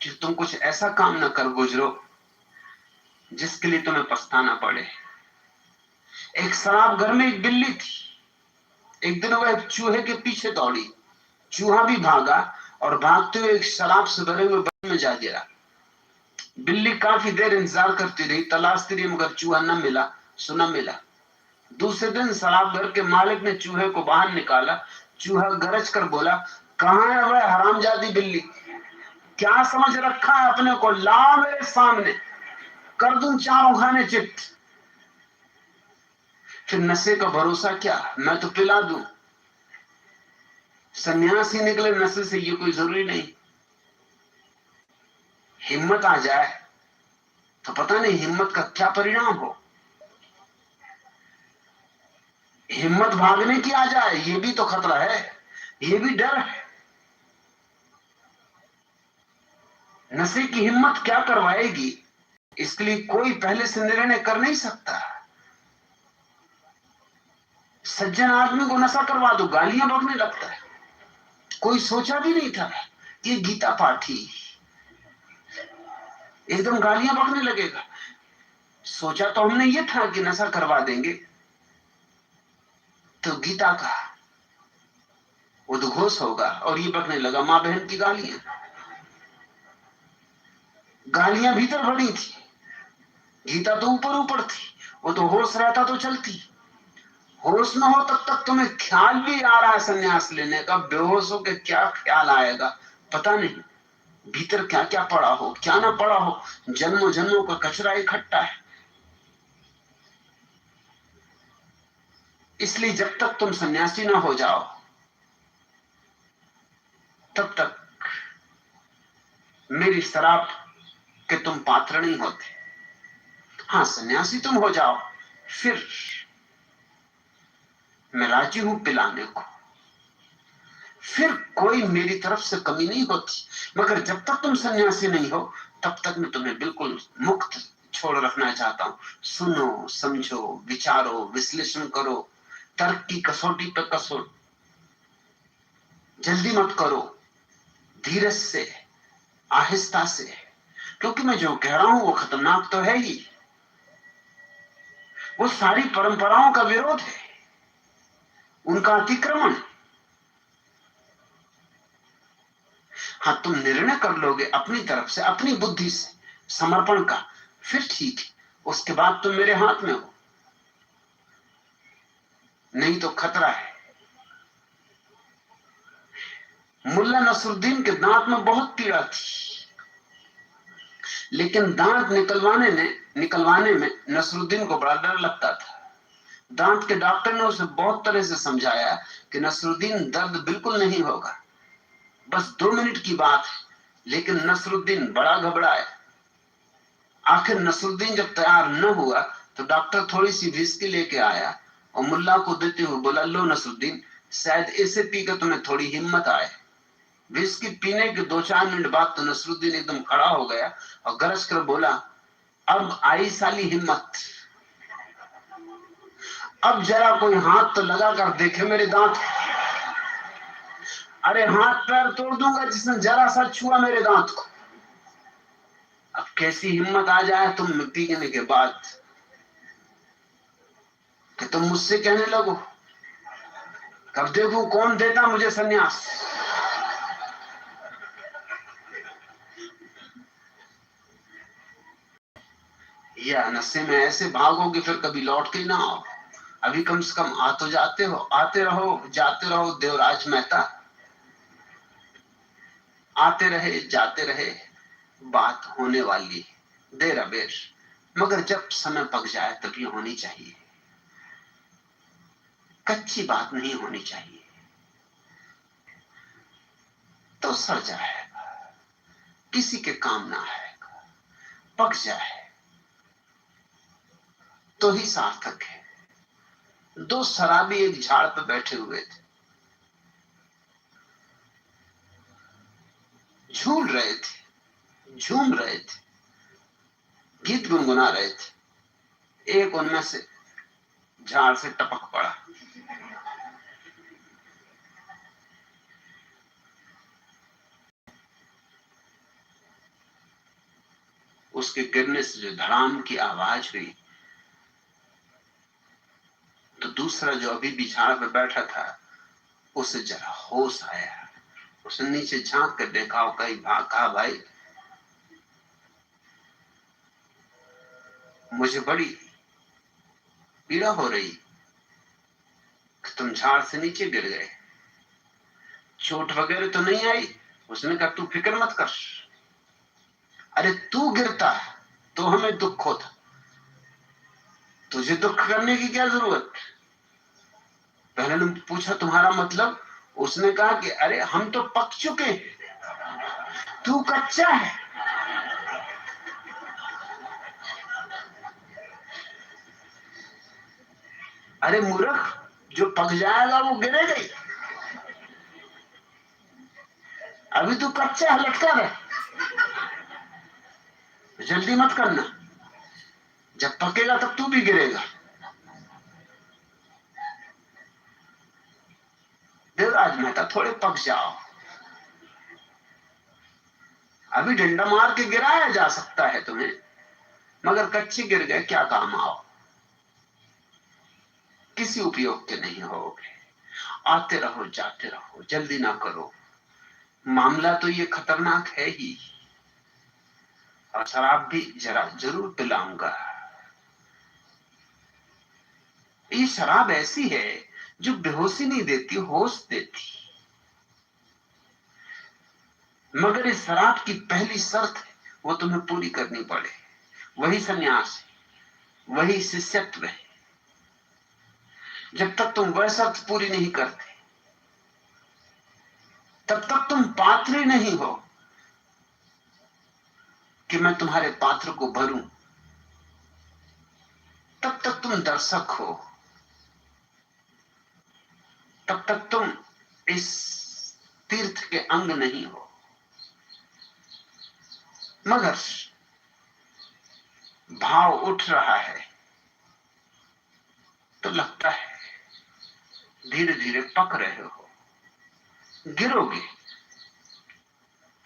कि तुम कुछ ऐसा काम ना कर गुजरो जिसके लिए तुम्हें पछताना पड़े। एक शराब घर में एक बिल्ली थी। एक दिन वह एक चूहे के पीछे दौड़ी, चूहा भी भागा और भागते हुए एक शराब से भरे हुए बर्तन में जा गिरा। बिल्ली काफी देर इंतजार करती रही, तलाशती रही, मगर चूहा न मिला, सुना मिला। दूसरे दिन शराब घर के मालिक ने चूहे को बाहर निकाला। चूहा गरज कर बोला, कहां है वह हरामजादी बिल्ली? क्या समझ रखा है अपने को? लाओ मेरे सामने, कर दूं चारों खाने चित। फिर नशे का भरोसा क्या, मैं तो पिला दूं। सन्यासी निकले नशे से, ये कोई जरूरी नहीं। हिम्मत आ जाए तो पता नहीं हिम्मत का क्या परिणाम हो। हिम्मत भागने की आ जाए, ये भी तो खतरा है, ये भी डर है। नशे की हिम्मत क्या करवाएगी, इसके लिए कोई पहले से निर्णय कर नहीं सकता। सज्जन आदमी को नशा करवा दो, गालियां बकने लगता है। कोई सोचा भी नहीं था कि गीता पाठी एकदम गालियां बकने लगेगा। सोचा तो हमने ये था कि नशा करवा देंगे तो गीता का उद्घोष होगा, और ये बकने लगा मां बहन की गालियां। गालियां भीतर भरी थी, गीता तो ऊपर ऊपर थी। वो तो होश रहता तो चलती, होश न हो तब तक तुम्हें ख्याल भी आ रहा है संन्यास लेने का। बेहोश हो के क्या ख्याल आएगा पता नहीं, भीतर क्या क्या पड़ा हो, क्या ना पड़ा हो। जन्मों जन्मों का कचरा इकट्ठा है। इसलिए जब तक तुम सन्यासी ना हो जाओ तब तक मेरी शराब के तुम पात्र नहीं होते। हाँ, सन्यासी तुम हो जाओ, फिर मैं राजी हूं पिलाने को, फिर कोई मेरी तरफ से कमी नहीं होती। मगर जब तक तुम सन्यासी नहीं हो तब तक मैं तुम्हें बिल्कुल मुक्त छोड़ रखना चाहता हूं। सुनो, समझो, विचारो, विश्लेषण करो, तर्क की कसौटी पर कसो, जल्दी मत करो, धीरज से, आहिस्ता से, क्योंकि मैं जो कह रहा हूं वो खतरनाक तो है ही। वो सारी परंपराओं का विरोध है, उनका अतिक्रमण। हाँ, तुम निर्णय कर लोगे अपनी तरफ से, अपनी बुद्धि से, समर्पण का, फिर ठीक है, उसके बाद तुम मेरे हाथ में हो। नहीं तो खतरा है। मुल्ला नसरुद्दीन के दांत में बहुत पीड़ा थी, लेकिन दांत निकलवाने में नसरुद्दीन को बड़ा डर लगता था। दांत के डॉक्टर ने उसे बहुत तरह से समझाया कि नसरुद्दीन, दर्द बिल्कुल नहीं होगा, बस 2 मिनट की बात है। लेकिन नसरुद्दीन बड़ा घबराया। आखिर नसरुद्दीन जब तैयार न हुआ तो डॉक्टर थोड़ी सी विस्की लेके आया और मुल्ला को देते हुए बोला, लो नसरुद्दीन, शायद इसे पीकर तुम्हें थोड़ी हिम्मत आए। विस्की पीने के 2-4 मिनट बाद तो नसरुद्दीन एकदम खड़ा हो गया और गरज कर बोला, अब आई साली हिम्मत, अब जरा कोई हाथ तो लगा कर देखे मेरे दांत। अरे हाथ पैर तोड़ दूंगा जिसने जरा सा छुआ मेरे दांत को। अब कैसी हिम्मत आ जाए तुम पीने के बाद कि तुम मुझसे कहने लगो, कब देखो कौन देता मुझे सन्यास। या नशे में ऐसे भागोगे फिर कभी लौट के ना आओ। अभी कम से कम आ तो जाते हो, आते रहो जाते रहो। देवराज मेहता, आते रहे जाते रहे, बात होने वाली देर अबेर, मगर जब समय पक जाए तभी होनी चाहिए। कच्ची बात नहीं होनी चाहिए, तो सड़ जाएगा, किसी के काम ना आएगा। पक जाए तो ही सार्थक है। 2 शराबी एक झाड़ पर बैठे हुए थे, झूल रहे थे, झूम रहे थे, गीत गुनगुना रहे थे। एक उनमें से झाड़ से टपक पड़ा। उसके गिरने से जो धड़ाम की आवाज हुई, तो दूसरा जो अभी भी झाड़ पे बैठा था उसे जरा होश आया। उसने नीचे झांक कर देखा और कहा, भाई मुझे बड़ी पीड़ा हो रही कि तुम झाड़ से नीचे गिर गए, चोट वगैरह तो नहीं आई? उसने कहा, तू फिक्र मत कर। अरे तू गिरता तो हमें दुख होता, तुझे दुख करने की क्या जरूरत? पहले ने पूछा, तुम्हारा मतलब? उसने कहा कि अरे हम तो पक चुके, तू कच्चा है। अरे मूर्ख, जो पक जाएगा वो गिरेगा ही। अभी तू कच्चा है, लटका रहे, जल्दी मत करना, जब पकेगा तब तू भी गिरेगा। देवराज मेहता, थोड़े पक जाओ, अभी डंडा मार के गिराया जा सकता है तुम्हें, मगर कच्चे गिर गए, क्या काम आओ, किसी उपयोग के नहीं होगे। आते रहो जाते रहो, जल्दी ना करो। मामला तो ये खतरनाक है ही, और शराब भी जरा जरूर पिलाऊंगा। ये शराब ऐसी है जो बेहोशी नहीं देती, होश देती। मगर इस शराब की पहली शर्त है, वो तुम्हें पूरी करनी पड़े। वही सन्यास है, वही शिष्यत्व है। जब तक तुम वह शर्त पूरी नहीं करते, तब तक तुम पात्र ही नहीं हो कि मैं तुम्हारे पात्र को भरूं। तब तक तुम दर्शक हो, तब तक तुम इस तीर्थ के अंग नहीं हो। मगर भाव उठ रहा है तो लगता है धीरे धीरे पक रहे हो, गिरोगे,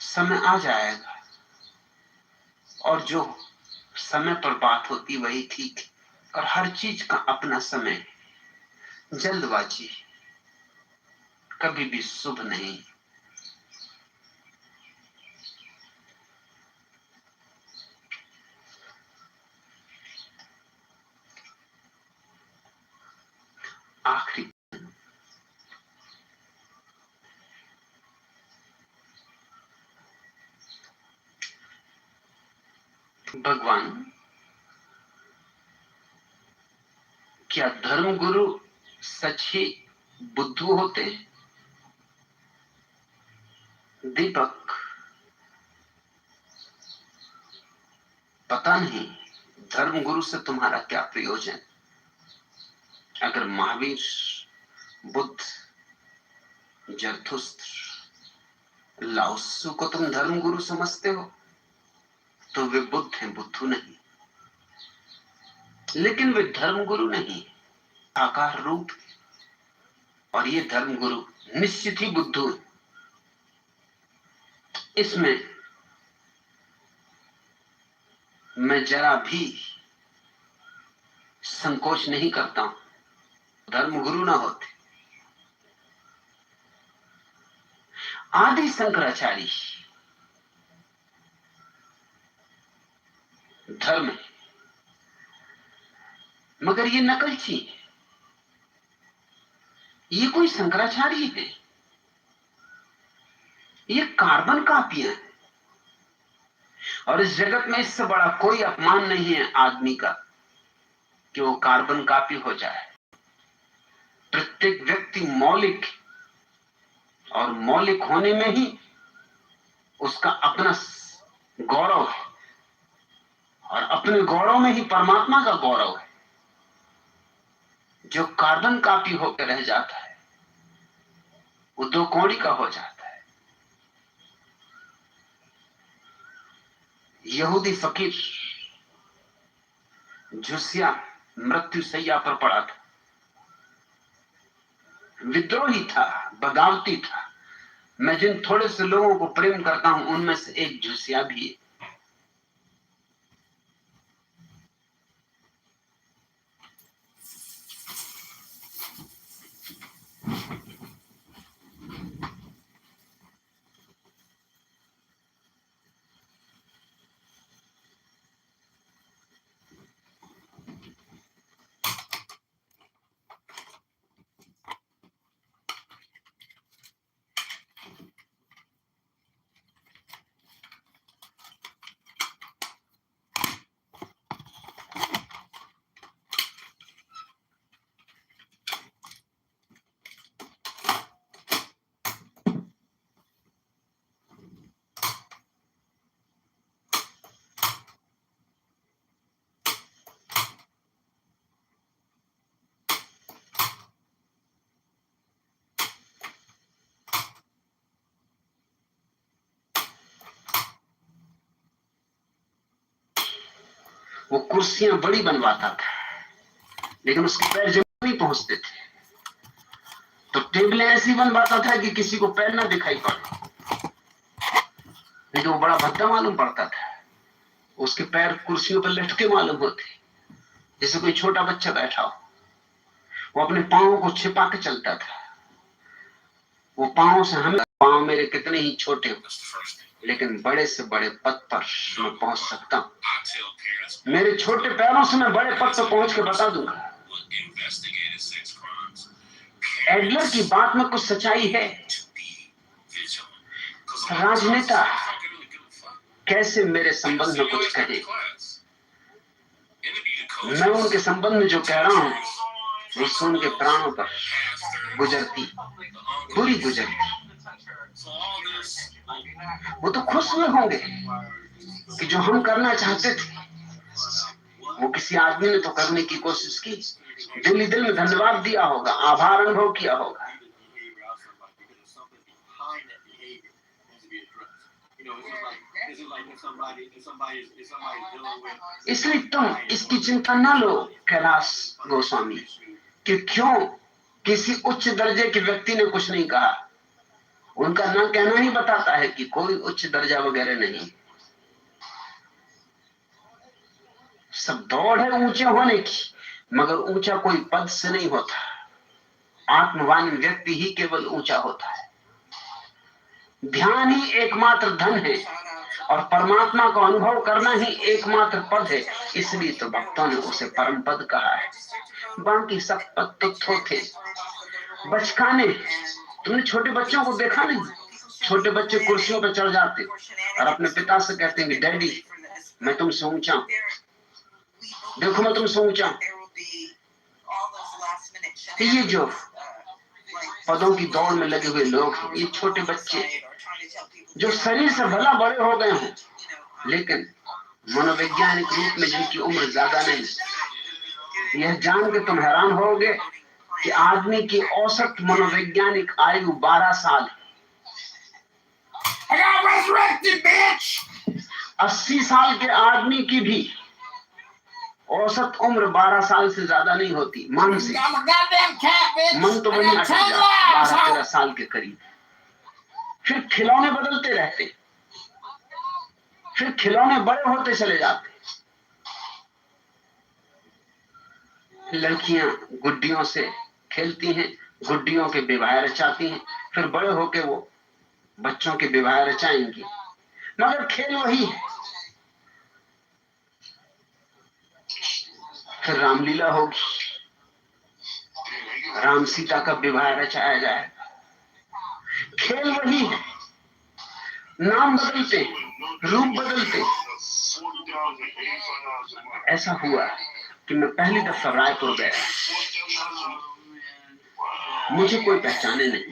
समय आ जाएगा। और जो समय पर बात होती वही ठीक है, और हर चीज का अपना समय है। जल्दबाजी कभी भी शुभ नहीं। आखिरी भगवान, क्या धर्म गुरु सच ही बुद्धू होते हैं? दीपक, पता नहीं धर्म गुरु से तुम्हारा क्या प्रयोजन। अगर महावीर, बुद्ध, जरथुस्त्र, लाओत्सु को तुम धर्म गुरु समझते हो तो वे बुद्ध हैं, बुद्धू नहीं। लेकिन वे धर्म गुरु नहीं, आकार रूप। और ये धर्म गुरु निश्चित ही बुद्धू है। इसमें मैं जरा भी संकोच नहीं करता हूं। धर्म गुरु ना होते। आदि शंकराचार्य धर्म है, मगर ये नकलची है। ये कोई शंकराचार्य है? ये कार्बन कापियां है। और इस जगत में इससे बड़ा कोई अपमान नहीं है आदमी का कि वो कार्बन कापी हो जाए। प्रत्येक व्यक्ति मौलिक, और मौलिक होने में ही उसका अपना गौरव है, और अपने गौरव में ही परमात्मा का गौरव है। जो कार्बन कापी होकर रह जाता है वो दो कौड़ी का हो जाता है। यहूदी फकीर झुसिया मृत्यु सैया पर पड़ा था, विद्रोही था, बगावती था। मैं जिन थोड़े से लोगों को प्रेम करता हूं उनमें से एक झुसिया भी है। वो कुर्सियां बड़ी बनवाता था, लेकिन उसके पैर जमीन नहीं पहुंचते थे। तो टेबलें ऐसी बनवाता था कि किसी को पैर ना दिखाई पड़े, लेकिन वो बड़ा भद्दा मालूम पड़ता था। उसके पैर कुर्सियों पर लटके मालूम होते, जैसे कोई छोटा बच्चा बैठा हो। वो अपने पांवों को छिपा के चलता था। वो पांवों से हम पांव मेरे कितने ही छोटे हो, लेकिन बड़े से बड़े पद पर मैं पहुंच सकता हूं। मेरे छोटे पैरों से मैं बड़े पद पर पहुंच के बता दूंगा। एडलर की बात में कुछ सच्चाई है। राजनेता कैसे मेरे संबंध में कुछ कहे, मैं उनके संबंध में जो कह रहा हूं उससे उनके प्राणों पर गुजरती, बुरी गुजरती। वो तो खुश हुए होंगे कि जो हम करना चाहते थे वो किसी आदमी ने तो करने की कोशिश की। दिल ही दिल में धन्यवाद दिया होगा, आभार अनुभव किया होगा। इसलिए तुम इसकी चिंता ना लो कैलाश गोस्वामी कि क्यों किसी उच्च दर्जे के व्यक्ति ने कुछ नहीं कहा। उनका ना कहना ही बताता है कि कोई उच्च दर्जा वगैरह नहीं। सब दौड़ है ऊंचे होने की, मगर ऊंचा कोई पद से नहीं होता। आत्मवान व्यक्ति ही केवल ऊंचा होता है। ध्यान ही एकमात्र धन है और परमात्मा को अनुभव करना ही एकमात्र पद है। इसलिए तो भक्तों ने उसे परम पद कहा है। बाकी सब पद तो थोथे, बचकाने। तुमने छोटे बच्चों को देखा नहीं? छोटे बच्चे कुर्सियों पर चढ़ जाते और अपने पिता से कहते हैं कि डैडी मैं तुमसे ऊंचा हूं, देखो मैं तुमसे ऊंचा हूं। ये जो पदों की दौड़ में लगे हुए लोग हैं, ये छोटे बच्चे जो शरीर से भला बड़े हो गए हैं, लेकिन मनोवैज्ञानिक रूप में जिनकी उम्र ज्यादा नहीं, यह जान के तुम हैरान होगे कि आदमी की औसत मनोवैज्ञानिक आयु 12 साल। I got resurrected, bitch! 80 साल के आदमी की भी औसत उम्र 12 साल से ज्यादा नहीं होती। मन से, I'm a goddamn cat, bitch! मन तो वही I got 10 lives! 12-13 साल के करीब। फिर खिलौने बदलते रहते, फिर खिलौने बड़े होते चले जाते। लड़कियां गुड्डियों से खेलती हैं, गुड्डियों के विवाह रचाती हैं, फिर बड़े होके वो बच्चों के विवाह रचाएंगी, मगर खेल वही है। फिर रामलीला होगी, राम सीता का विवाह रचाया जाएगा। खेल वही है, नाम बदलते, रूप बदलते। ऐसा हुआ कि मैं पहली दफा रायपुर गया, मुझे कोई पहचाने नहीं,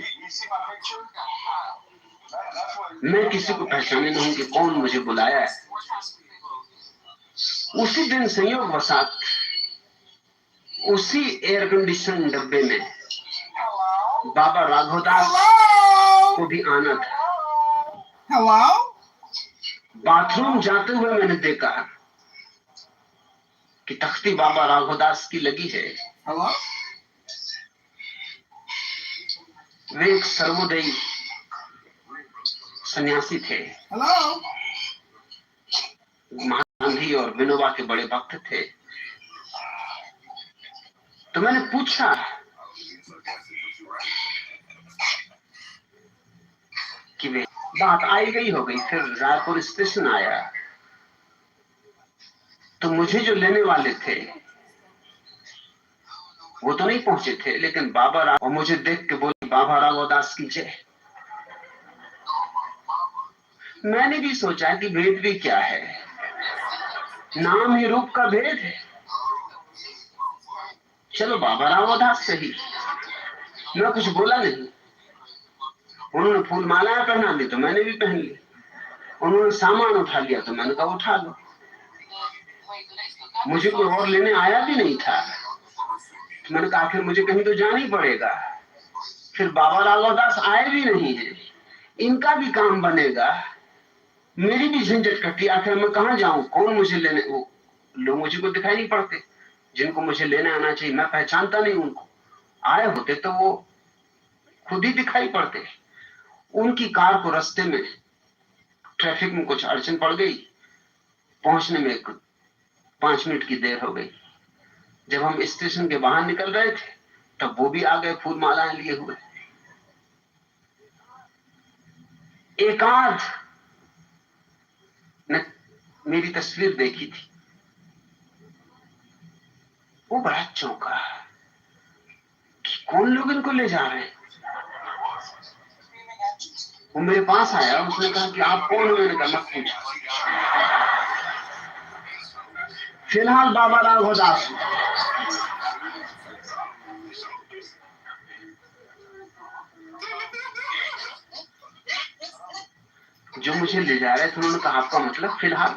मैं किसी को पहचाने नहीं कि कौन मुझे बुलाया है। उसी दिन संयोगवशात उसी एयर कंडीशन डब्बे में बाबा राघवदास को भी आना था। बाथरूम जाते हुए मैंने देखा कि तख्ती बाबा राघवदास की लगी है। वे एक सर्वोदयी सन्यासी थे। गांधी और विनोबा के बड़े भक्त थे। तो मैंने पूछा कि वे बात आई गई हो गई। फिर रायपुर स्टेशन आया तो मुझे जो लेने वाले थे वो तो नहीं पहुंचे थे, लेकिन बाबा राव और मुझे देख के बोले बाबा राघवदास की जय। मैंने भी सोचा कि भेद भी क्या है, नाम ही रूप का भेद है। चलो बाबा राघवदास सही। मैं कुछ बोला नहीं। उन्होंने फूल मालाएं पहना दी तो मैंने भी पहन ली। उन्होंने सामान उठा लिया तो मैंने कहा उठा लो। मुझे कोई और लेने आया भी नहीं था। तो मैंने कहा आखिर मुझे कहीं तो जाना ही पड़ेगा। फिर बाबा राघवदास आए भी नहीं है, इनका भी काम बनेगा, मेरी भी झंझट कटी। आखिर मैं कहाँ जाऊं, कौन मुझे लेने? वो लोग मुझे को दिखाई नहीं पड़ते जिनको मुझे लेने आना चाहिए। मैं पहचानता नहीं उनको। आए होते तो वो खुद ही दिखाई पड़ते। उनकी कार को रास्ते में ट्रैफिक में कुछ अड़चन पड़ गई, पहुंचने में 5 मिनट की देर हो गई। जब हम स्टेशन के बाहर निकल रहे थे तब वो भी आ गए फूल मालाएं लिए हुए। एकाध ने मेरी तस्वीर देखी थी, वो बड़ा चौंका कि कौन लोग इनको ले जा रहे हैं। वो मेरे पास आया, उसने कहा कि आप कौन हो? मैंने कहा मत पूछो। फिलहाल बाबा राघवदास जो मुझे ले जा रहे थे, उन्होंने कहा आपका मतलब फिलहाल?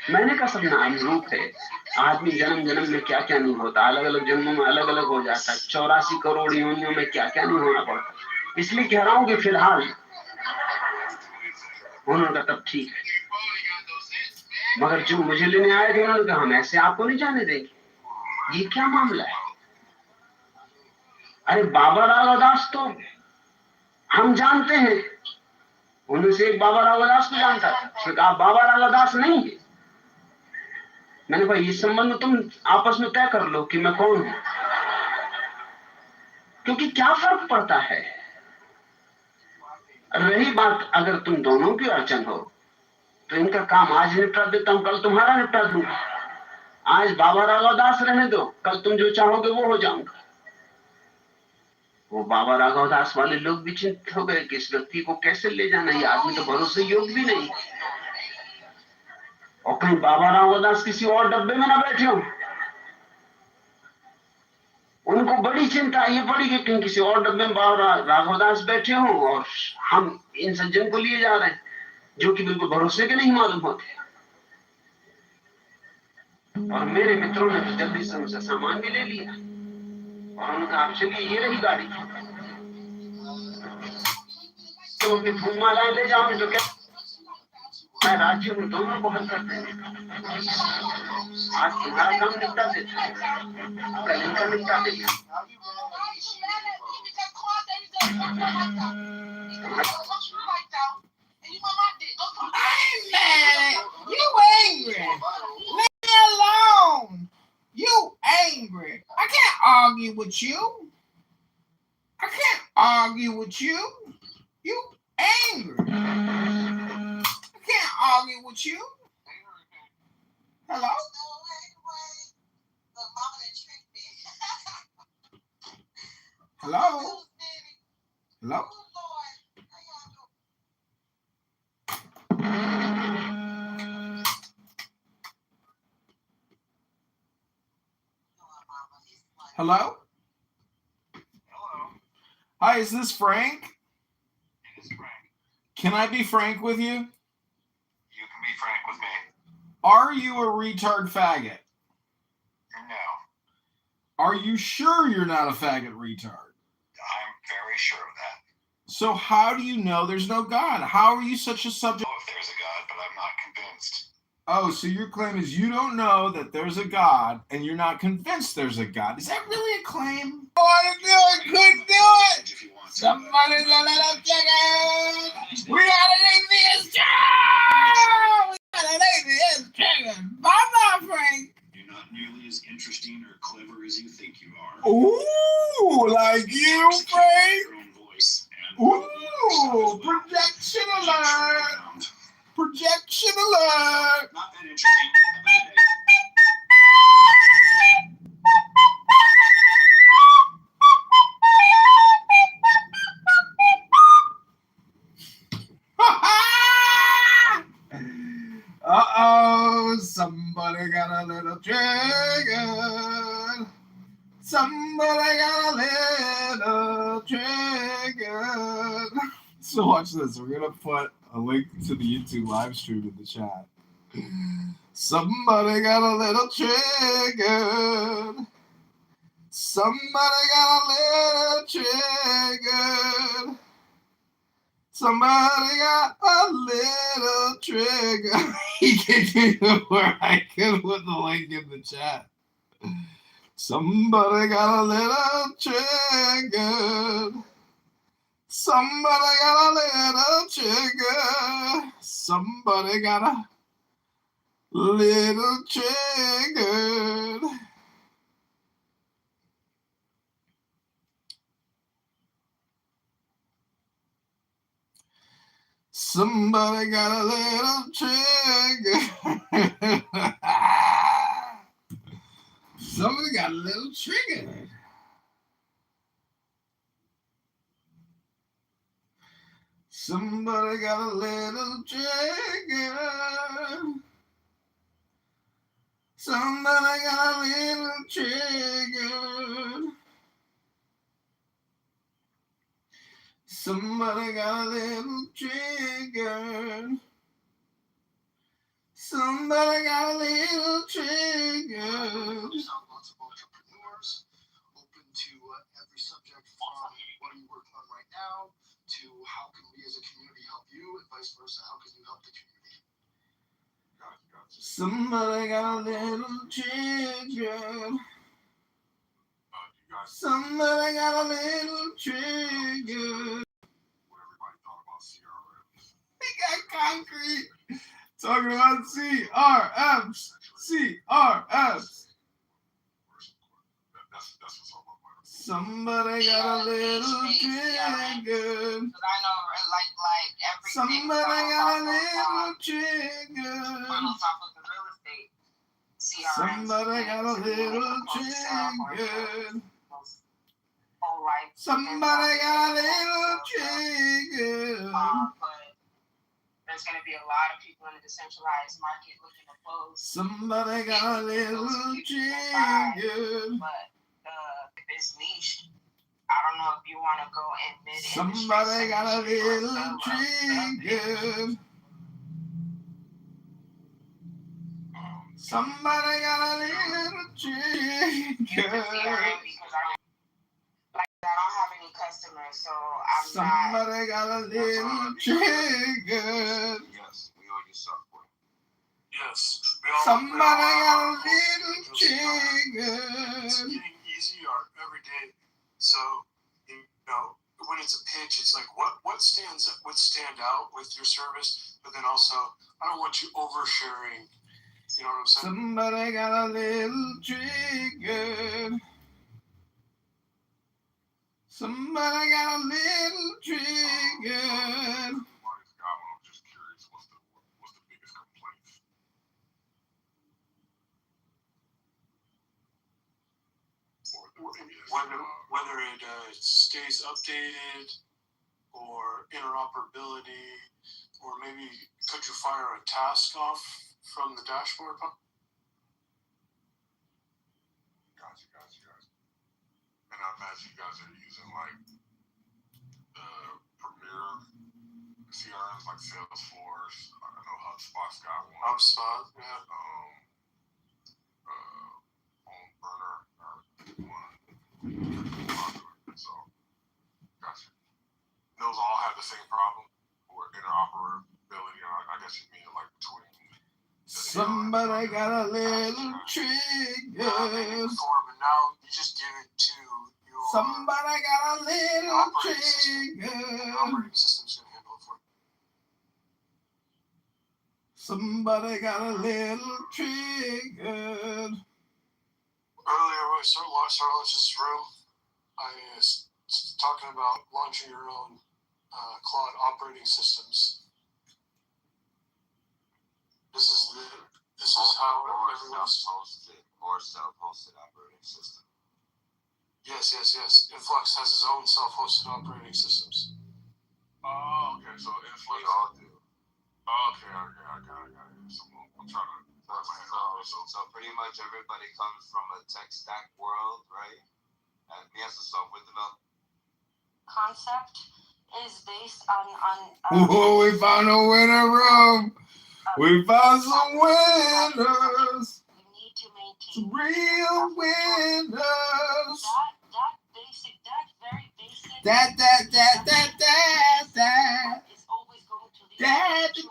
मैंने कहा सब नाम रूप है। आदमी जन्म जन्म में क्या क्या नहीं होता, अलग अलग जन्मों में अलग अलग हो जाता है। 84 करोड़ योनियों में क्या क्या नहीं होना पड़ता, इसलिए कह रहा हूं कि फिलहाल। उन्होंने कहा तब ठीक है, मगर जो मुझे लेने आए थे उन्होंने कहा हम ऐसे आपको नहीं जाने देंगे। ये क्या मामला है? अरे बाबा राघवदास तो हम जानते हैं। उनमें से एक बाबा राघवदास को जानता था। उसने कहा बाबा राघवदास नहीं है। मैंने कहा ये संबंध तुम आपस में तय कर लो कि मैं कौन हूं, क्योंकि क्या फर्क पड़ता है। रही बात अगर तुम दोनों की अड़चन हो तो इनका काम आज निपटा देता हूं, कल तुम्हारा निपटा दूंगा। आज बाबा राघवदास रहने दो, कल तुम जो चाहोगे वो हो जाऊंगा। वो बाबा राघवदास वाले लोग भी चिंतित हो गए कि इस व्यक्ति को कैसे ले जाना, ये आदमी तो भरोसे योग्य भी नहीं। और कहीं बाबा राघवदास किसी और डब्बे में ना बैठे हो। उनको बड़ी चिंता ये पड़ी कि कहीं किसी और डब्बे में बाबा राघवदास बैठे हो और हम इन सज्जन को लिए जा रहे हैं जो कि बिल्कुल भरोसे के नहीं मालूम होते। और मेरे मित्रों ने तो जल्दी से उनसे सामान भी ले लिया और उन्होंने कहा आप चलिए ये रही गाड़ी, तो अपनी फूलमालाएं ले जाओ, तो क्या मैं राज्य में दोनों को हल कर देंगे। आज तुम्हारा काम निपटा देते, कल इनका निपटा देंगे। You angry. Leave me alone. You angry. I can't argue with you. I can't argue with you. You angry. I can't argue with you. Hello? Hello? Hello? Hello? Hello. Hi, is this Frank? It is Frank. Can I be frank with you? You can be frank with me. Are you a retard faggot? No. Are you sure you're not a faggot retard? I'm very sure of that. So how do you know there's no God? How are you such a subject? I know if there's a God, but I'm not convinced. Oh, so your claim is you don't know that there's a God and you're not convinced there's a God. Is that really a claim? I want to do it, couldn't do it. Somebody's a little chicken. We got an atheist chicken. We got an atheist chicken. Bye-bye, Frank. You're not nearly as interesting or clever as you think you are. Ooh, like you, Frank. Your own voice and Ooh, projection alert. Projection alert. not that interesting. Have a good day. Uh-oh, somebody got a little trigger. Somebody got a little trigger. So watch this. We're going to put a link to the YouTube live stream in the chat. Somebody got a little trigger. Somebody got a little trigger. Somebody got a little trigger. He gave me where I could put the link in the chat. Somebody got a little trigger. Somebody got a little trigger. Somebody got a little trigger. Somebody got a little trigger. Somebody got a little trigger. Somebody got a little trigger. Somebody got a little trigger. Somebody got a little trigger. Somebody got a little trigger. Lots of entrepreneurs open to every subject from what are you working on right now to how can we as a community help you and vice versa. How can you help the community? Somebody got a little trigger. Somebody got a little trigger. We got concrete. Talking about CRFs. CRFs. Somebody got a little trigger. Somebody got a little trigger. Somebody got a little trigger. Somebody got a little trigger. There's going to be a lot of people in the decentralized market looking to close. Somebody got a little trigger. But if it's niched, I don't know if you want to go in mid. Somebody got a little trigger. Somebody got a little chicken. I don't have any customers, so I'm Somebody got a little chicken. Yes, we owe you something. Yes. Somebody got a little It's chicken. getting easier every day. So, you know, when it's a pitch, it's like what would stand out with your service, but then also I don't want you oversharing. You know what I'm saying? Somebody got a little chicken. Somebody got a little chicken. I'm just curious, what's the biggest complaint? Whether it stays updated, or interoperability, or maybe could you fire a task off from the dashboard? Gotcha. And I imagine you guys are using like the premier CRMs like Salesforce. I know HubSpot's got one. HubSpot, yeah. Burner or one. So, gotcha. Those all have the same problem, or interoperability. I guess you mean like between. Somebody got a little chicken. Before, but now you just give it to your. Somebody got a little chicken. Operating system's gonna handle it for you. Somebody got a little chicken. Earlier, when we started launching this room, I was talking about launching your own cloud operating systems. This is how everyone's hosted or self-hosted operating system. Yes. Influx has its own self-hosted operating systems. Oh, okay. So Influx. We all do. Okay, I got it. So I'm trying to wrap my head around this. So pretty much everybody comes from a tech stack world, right? And me as a software developer. concept is based on Whoa, we found a winner room. We found some winners. you need to maintain Some real winners. that basic, that very basic That. is always going to lead That. to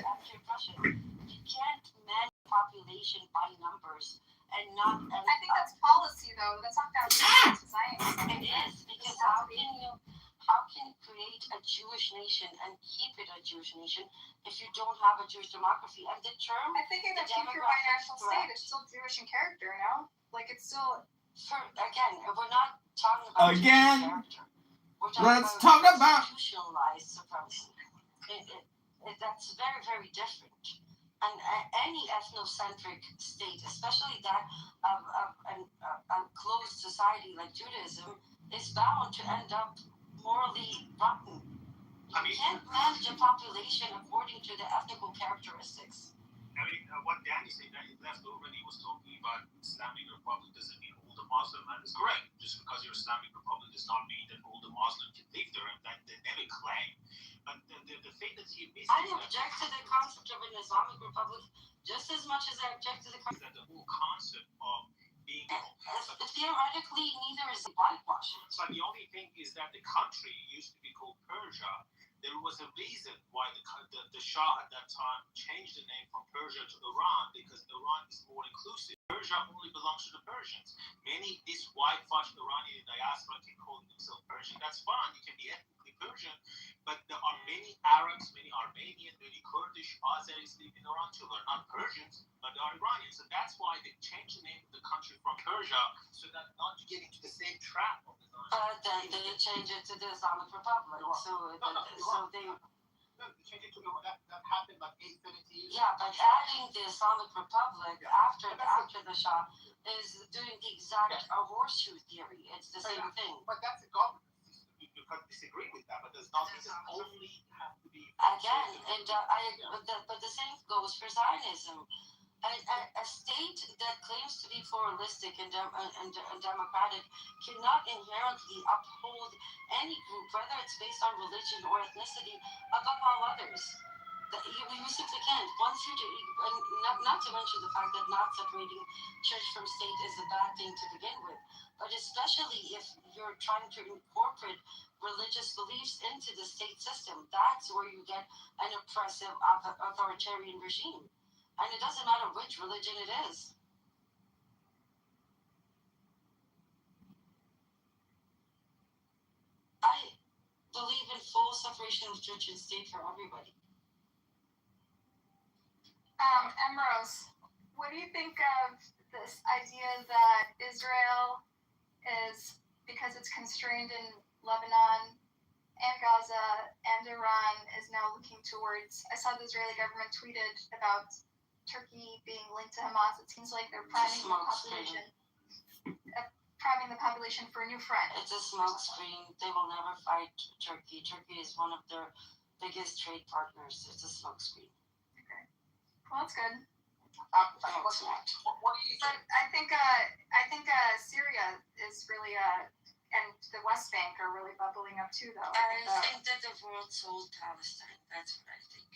after pressure. You can't manage population by numbers and not. I think that's policy, though. That's not that society. It is, because how can you create a Jewish nation and keep it a Jewish nation if you don't have a Jewish demography? And the term, I think in the future binational state, it's still Jewish in character, no? Like it's still. Again, we're not talking about Again, Jewish character. let's talk about institutionalized supremacy. That's very, very different. And any ethnocentric state, especially that of a closed society like Judaism, is bound to end up morally rotten. You can't manage a population according to the ethnical characteristics. I mean, what Danny said that he left over and he was talking about Islamic Republic doesn't mean all the Muslim, and it's correct. Just because you're Islamic Republic does not mean that all the Muslims can live there, and that they never claim. But the thing that he missed I object to the concept of an Islamic Republic just as much as I object to the concept that the whole concept of being. Theoretically, neither is whitewashing. But the only thing is that the country used to be called Persia. There was a reason why the Shah at that time changed the name from Persia to Iran, because Iran is more inclusive. Persia only belongs to the Persians. Many this whitewashed Iranian diaspora can call themselves Persian. That's fine. You can be ethnically Persian, but there are many Arabs, many Armenian, many Kurdish, Azeris live in Iran too. They're not Persians, but they're Iranians. So that's why they changed the name of the country from Persia, so that not to get into the same trap of the then they change it to the Islamic Republic. So they. Change it to that happened like 870 years. Yeah, but adding the Islamic Republic after the Shah is doing the exact horseshoe theory. It's the same thing. But that's a government. You can disagree with that, but does not only have to be. Again, but the same goes for Zionism. A state that claims to be pluralistic and democratic cannot inherently uphold any group, whether it's based on religion or ethnicity, above all others. You simply can't. Once you do, not to mention the fact that not separating church from state is a bad thing to begin with, but especially if you're trying to incorporate religious beliefs into the state system, that's where you get an oppressive authoritarian regime. And it doesn't matter which religion it is. I believe in full separation of church and state for everybody. Emrose, what do you think of this idea that Israel is, because it's constrained in Lebanon and Gaza and Iran, is now looking towards, I saw the Israeli government tweeted about Turkey being linked to Hamas. It seems like they're priming the population for a new front. It's a smokescreen. They will never fight Turkey. Turkey is one of their biggest trade partners. It's a smokescreen. Okay. Well, that's good. What do you But I think Syria is really and the West Bank are really bubbling up too, though. I think that the world sold Palestine. That's what I think.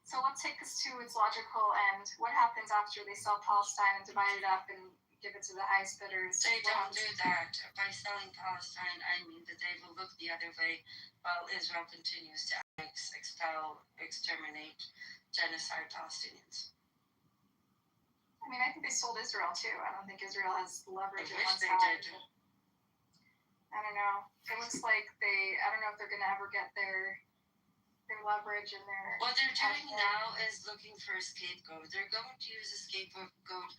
So let's take this to its logical end. What happens after they sell Palestine and divide it up and give it to the highest bidders? They don't do that. By selling Palestine, I mean that they will look the other way while Israel continues to expel, exterminate, genocide Palestinians. I mean, I think they sold Israel too. I don't think Israel has leverage I at one wish they side. did. I don't know. It looks like I don't know if they're going to ever get their leverage and their... What they're doing now is looking for a scapegoat. They're going to use a scapegoat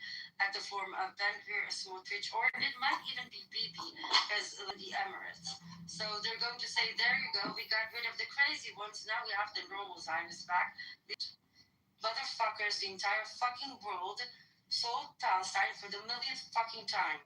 at the form of Ben Gvir, Smotrich, or it might even be Bibi, as the Emirates. So they're going to say, there you go, we got rid of the crazy ones, now we have the normal Zionists back. Motherfuckers, the entire fucking world sold Palestine for the millionth fucking time.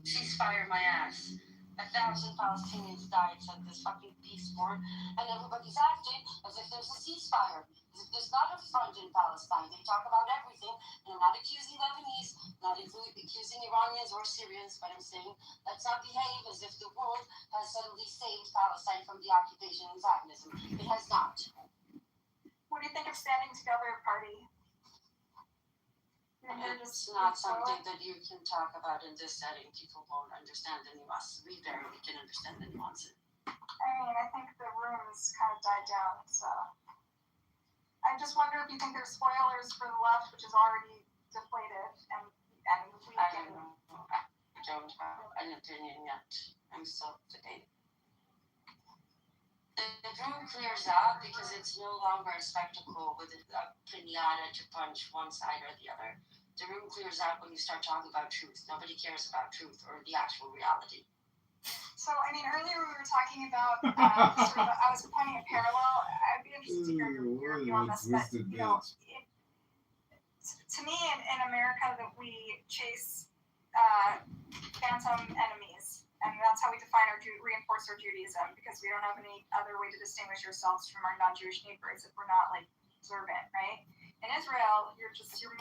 Ceasefire my ass. 1,000 Palestinians died, said this fucking peace board, and everybody's acting as if there's a ceasefire, as if there's not a front in Palestine. They talk about everything, and I'm not accusing Lebanese, not accusing Iranians or Syrians, but I'm saying let's not behave as if the world has suddenly saved Palestine from the occupation and Zionism. It has not. What do you think of Standing Together Party? It's not something that you can talk about in this setting. People won't understand the nuance. We barely can understand the nuances. I mean, I think the room's kind of died down, so... I just wonder if you think there's spoilers for the left, which is already deflated and weak. I don't know. I don't have an opinion yet. I'm still debating. The room clears out because it's no longer a spectacle with a pinata to punch one side or the other. The room clears out when you start talking about truth. Nobody cares about truth or the actual reality. So, I mean, earlier we were talking about I was pointing a parallel. I'd be interested to hear your view on this, but, you know, to me in America that we chase phantom enemies, and that's how we define reinforce our Judaism, because we don't have any other way to distinguish ourselves from our non-Jewish neighbors if we're not, like, observant, right? In Israel, you're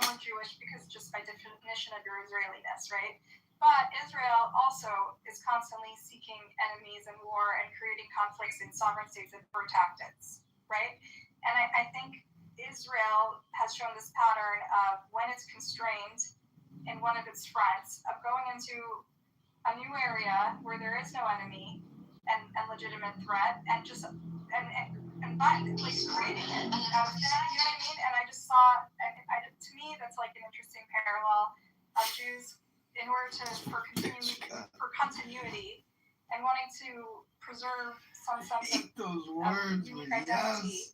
more Jewish because just by definition of your Israeliness, right? But Israel also is constantly seeking enemies and war and creating conflicts in sovereign states and war tactics, right? And I think Israel has shown this pattern of when it's constrained in one of its fronts of going into a new area where there is no enemy and legitimate threat and just and violently creating it. You know what I mean? And I just saw, to me, that's like an interesting parallel of Jews in order for continuity and wanting to preserve some sense of unique identity,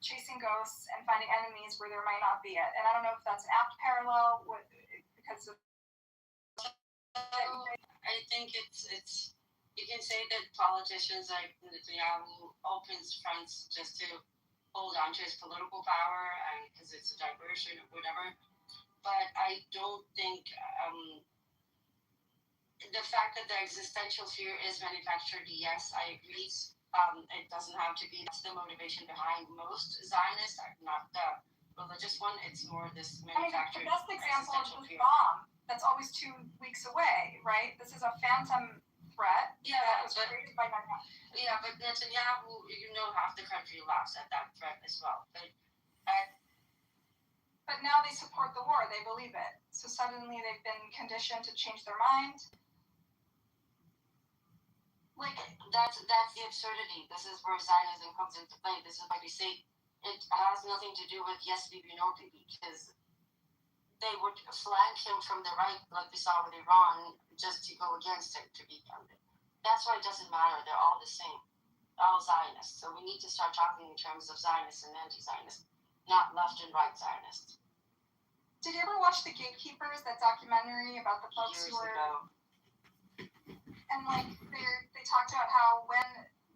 chasing ghosts and finding enemies where there might not be it. And I don't know if that's an apt parallel because of. I think it's. You can say that politicians like Netanyahu opens fronts just to hold on to his political power and because it's a diversion or whatever. But I don't think the fact that the existential fear is manufactured, yes, I agree. It doesn't have to be. That's the motivation behind most Zionists, not the religious one. It's more this manufactured the best example is existential this fear. bomb. that's always 2 weeks away, right? This is a phantom threat that was created by Netanyahu. Yeah, but Netanyahu, half the country laughs at that threat as well. But now they support the war. They believe it. So suddenly they've been conditioned to change their mind. Like, that's the absurdity. This is where Zionism comes into play. This is why we say it has nothing to do with yes Bibi, no Bibi, because they would flank him from the right, like we saw with Iran, just to go against it, to be counted. That's why it doesn't matter. They're all the same. All Zionists. So we need to start talking in terms of Zionists and anti-Zionists, not left and right Zionists. Did you ever watch The Gatekeepers, that documentary about the folks Years who were... ago. And like they talked about how when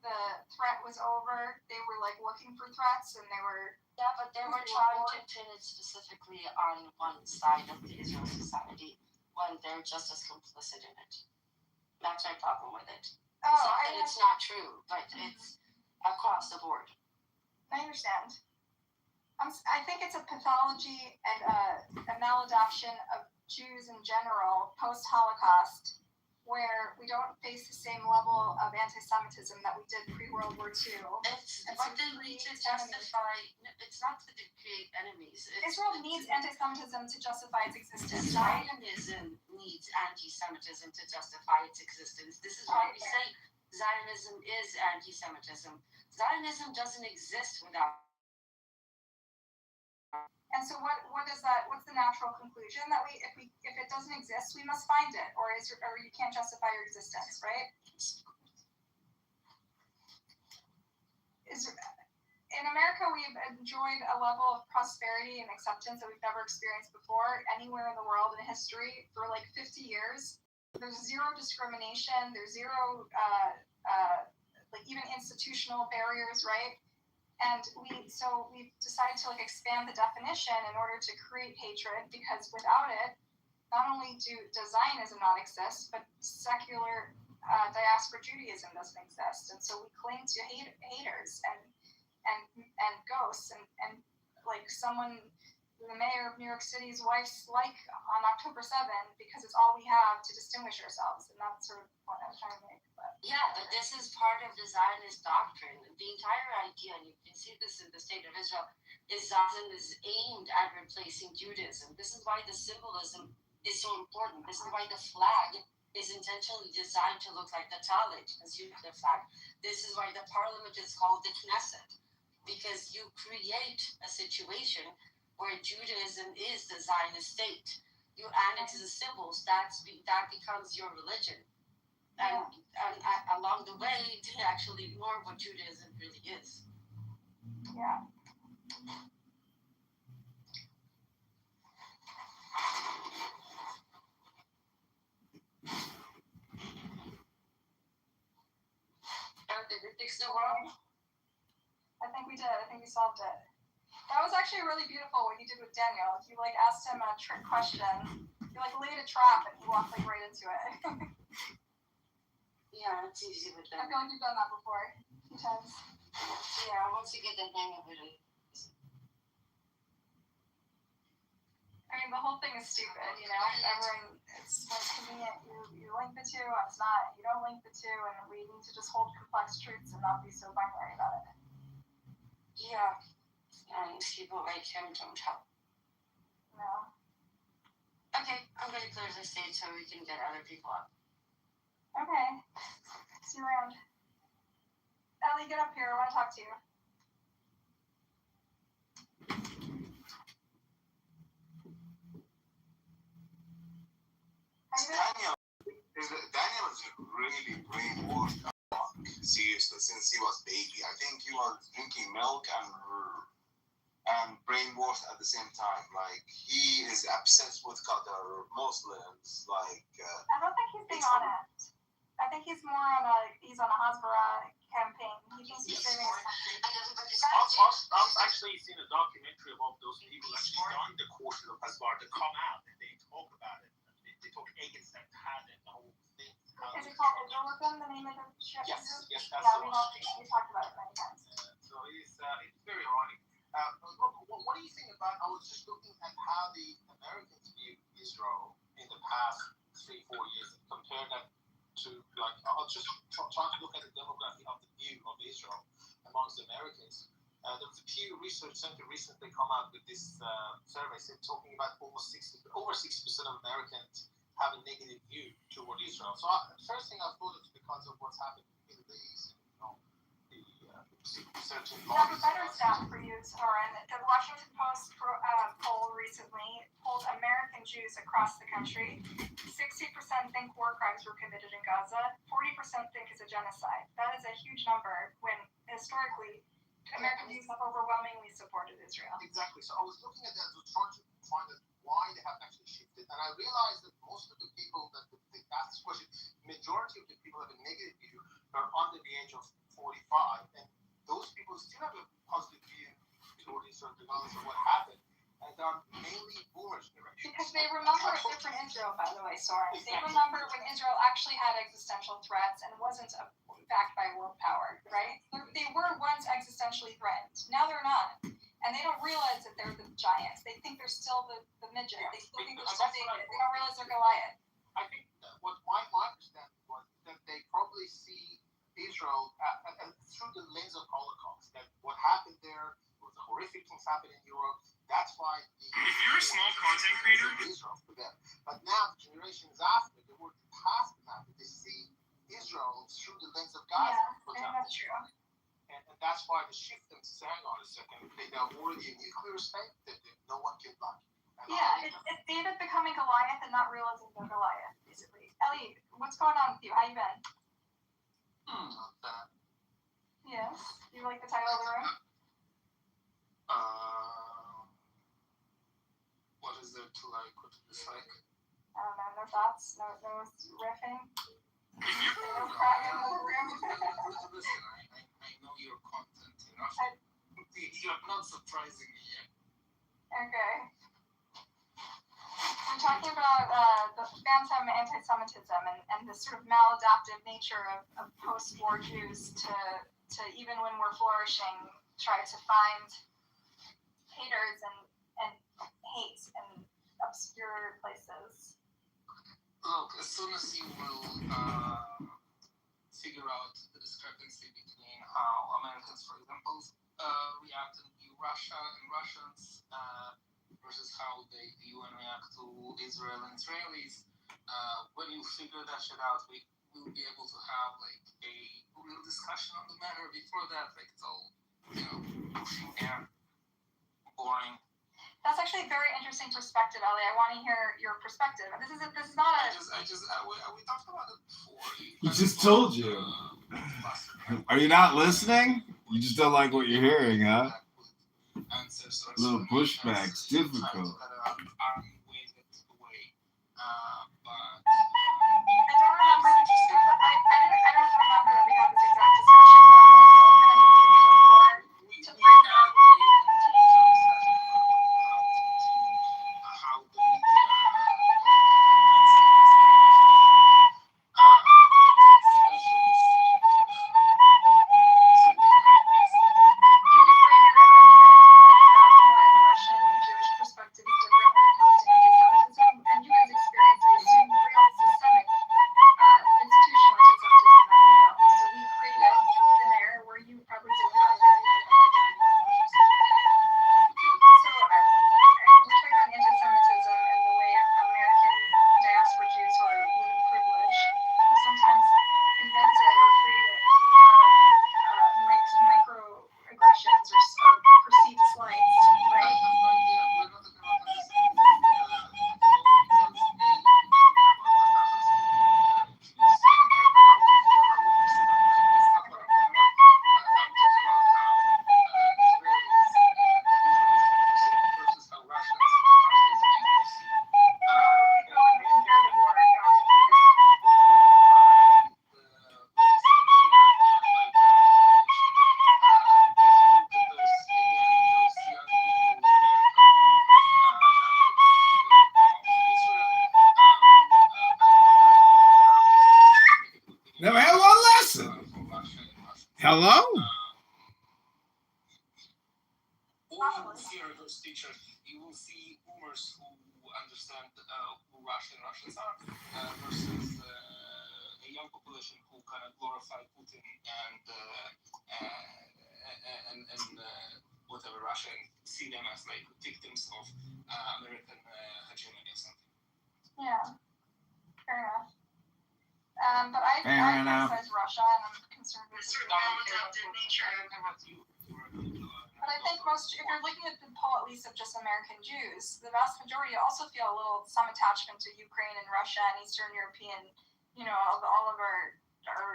the threat was over, they were like looking for threats, and they were but they were trying to pin it specifically on one side of the Israel society when they're just as complicit in it. That's my problem with it. It's not true, but it's across the board. I understand. I think it's a pathology and a maladoption of Jews in general post-Holocaust, where we don't face the same level of anti-Semitism that we did pre-World War II. But they need to justify. It's not to create enemies. Israel needs anti-Semitism to justify its existence, right? Zionism needs anti-Semitism to justify its existence. This is why we say Zionism is anti-Semitism. Zionism doesn't exist without. And so what is that? What's the natural conclusion that if it doesn't exist, we must find it, or you can't justify your existence, right? In America, we've enjoyed a level of prosperity and acceptance that we've never experienced before anywhere in the world in history for like 50 years. There's zero discrimination. There's zero like even institutional barriers, right? And we've decided to like expand the definition in order to create hatred, because without it, not only does Zionism not exist, but secular diaspora Judaism doesn't exist. And so we cling to haters and ghosts and like the mayor of New York City's wife's like on October 7th, because it's all we have to distinguish ourselves. And that's sort of what I was trying to make. But this is part of the Zionist doctrine. The entire idea, and you can see this in the state of Israel, is Zionism is aimed at replacing Judaism. This is why the symbolism is so important. This is why the flag is intentionally designed to look like the Talit, as you the flag. This is why the parliament is called the Knesset, because you create a situation where Judaism is the Zionist state. You annex the symbols, that becomes your religion. And along the way, to actually ignore what Judaism really is. Yeah. Did we fix the world? I think we did. I think we solved it. That was actually really beautiful what you did with Daniel. You like asked him a trick question. You like laid a trap and he walked like right into it. Yeah, it's easy with I them. feel like you've done that before a few times. Yeah, once you get the hang of it. I mean, the whole thing is stupid, Everyone, it's when it's convenient, you link the two, when it's not, you don't link the two, and we need to just hold complex truths and not be so binary about it. Yeah, and people like him don't help. No. Okay, I'm going to clear the stage so we can get other people up. Okay. See you around. Ellie, get up here. I want to talk to you. Daniel is really brainwashed. Seriously, since he was baby. I think he was drinking milk and brainwashed at the same time. Like, he is obsessed with Qatar, Muslims. Like, I don't think he's being honest. I think he's more on a Hasbara campaign. He thinks he's saving his country. I've actually seen a documentary about those people actually during the course of Hasbara to come out and they talk about it. They talk against that had and the whole thing. Is it called Israelism, the name of the ship? Yes, that's the one. We talked about it many times. So it's very ironic. Look, what do you think about? I was just looking at how the Americans view Israel in the 3-4 years, and compare that to, like, I'll just try to look at the demography of the view of Israel amongst Americans. The Pew Research Center recently come out with this survey talking about over 60% of Americans have a negative view toward Israel. So the first thing I thought it's because of what's happened in the Middle East, certain I have a better stat for you, Soren. The Washington Post poll recently polled American Jews across the country. 60% think war crimes were committed in Gaza. 40% think it's a genocide. That is a huge number when historically American Jews have overwhelmingly supported Israel. Exactly. So I was looking at that to try to find out why they have actually shifted, and I realized that most of the people that they asked this question, majority of the people have a negative view are under the age of 45, and those people still have a positive view toward Israel regardless of what happened, and they're mainly boomers generation. Because they remember a different Israel, by the way, Soren. They remember when Israel actually had existential threats and wasn't backed by world power, right? They were once existentially threatened. Now they're not. And they don't realize that they're the giants. They think they're still the midget. They still think they're still David. They don't realize they're Goliath. I think that what my understanding was that they probably see Israel through the lens of Holocaust. That what happened there was horrific things happened in Europe. That's why if you're a small content creator, Israel for them. But now the generations after, they were past that. They see Israel through the lens of Gaza. Yeah, that's true. And that's why the shift them to hang on a second. They're already a nuclear state that no one can block. Yeah, it's David becoming Goliath and not realizing they're Goliath, basically. Ellie, what's going on with you? How you been? Not bad. Yes. You like the title of the room? What is there to like? What to dislike? I don't know. No thoughts? No riffing? No crying in the room? Listen, I know your content enough. You're not surprising me yet. Okay. We're talking about the phantom anti-Semitism and the sort of maladaptive nature of post-war Jews to even when we're flourishing, try to find haters and hate in obscure places. Look, as soon as you will figure out the discrepancy between how Americans, for example, react to Russia and Russians versus how they view and react to Israel and Israelis, when you figure that shit out, we will be able to have like a real discussion on the matter. Before that, like it's all, pushing air, boring. That's actually a very interesting perspective, Ellie. I want to hear your perspective. This is not a. We talked about it before. He just told you. Are you not listening? You just don't like what you're hearing, huh? A little pushback's difficult. I don't remember that we had this exact discussion, but I'm going to be open and give you the floor to bring it up. Never had one lesson. Hello? Or you will see a reverse teacher. You will see boomers who understand who Russia Russians are, versus a young population who kind of glorify Putin and whatever Russia and see them as like victims of American hegemony or something. Yeah, fair enough. But I criticize Russia, and I'm concerned with the maladaptive nature. But I think if you're looking at the poll, at least of just American Jews, the vast majority also feel some attachment to Ukraine and Russia and Eastern European, all of our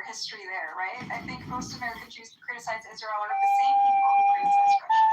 history there, right? I think most American Jews who criticize Israel are the same people who criticize Russia.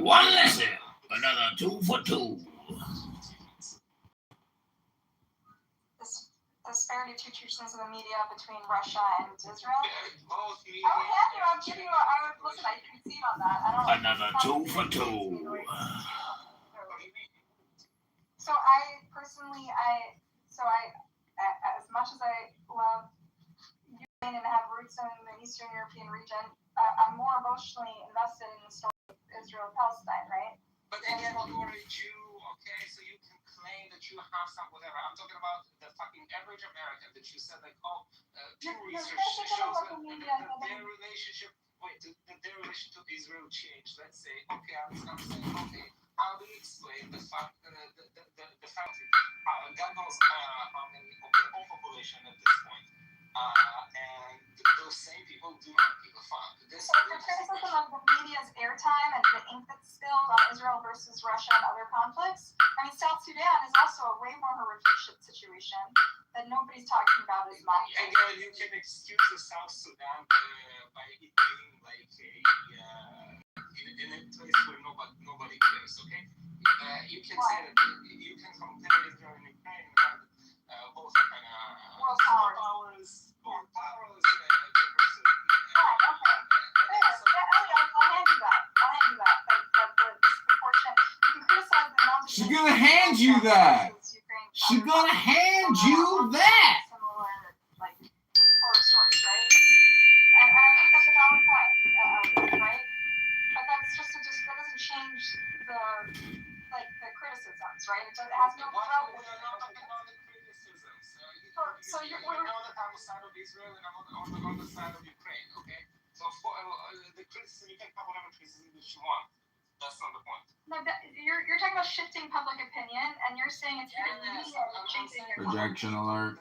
One lesson, another 2 for 2. This disparity of teachers in the media between Russia and Israel. I'm giving you. Listen, I concede on that. I don't. Another 2 for 2. So as much as I love Ukraine and have roots in the Eastern European region, I'm more emotionally invested in the story of Israel and Palestine, right? But again, you're a Jew, okay? So you can claim that you have some whatever. I'm talking about the fucking average American that you said like, Pew Research shows that their relationship to Israel changed. Let's say, okay, I'm saying, okay, how do you explain the fact that God knows how many of the whole population at this point, and those same people do not give a fuck. So for criticism of the media's airtime and the ink that's spilled on Israel versus Russia and other conflicts, I mean, South Sudan is also a way more horrific situation that nobody's talking about as much. Again, you can excuse the South Sudan by it being like in a place where nobody cares, okay? You can say that you can compare Israel and Ukraine and both kind of world powers. World powers. She's gonna hand you that. She's gonna hand you that. Similar, horror stories, right? And I think that's a valid point, right? But that's that doesn't change the criticisms, right? It has no problem. We're not talking about the criticisms. So you know that I'm on the side of Israel and I'm on the side of Ukraine, okay? So for the criticism, you can have whatever criticism that you want. That's not the point. No, you're talking about shifting public opinion, and you're saying it's changing your projection alert.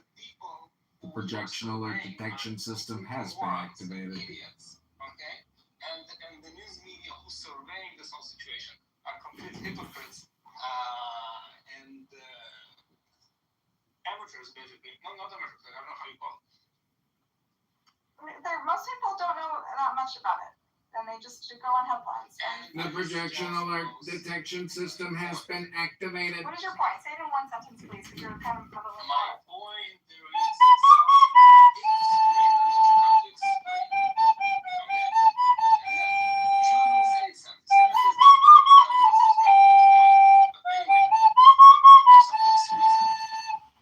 The projection alert detection system has been activated. Idiots, okay? And the news media who's surveying this whole situation are complete hypocrites and amateurs, basically. No, not amateurs. I don't know how you call it. Most people don't know that much about it. And they just go on headlines. The projection alert detection system has been activated. What is your point? Say it in one sentence, please, because you're kind of muddling. My point, there is something to explain. Okay? You will say something. But anyway, there's a fixed reason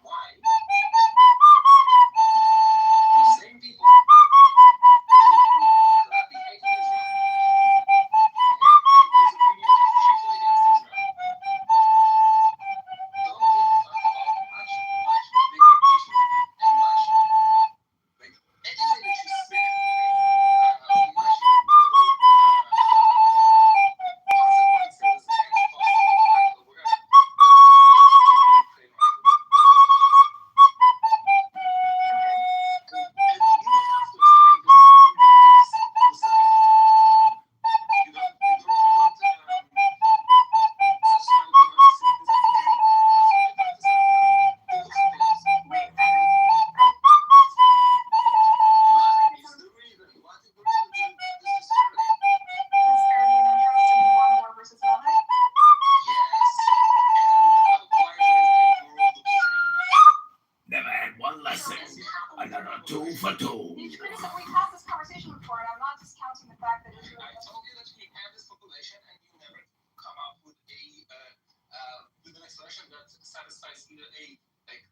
why the same people two for two. We've had this conversation before, and I'm not discounting the fact that Israel. I told you that we have this population, and you never come up with with an explanation that satisfies either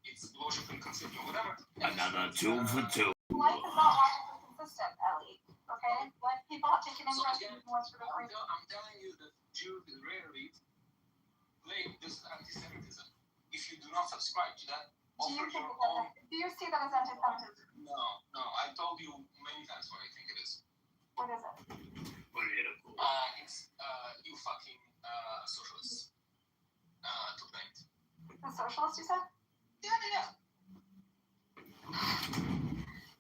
it's logical, consistent, whatever. Another two for two. Life is not logically consistent, Ellie. Okay, like people have taken interest in more for different reasons. I'm telling you that Jews rarely blame this anti-Semitism. If you do not subscribe to that, do you see that as anti-Semitism? No. I told you many times what I think it is. What is it? Political. It's you fucking socialists to blame. The socialists, you said? Yeah.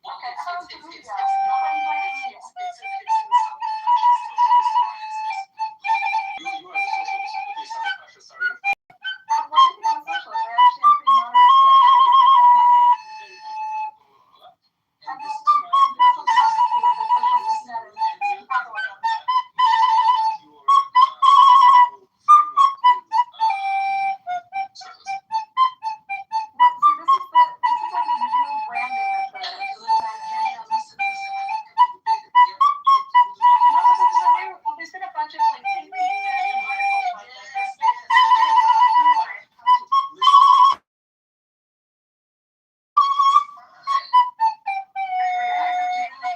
Okay, how is the media? You are the socialist. Okay, sorry, fascist, sorry. Why do you think I'm a socialist? I actually am pretty moderate. I'm just social democracy with the social system and capitalism. There's been a bunch of like think pieces and articles like this.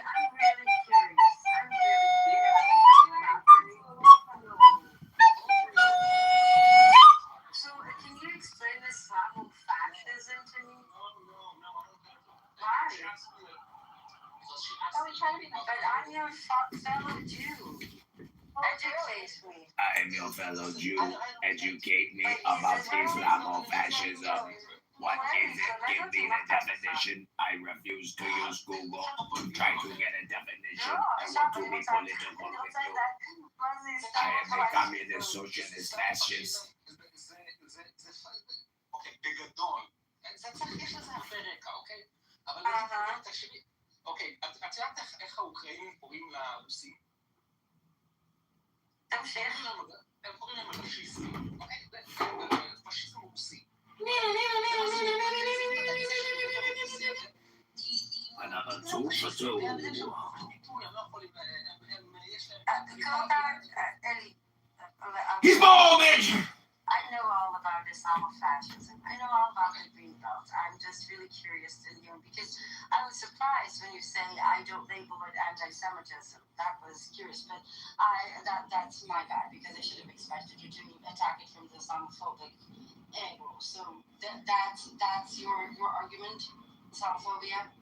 I'm really curious. So, can you explain Islamofascism to me? No. Why? Are we trying to be nice? But I'm your fellow Jew. Educate me. I am your fellow Jew. Educate me about Islamofascism. What is it? Give me the definition. I refuse to use Google. Try to get a definition. I want to be political with you. I am a communist, socialist, fascist. אוקיי, בגדול. זה צריך, יש לזה הרבה רקע, אוקיי? אבל תקשיבי, אוקיי, את יודעת איך האוקראינים קוראים לרוסים? הם קוראים להם פשיסטים, אוקיי? פשיסטים רוסי. Another two for two. He's bald, bitch! I know all about Islamofascism. I know all about the Green Belt. I'm just really curious to hear because I was surprised when you say I don't label it anti-Semitism. That was curious, but that's my bad because I should have expected you to attack it from the Islamophobic angle. So that's your argument, Islamophobia.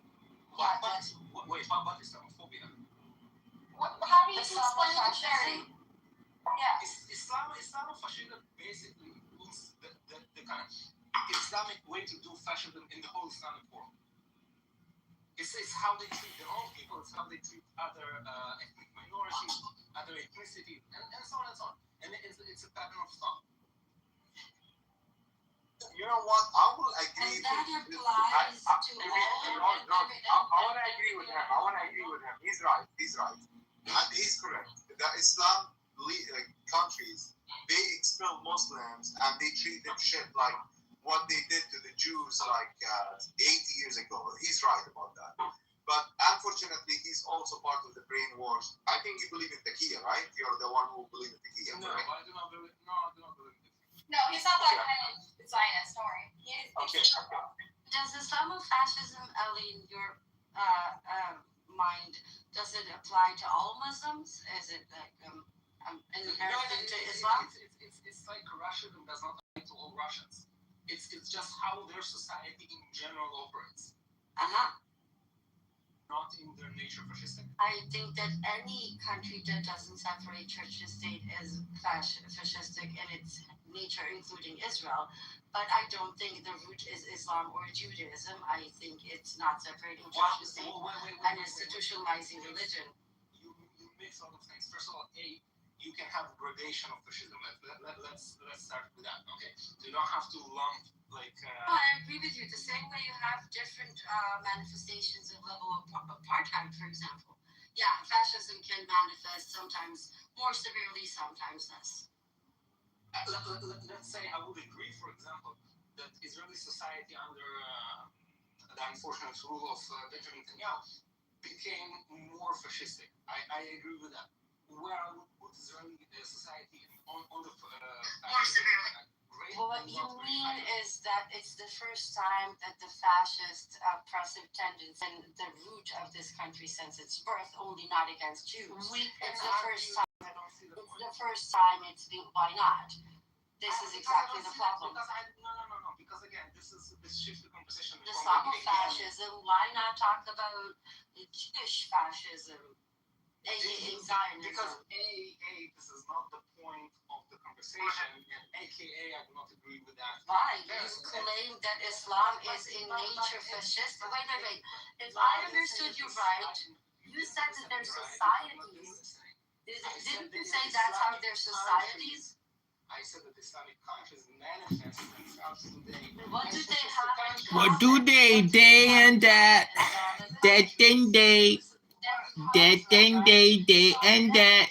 Wait, what about Islamophobia? How do you explain the charity? Yeah. Islamofascism basically means the kind of Islamic way to do fascism in the whole Islamic world. It's how they treat their own people, it's how they treat other ethnic minorities, other ethnicity, and so on and so on. And it's a pattern of thought. You know what? I will agree. And that applies to all. I want to agree with him. He's right. And he's correct. The Islam countries, they expel Muslims and they treat them shit like what they did to the Jews 80 years ago. He's right about that. But unfortunately, he's also part of the brainwash. I think you believe in Taqiyya, right? You're the one who believes in Taqiyya, No, right? I do not believe in Taqiyya. No, he's not that kind of Zionist, don't worry. Okay. Does Islamofascism, Ellie, in your mind, does it apply to all Muslims? Is it like inherent to Islam? It's like Russianism does not apply to all Russians. It's just how their society in general operates. Not in their nature fascistic. I think that any country that doesn't separate church and state is fascistic in its nature, including Israel. But I don't think the root is Islam or Judaism. I think it's not separating church and state and institutionalizing religion. You mix all of things. First of all, you can have a gradation of fascism. Let's start with that. Okay, so you don't have to lump I agree with you. The same way you have different manifestations of level of apartheid, for example. Yeah, fascism can manifest sometimes more severely, sometimes less. Let's say I would agree, for example, that Israeli society under the unfortunate rule of Benjamin Netanyahu became more fascistic. I agree with that. Where I would put Israeli society on the more severely. What you mean is that it's the first time that the fascist oppressive tendency and the root of this country since its birth, only not against Jews. It's the first time. It's the first time it's been. Why not? This is exactly the problem. No. Because again, this shifts the conversation. The Islamofascism. Why not talk about the Jewish fascism? Zionism. Because this is not the point of the conversation, and AKA I do not agree with that. Why? You claim that Islam is in nature fascist. Wait. If I understood you right, you said that they're societies. Didn't you say that's how they're societies? I said that Islamic countries manifest themselves today. What do they have? What do they? They and that. That thing they. That thing they and that.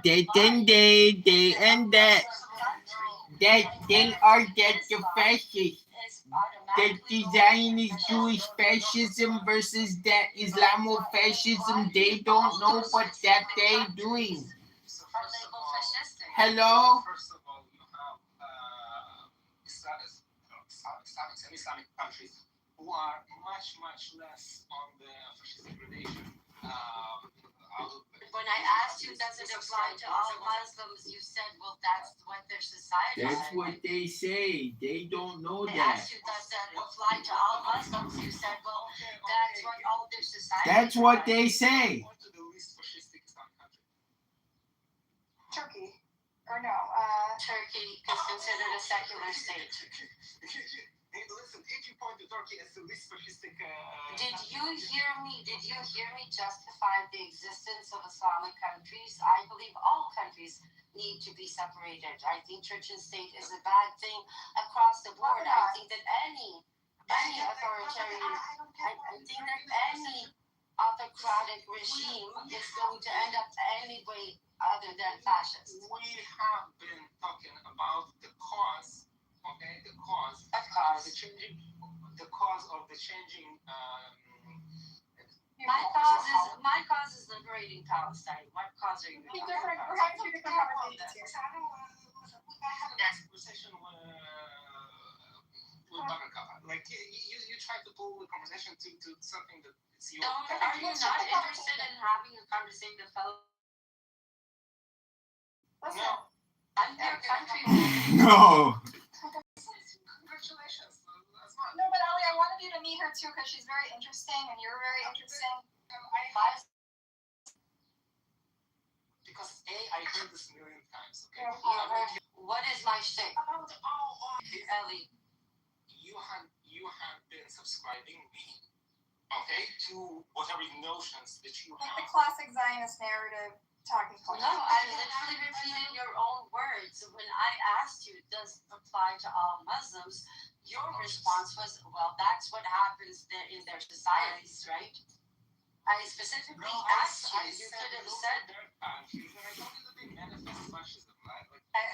That thing they and that. That thing are that the fascists. That the Zionist Jewish fascism versus that Islamofascism. They don't know what that they doing. Hello? First of all, you have Islamic countries who are much less on the fascist gradation. When I asked you, does it apply to all Muslims, you said, well, that's what their society is. That's what they say. They don't know I that. asked you, does that apply to all Muslims? You said, well, that's what all their society That's what they say. Turkey. Or no, Turkey is considered a secular state. Listen, if you point to Turkey as the least fascistic... Did you hear me justify the existence of Islamic countries? I believe all countries need to be separated. I think church and state is a bad thing across the board. I think that any authoritarian, I think that any autocratic regime is going to end up any way other than fascist. We have been talking about the cause, okay? The cause of the changing. My cause is liberating Palestine. What cause are you talking about? We're having two different conversations here. I had a conversation with Buttercup. Like you try to pull the conversation to something that it's your. Are you not interested in having a conversation with fellow? Listen. No. I'm your countryman. No. Congratulations. No, but Ali, I wanted you to meet her too because she's very interesting and you're very interesting. Because I heard this a million times. Okay. What is my shtick? Ellie. You have been subscribing me, okay, to whatever notions that you like have. The classic Zionist narrative talking point. No, I literally repeated your own words. When I asked you, does it apply to all Muslims? Your response was, well, that's what happens in their societies, right? I specifically asked you. You could have said.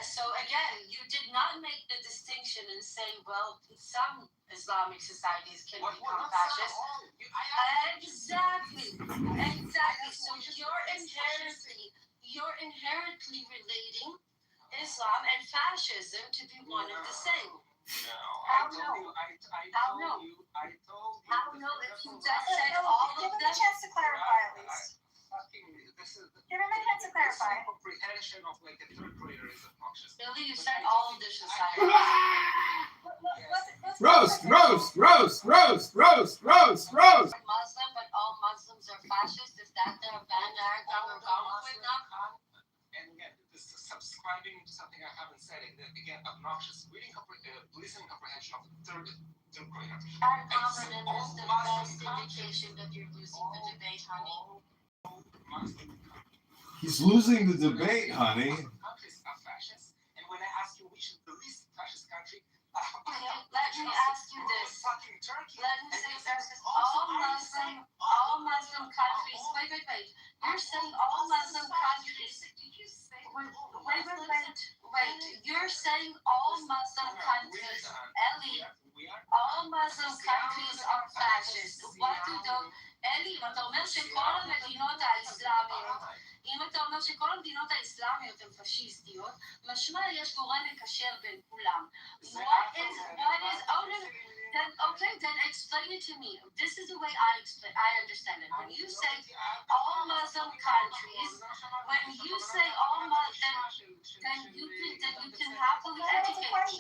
So again, you did not make the distinction and say, well, some Islamic societies can become fascist. Exactly. So you're inherently relating Islam and fascism to be one and the same. I told you. How no? If you just said all of them. Give him a chance to clarify at least. Give him a chance to clarify. Comprehension of like a third grader is obnoxious. Billy, you said all of the society. Roast. Muslim, but all Muslims are fascist. Is that the bandwagon we're going with now? And again, this is subscribing to something I haven't said. Again, obnoxious. Listening comprehension of third grader. Uncommon, and that's the best indication that you're losing the debate, honey. He's losing the debate, honey. Countries are fascist, and when I ask you which is the least fascist country, let me ask you this. Let me say this. All Muslim countries. Wait. You're saying all Muslim countries. Wait. You're saying all Muslim countries. Ellie. All Muslim countries are fascist. What do those... אלי, אם אתה אומר שכל המדינות האסלאמיות, אם אתה אומר שכל המדינות האסלאמיות הן פשיסטיות, משמע יש גורם מקשר בין כולם. What is, oh no, then explain it to me. This is the way I understand it. When you say all Muslim countries, when you say all Muslim, then you can happily educate me.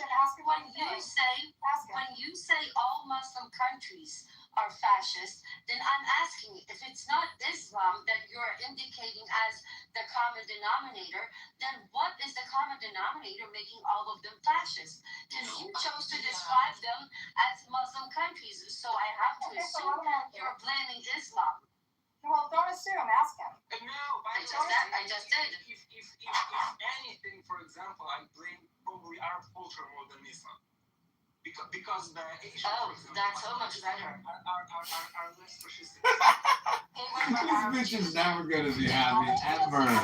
When you say all Muslim countries are fascist, then I'm asking, if it's not Islam that you're indicating as the common denominator, then what is the common denominator making all of them fascist? Because you chose to describe them as Muslim countries, so I have to assume you're blaming Islam. Well, don't assume. Ask him. No, I just did. If anything, for example, I blame probably Arab culture more than Islam. Because the Asian, for example, that's so much better. Are less fascistic. This bitch is never gonna be happy ever. Listen,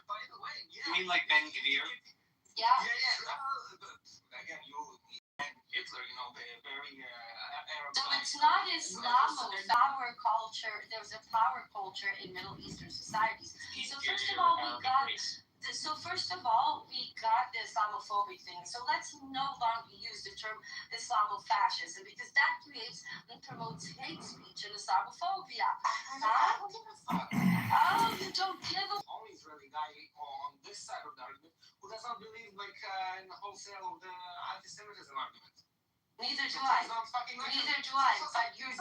by the way, You mean like Ben Gvir? Yeah. Again, and Hitler, they're very Arab. So it's not Islam, it's power culture. There's a power culture in Middle Eastern societies. So first of all, we got the Islamophobic thing. So let's no longer use the term Islamofascism, because that creates and promotes hate speech and Islamophobia. Huh? Oh, you don't give a... Only Israeli guy on this side of the argument who does not believe in the wholesale of the anti-Semitism argument. Neither do I. But you have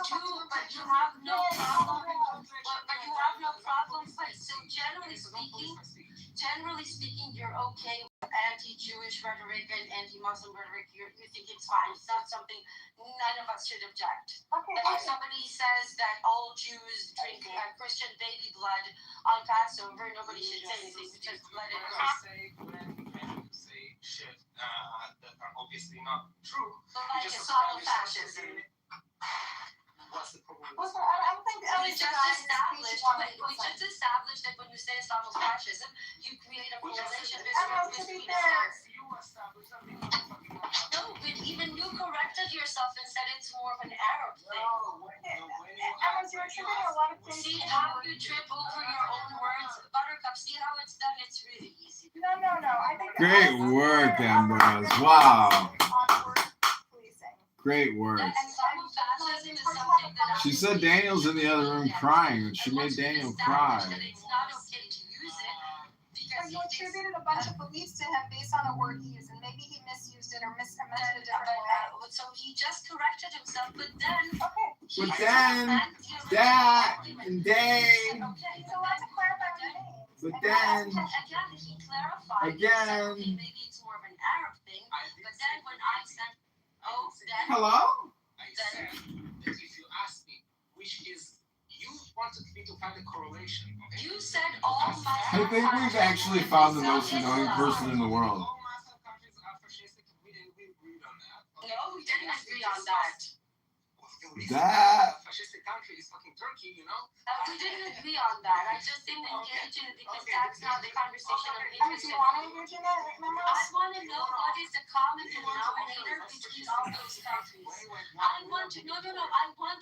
no problem. But you have no problem. So generally speaking, you're okay with anti-Jewish rhetoric and anti-Muslim rhetoric. You think it's fine. It's not something none of us should object. Okay. Like if somebody says that all Jews drink Christian baby blood on Passover, nobody should say anything. Just let it go. Say shit that are obviously not true. So like Islamofascism. What's the problem? Listen, I don't think We just established that when you say Islamofascism, you create a correlation between No, but even you corrected yourself and said it's more of an Arab thing. You're attributing a lot of things. See how you trip over your own words? Buttercup, see how it's done? It's really easy. No. I think Great work, Ambrose. Wow. Great work. She said Daniel's in the other room crying, and she made Daniel cry. It's not okay to use it because you attributed a bunch of beliefs to him based on a word he used, and maybe he misused it or meant it a different way. So he just corrected himself, but then... that, and then... So let's clarify what he means. But then... Again, he clarified. Again... Okay, maybe it's more of an Arab thing, but then when I said... Hello? I said that if you ask me which is... You wanted me to find a correlation. Okay? You said all Muslim I think we've actually found the most annoying person in the world. All Muslim countries are fascistic. We agreed on that. Okay? No, we didn't agree on that. That... fascistic country is fucking Turkey, We didn't agree on that. I just didn't engage in it because that's not the conversation I'm interested in. Do you want to engage in it? I want to know what is the common denominator between all those countries. I want to know what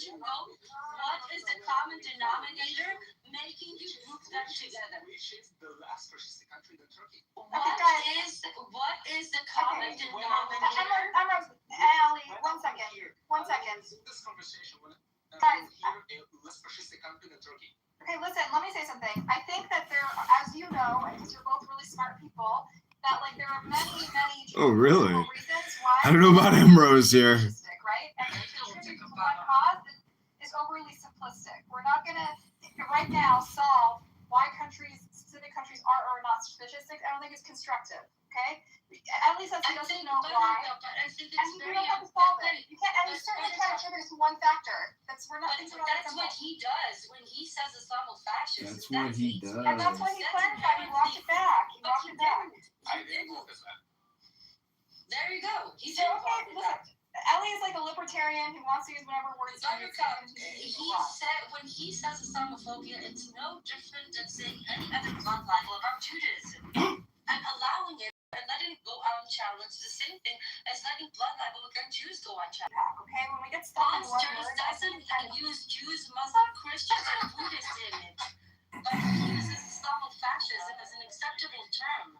is the common denominator making you group them together. Which is the last fascistic country in Turkey? What is the common denominator? Ali, 1 second. 1 second. This conversation, Guys, less fascistic country than Turkey. Okay, listen, let me say something. I think that there, as you know, because you're both really smart people, that there are many reasons why. I don't know about Ambrose here. Right? And one cause is overly simplistic. We're not going to, right now, solve why specific countries are or not fascistic. I don't think it's constructive. Okay? At least he doesn't know why. I think it's and you don't have to solve it. You can't, and you certainly can't attribute it to one factor. That's what he does when he says Islamofascism. That's what he does. And that's why he clarified. He walked it back. I didn't go with that. There you go. He said, okay, listen. Ellie is like a libertarian who wants to use whatever words he said when he says Islamophobia, it's no different than saying any other bloodline about Judaism and allowing it. and letting go unchallenged is the same thing as letting blood libel against Jews go unchallenged. Okay, when we get stuck in one Monsters word, doesn't use Jews, Muslim, Christians, and Buddhists in it, but he uses Islamofascism as an acceptable term.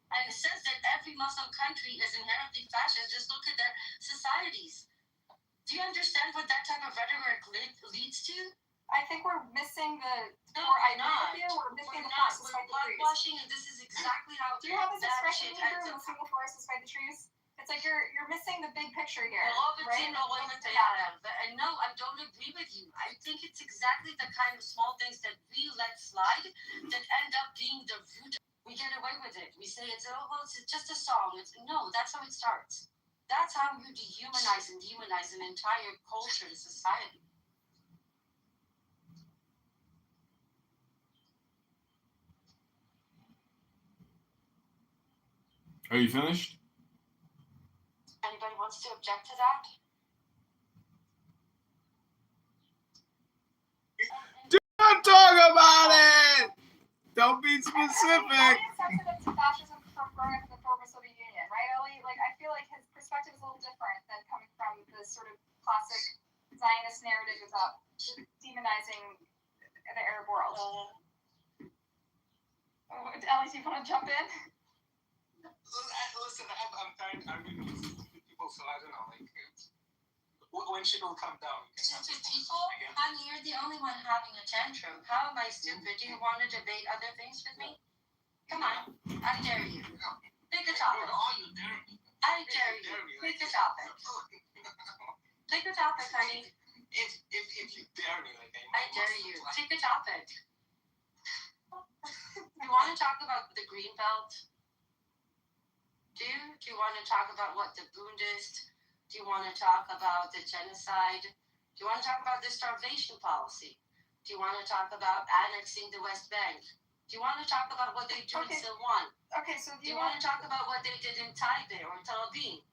And says that every Muslim country is inherently fascist. Just look at their societies. Do you understand what that type of rhetoric leads to? I think we're missing the No, core we're idea not. here. We're missing We're the not. forest is We're by the trees. whitewashing, and this is exactly how. Do you have this that expression shit in Hebrew, ends up. missing the forest is by the trees? It's like you're missing the big picture here. And no, I don't agree with you. I think it's exactly the kind of small things that we let slide that end up being the root. We get away with it. We say it's just a song. No, that's how it starts. That's how you dehumanize and demonize an entire culture and society. Are you finished? Anybody wants to object to that? Do not talk about it! Don't be specific. I think sensitive to fascism from growing up in the former Soviet Union, right, Ellie? Like, I feel like his perspective is a little different than coming from the sort of classic Zionist narrative about demonizing the Arab world. Ellie, do you want to jump in? Listen, I'm tired arguing with people, so I don't know, like, when shit will come down. Stupid people? Honey, you're the only one having a tantrum. How am I stupid? Do you want to debate other things with me? Come on, I dare you. Pick a topic. I dare you. Pick a topic. Pick a topic, honey. If you dare me, like, I dare you. Pick a topic. You want to talk about the green belt? Do you want to talk about what the Bundist? Do you want to talk about the genocide? Do you want to talk about the starvation policy? Do you want to talk about annexing the West Bank? Do you want to talk about what they do in Silwan? Okay, so Do you want to talk about what they did in Taipei or Tel Aviv?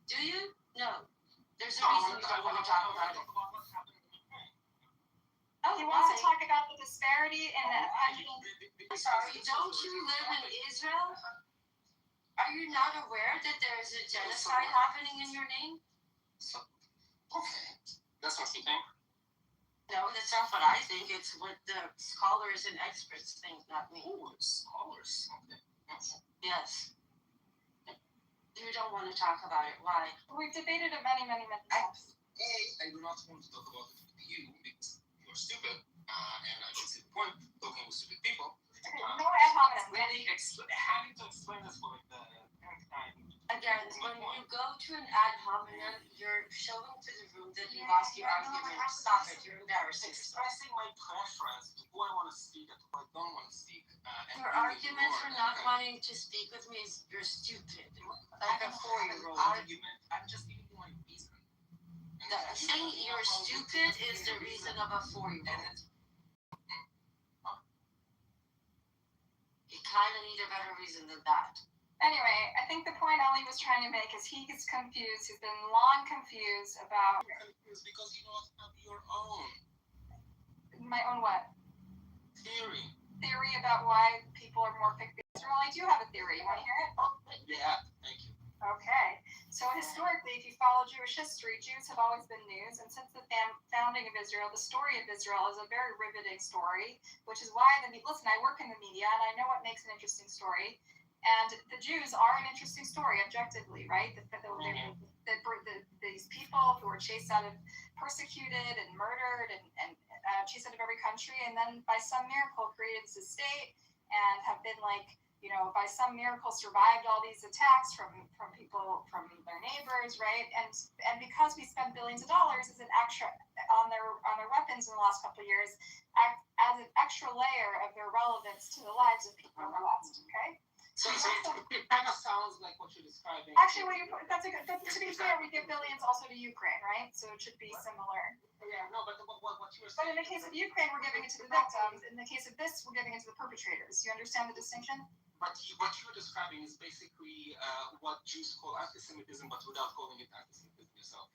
Do you? No. There's a reason you don't want to talk about it. Oh, He wants to talk about the disparity in the. I'm sorry, don't you live in Israel? Are you not aware that there is a genocide happening in your name? Okay. That's what you think? No, that's not what I think. It's what the scholars and experts think, not me. Oh, scholars. Okay. Yes. You don't want to talk about it. Why? We've debated it many times. I do not want to talk about it with you because you're stupid, and I don't see the point talking with stupid people. No ad hominem. Having to explain this for like the 10th time. Again, when you go to an ad hominem, you're showing to the room that you lost your argument. Stop it. You're embarrassing yourself. Expressing my preference to who I want to speak and who I don't want to speak. Your argument for not wanting to speak with me is you're stupid. Like a 4-year-old. Argument. I'm just giving you my reason. Saying you're stupid is the reason of a 4-year-old. You kind of need a better reason than that. Anyway, I think the point Ellie was trying to make is he gets confused. He's been long confused about. Confused because you don't have your own my own what? theory. Theory about why people are more fixated. Israel. I do have a theory. You want to hear it? Yeah, thank you. Okay. So historically, if you follow Jewish history, Jews have always been news, and since the founding of Israel, the story of Israel is a very riveting story, which is why listen, I work in the media, and I know what makes an interesting story. And the Jews are an interesting story, objectively, right? These people who were chased out of, persecuted and murdered and chased out of every country, and then by some miracle created this state and have been by some miracle survived all these attacks from people, from their neighbors, right? And because we spent billions of dollars as an extra on their weapons in the last couple of years, as an extra layer of their relevance to the lives of people in the West, okay? So it kind of sounds like what you're describing. Actually, that's a good. To be fair, we give billions also to Ukraine, right? So it should be similar. Yeah, no, but what you were saying. But in the case of Ukraine, we're giving it to the victims. In the case of this, we're giving it to the perpetrators. You understand the distinction? But what you're describing is basically what Jews call anti-Semitism, but without calling it anti-Semitism yourself.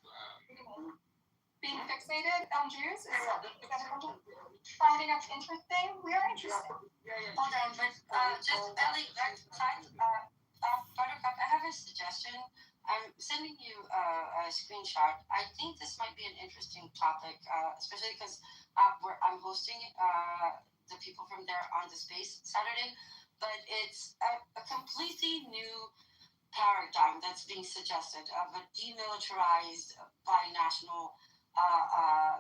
Being fixated on Jews is finding us interesting. We are interested. Hold on, but just Ellie, Buttercup, I have a suggestion. I'm sending you a screenshot. I think this might be an interesting topic, especially because I'm hosting the people from there on the space Saturday. But it's a completely new paradigm that's being suggested of a demilitarized binational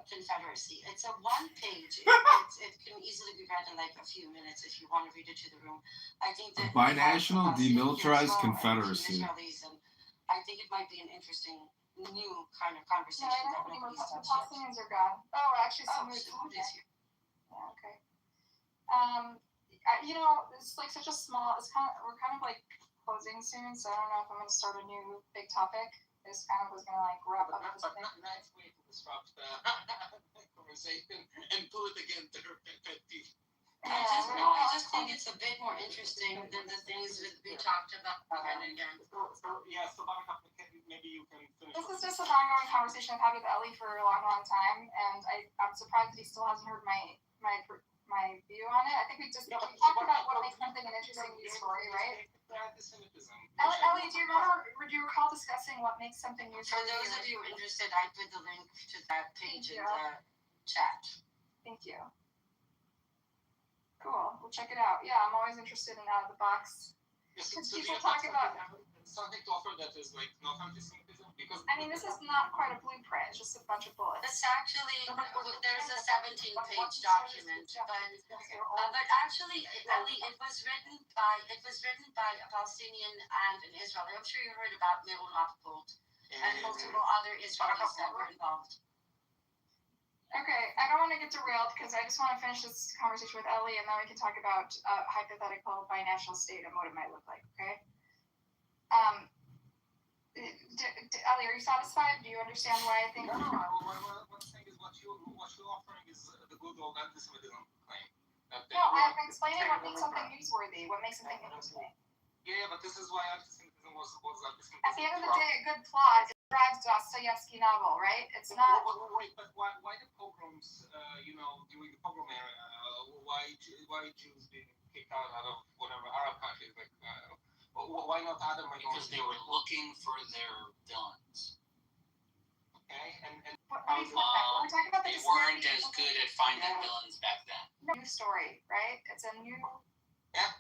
confederacy. It's a one-page. It can easily be read in like a few minutes if you want to read it to the room. I think that binational demilitarized confederacy. And I think it might be an interesting new kind of conversation that nobody's The touched yet. Palestinians are gone. Oh, actually, somebody food is here. Yeah, okay. It's like such a small. We're kind of like closing soon, so I don't know if I'm going to start a new big topic. This kind of was going to like wrap up this thing. Nice way to disrupt the conversation and pull it again to her pet peeve. I just think it's a bit more interesting than the things that we talked about again and again. So maybe you can finish. This is just an ongoing conversation I've had with Ellie for a long, long time, and I'm surprised that he still hasn't heard my view on it. I think we talked about what makes something an interesting news story, right? Ellie, do you recall discussing what makes something news For story? those of you interested, I put the link to that page in the chat. Thank you. Cool. We'll check it out. Yeah, I'm always interested in out of the box. Because people talk about something to offer that is like not anti-Semitism, because this is not quite a blueprint. It's just a bunch of bullets. It's actually there's a 17-page document, but actually, Ellie, it was written by a Palestinian and an Israeli. I'm sure you heard about Meron Appold and multiple other Israelis that were involved. Okay, I don't want to get derailed because I just want to finish this conversation with Ellie, and then we can talk about a hypothetical binational state and what it might look like. Okay. Ellie, are you satisfied? Do you understand why I think? No. What I'm saying is what you're offering is the good old anti-Semitism claim. No, I'm explaining what makes something newsworthy, what makes something interesting. Yeah, but this is why anti-Semitism was anti-Semitism. At the end of the day, a good plot drives Dostoevsky novel, right? It's not. Wait, but why the pogroms? During the pogrom era, why Jews being kicked out of whatever Arab countries? Like, why not other minorities? Because they were looking for their villains. Okay, and we're talking about they weren't as good at finding villains back then. New story, right? It's a new. Yeah.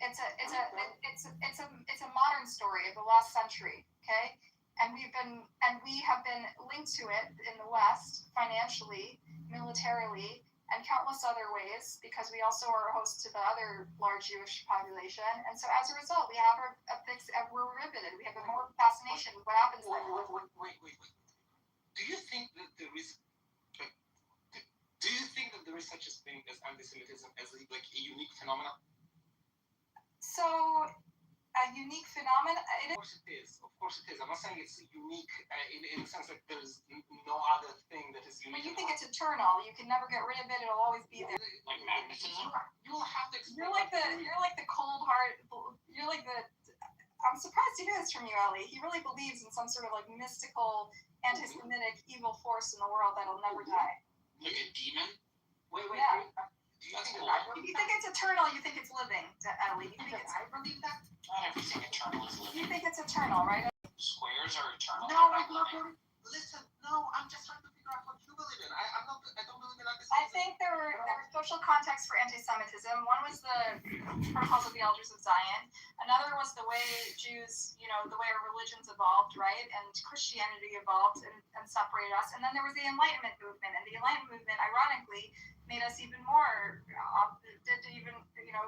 It's a modern story of the last century, okay? And we have been linked to it in the West financially, militarily, and countless other ways because we also are a host to the other large Jewish population. And so as a result, we have we're riveted. We have a more fascination with what happens there. Wait. Do you think that there is such a thing as anti-Semitism as like a unique phenomenon? So, a unique phenomenon? Of course it is. I'm not saying it's unique in the sense that there's no other thing that is unique. But you think it's eternal. You can never get rid of it. It'll always be there. Like magnetism? You'll have to explain. You're like the cold heart. You're like the. I'm surprised to hear this from you, Ellie. He really believes in some sort of like mystical, anti-Semitic evil force in the world that'll never die. Like a demon? Wait. Yeah. That's cool. If you think it's eternal, you think it's living, Ellie. You think it's. I believe that. Not everything eternal is living. You think it's eternal, right? Squares are eternal. No, listen. No, I'm just trying to figure out what you believe in. I don't believe in anti-Semitism. I think there were social contexts for anti-Semitism. One was the Protocols of the Elders of Zion. Another was the way Jews, the way our religions evolved, right? And Christianity evolved and separated us. And then there was the Enlightenment movement. And the Enlightenment movement, ironically, made us even more,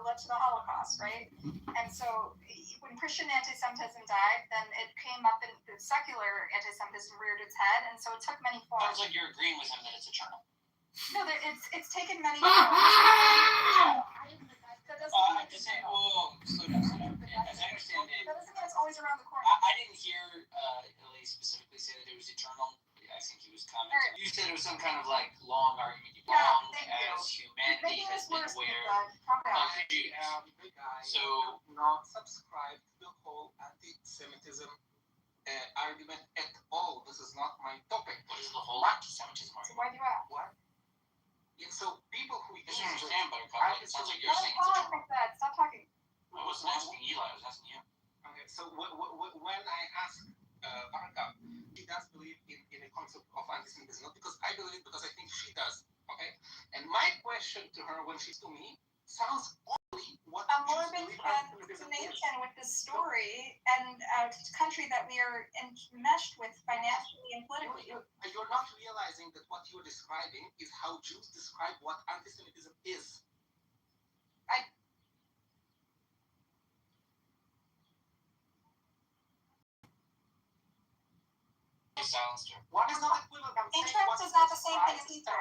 led to the Holocaust, right? And so when Christian anti-Semitism died, then it came up and the secular anti-Semitism reared its head. And so it took many forms. Sounds like you're agreeing with him that it's eternal. No, it's taken many forms. That doesn't mean it's always around the corner. I didn't hear Ellie specifically say that it was eternal. I think he was commenting. You said it was some kind of like long argument you found as humanity has been aware of Jews. So not subscribe to the whole anti-Semitism argument at all. This is not my topic. What is the whole anti-Semitism argument? So why do you ask? What? Yeah, so people who I don't understand, Buttercup. It sounds like you're saying it's eternal. Stop talking. I wasn't asking Eli. I was asking you. So when I ask Baraka, she does believe in a concept of anti-Semitism, not because I believe it, because I think she does. Okay, and my question to her when she's to me sounds only what more than fascination with this story and a country that we are enmeshed with financially and politically. You're not realizing that what you're describing is how Jews describe what anti-Semitism is. What is not equivalent? Interest is not the same thing as hatred.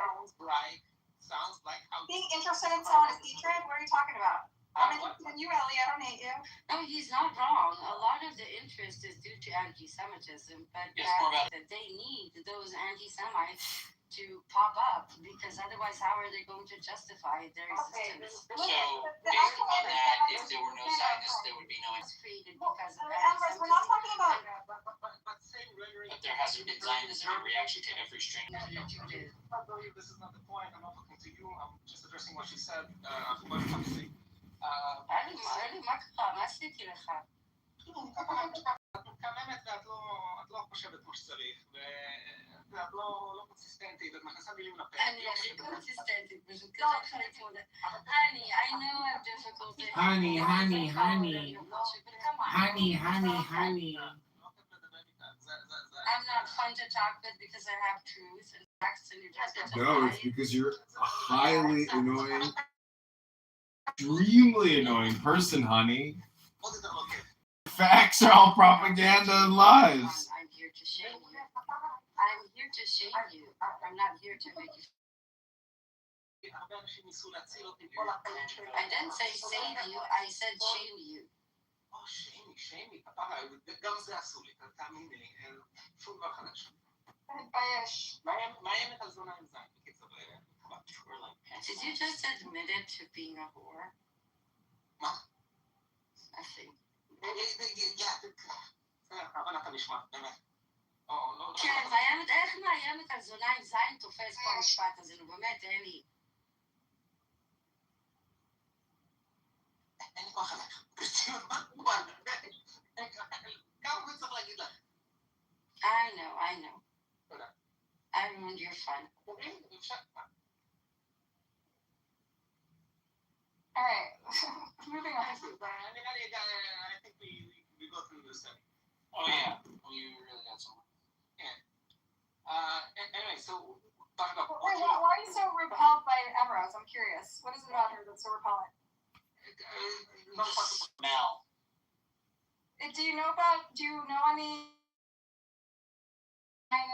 Sounds like how being interested in someone is hatred. What are you talking about? I'm interested in you, Ellie. I don't hate you. No, he's not wrong. A lot of the interest is due to anti-Semitism, but that they need those anti-Semites to pop up, because otherwise how are they going to justify their existence? So, based upon that, if there were no Zionists, there would be no... It's created because of Empress, we're not talking about... But there hasn't been Zionism in reaction to every strain. I believe this is not the point. I'm not talking to you. I'm just addressing what she said. אני מה קרה? מה עשיתי לך? את מקממת ואת לא חושבת כמו שצריך, ואת לא קונסיסטנטית, את מכנסה מילים לפה. אני הכי קונסיסטנטית, פשוט ככה איך אני מתמודדת. Honey, I know I'm difficult. Honey. I'm not fun to talk with because I have truth and facts and you're just... No, it's because you're a highly annoying, extremely annoying person, honey. Facts are all propaganda and lies. I'm here to shame you. I'm here to shame you. I'm not here to make you... I didn't say save you, I said shame you. שיימי, כפרה, גם זה עשו לי, תאמיני לי, שום דבר חדש. מתבייש. מה האמת על זונה עם זין? בקיצור, Did you just admit it to being a whore? מה? Nothing. אבל אתה נשמע, באמת. כן, מאיימת, איך מאיימת על זונה עם זין תופס פה המשפט הזה? נו באמת, אלי. אין לי כוח עליך. כמה הוא צריך להגיד לך? I know. תודה. I ruined your fun. Alright, moving on. I think we go through this thing. Oh yeah, you really got someone. Yeah. Anyway, so talk about... Why are you so repelled by Emerald? I'm curious. What is it about her that's so repellent? Mel. Do you know any I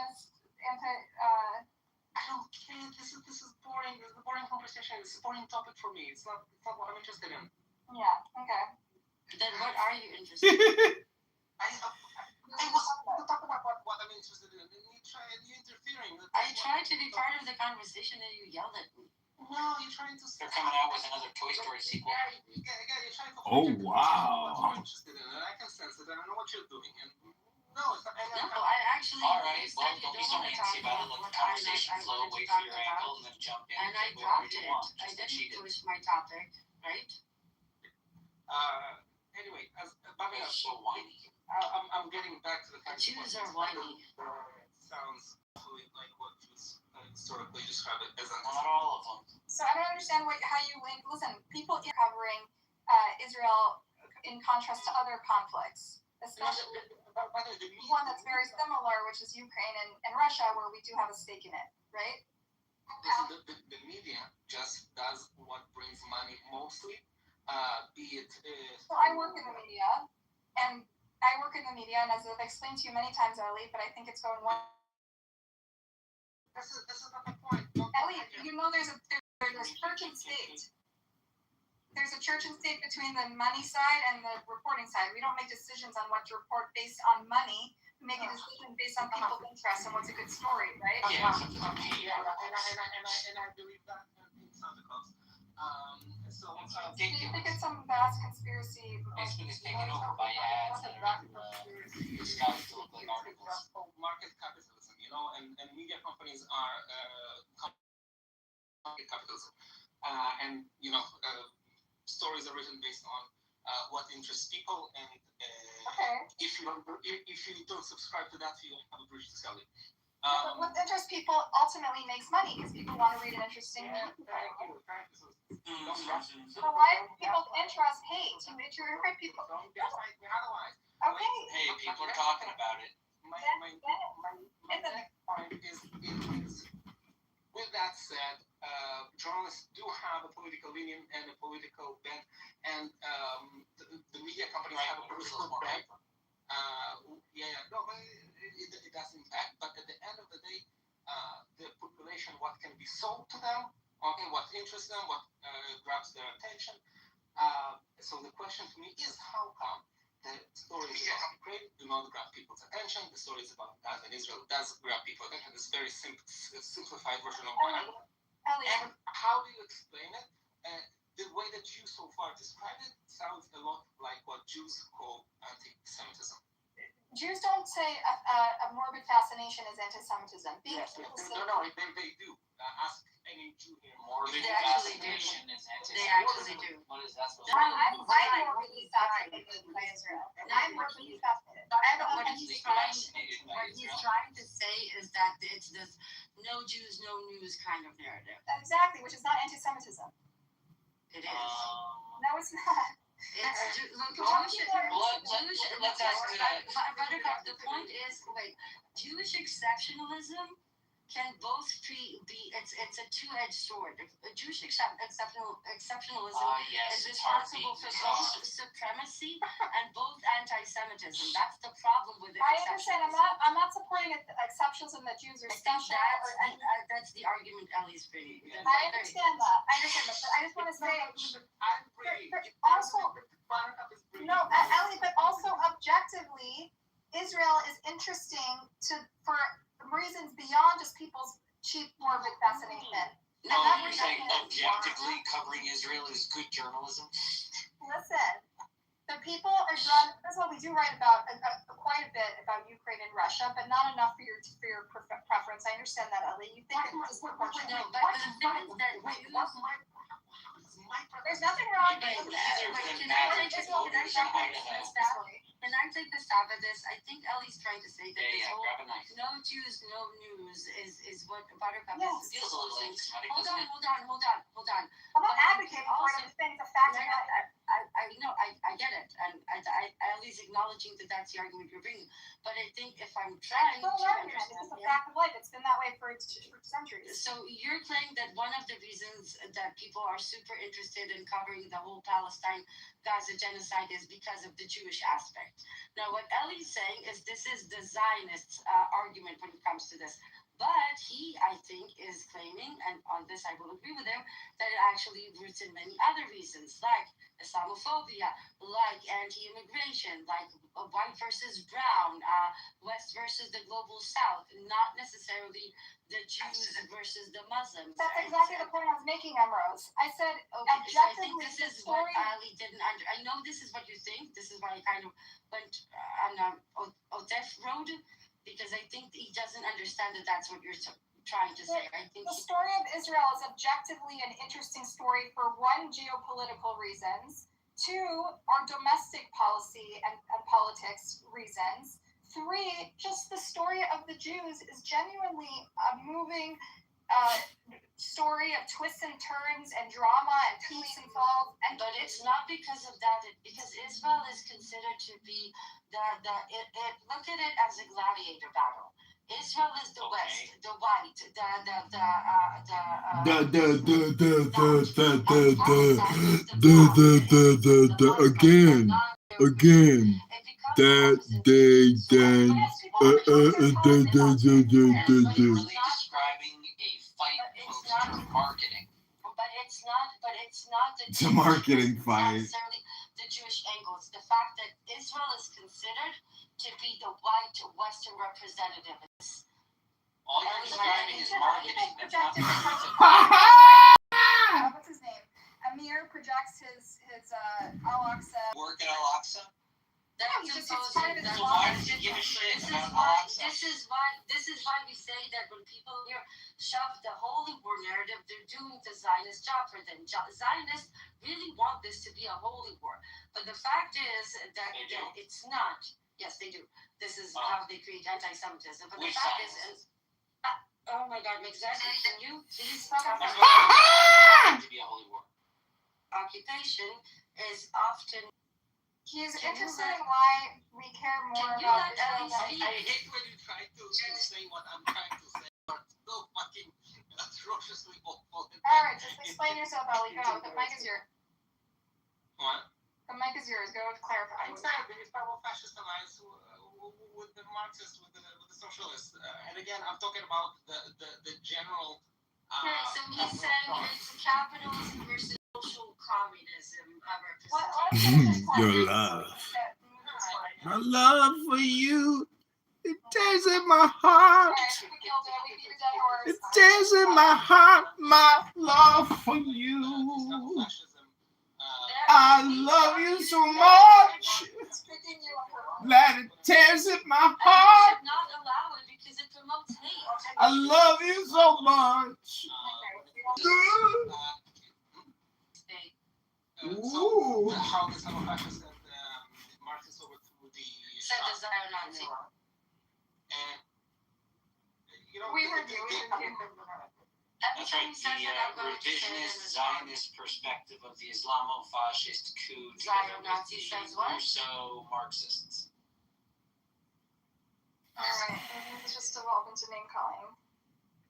don't care. This is boring. This is a boring conversation. It's a boring topic for me. It's not what I'm interested in. Yeah. Okay. Then what are you interested in? I was to talk about what I'm interested in. You interfering. I tried to be part of the conversation and you yelled at me. No, you're trying to... They're coming out with another Toy Story sequel. Yeah, you're trying to... Oh, wow. What you're interested in, and I can sense it, and I know what you're doing. And no, it's not... No, I actually... All right, well, don't be so antsy about it. Let the conversation flow, wait for your angle, and then jump in. And I dropped it. I didn't push my topic, right? Anyway, You're so whiny. I'm getting back to the fact... Jews are whiny. Sounds like what Jews historically describe it as... Not all of them. So I don't understand how you link... Listen, people covering Israel in contrast to other conflicts, especially one that's very similar, which is Ukraine and Russia, where we do have a stake in it, right? The media just does what brings money mostly, be it... So I work in the media, and as I've explained to you many times, Ellie, but I think it's going one... This is not the point. Ellie, you know there's church and state. There's a church and state between the money side and the reporting side. We don't make decisions on what to report based on money. We make a decision based on people's interests and what's a good story, right? Yeah, and I believe that in Santa Claus. So thank you. Do you think it's some vast conspiracy? Facebook is taken over by ads that are disguised to look like articles. Market capitalism, and media companies are market capitalism. And stories are written based on what interests people, and Okay. If you don't subscribe to that, you don't have a bridge to sell it. But what interests people ultimately makes money because people want to read an interesting Yeah, news. So why do people's interest hate? To hurt people. Don't get me otherwise. Okay. Hey, people are talking about it. My next point is with that said, journalists do have a political leaning and a political bent, and the media companies have a political bent. No, but it does impact. But at the end of the day, the population, what can be sold to them, okay, what interests them, what grabs their attention. So the question to me is, how come the stories about Ukraine do not grab people's attention? The stories about Gaza and Israel does grab people's attention. It's a very simplified version of what I'm. And how do you explain it? The way that you so far described it sounds a lot like what Jews call anti-Semitism. Jews don't say a morbid fascination is anti-Semitism. Yes, no, they do. Ask any Jew here. Morbid They actually do. fascination is They actually do. What is that supposed I'm morbidly fascinated by Israel. I'm morbidly fascinated. What he's trying to say is that it's this no Jews, no news kind of narrative. Exactly, which is not anti-Semitism. It is. No, it's not. Buttercup, the point is, Jewish exceptionalism can both be it's a two-edged sword. Jewish exceptionalism is responsible for both supremacy and both anti-Semitism. That's the problem with it. I understand. I'm not supporting exceptionalism that Jews are special. That's the argument Ellie's bringing. I understand that. But I just want to say, Ellie, but also objectively, Israel is interesting for reasons beyond just people's cheap morbid fascination. You're saying objectively covering Israel is good journalism? Listen, the people are drawn. First of all, we do write about quite a bit about Ukraine and Russia, but not enough for your preference. I understand that, Ellie. You think it's disproportionate. No, but the thing is that there's nothing wrong with Can I take the stab at this? I think Ellie's trying to say that this whole no Jews, no news is what Buttercup is. Feels a little anti-Semitic. Hold on. I'm not advocating for it. I'm just saying it's a fact. I get it, and Ellie's acknowledging that that's the argument you're bringing. But I think if I'm trying to understand, it's a fact of life. It's been that way for centuries. So you're claiming that one of the reasons that people are super interested in covering the whole Palestine-Gaza genocide is because of the Jewish aspect. Now, what Ellie's saying is this is the Zionist argument when it comes to this. But he, I think, is claiming, and on this I will agree with him, that it actually roots in many other reasons, like Islamophobia, like anti-immigration, like white versus brown, West versus the global South, not necessarily the Jews versus the Muslims. That's exactly the point I was making, Emrose. I said, so I think this is what Ali didn't I know this is what you think. This is why I kind of went on Odef road, because I think he doesn't understand that that's what you're trying to say. I think the story of Israel is objectively an interesting story for one, geopolitical reasons, two, our domestic policy and politics reasons, three, just the story of the Jews is genuinely a moving story of twists and turns and drama and peaks and falls. But it's not because of that. Because Israel is considered to be look at it as a gladiator battle. Israel is the West, the white, again. That they then describing a fight poster marketing. But it's not it's a marketing fight. Necessarily the Jewish angle. It's the fact that Israel is considered to be the white Western representative. All you're describing is marketing. What's his name? Amir projects his Al-Aqsa. Work at Al-Aqsa? That's imposing. So why does he give a shit about Al-Aqsa? This is why we say that when people hear shove the holy war narrative. They're doing the Zionist job for them. Zionists really want this to be a holy war. But the fact is that it's not. Yes, they do. This is how they create anti-Semitism. But the fact is, oh my God, exactly. Can you please tell me? To be a holy war. Occupation is often. He's interested in why we care more about Israel than I hate when you try to say what I'm trying to say, but so fucking atrociously awful. Alright, just explain yourself, Ali. Go. The mic is yours. What? The mic is yours. Go to clarify. I'm saying the Islamo-fascist alliance with the Marxists, with the socialists. And again, I'm talking about the general. So he said it's capitalism versus social communism. Your love. My love for you. It tears in my heart. It tears in my heart. My love for you. I love you so much that it tears in my heart. Not allow it because it promotes hate. I love you so much. So how the Islamo-fascists and Marxists overthrew the Said the Zionist. And we heard you. Every time he says it, I'm going to say it in Revisionist Zionist perspective of the Islamo-fascist coup together with the Russo Marxists. Alright, this just evolved into name calling.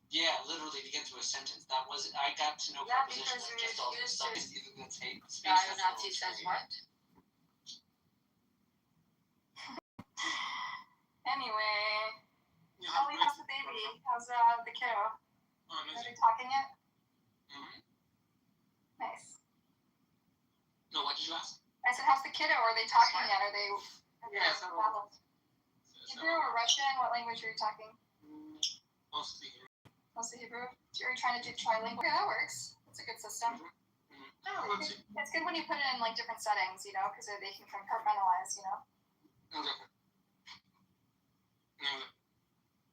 Yeah, literally to get to a sentence. That was I got to know prepositions of just all this stuff. That's hate speech. Zionist says what? Anyway, Ali, how's the baby? How's the kiddo? Are they talking yet? Mm-hmm. Nice. No, what did you ask? I said, how's the kiddo? Are they talking yet? Are they? Yes. Hebrew or Russian? What language are you talking? Mostly Hebrew. Mostly Hebrew. So you're trying to do trilingual. Yeah, that works. That's a good system. It's good when you put it in like different settings, because they can compartmentalize, Okay.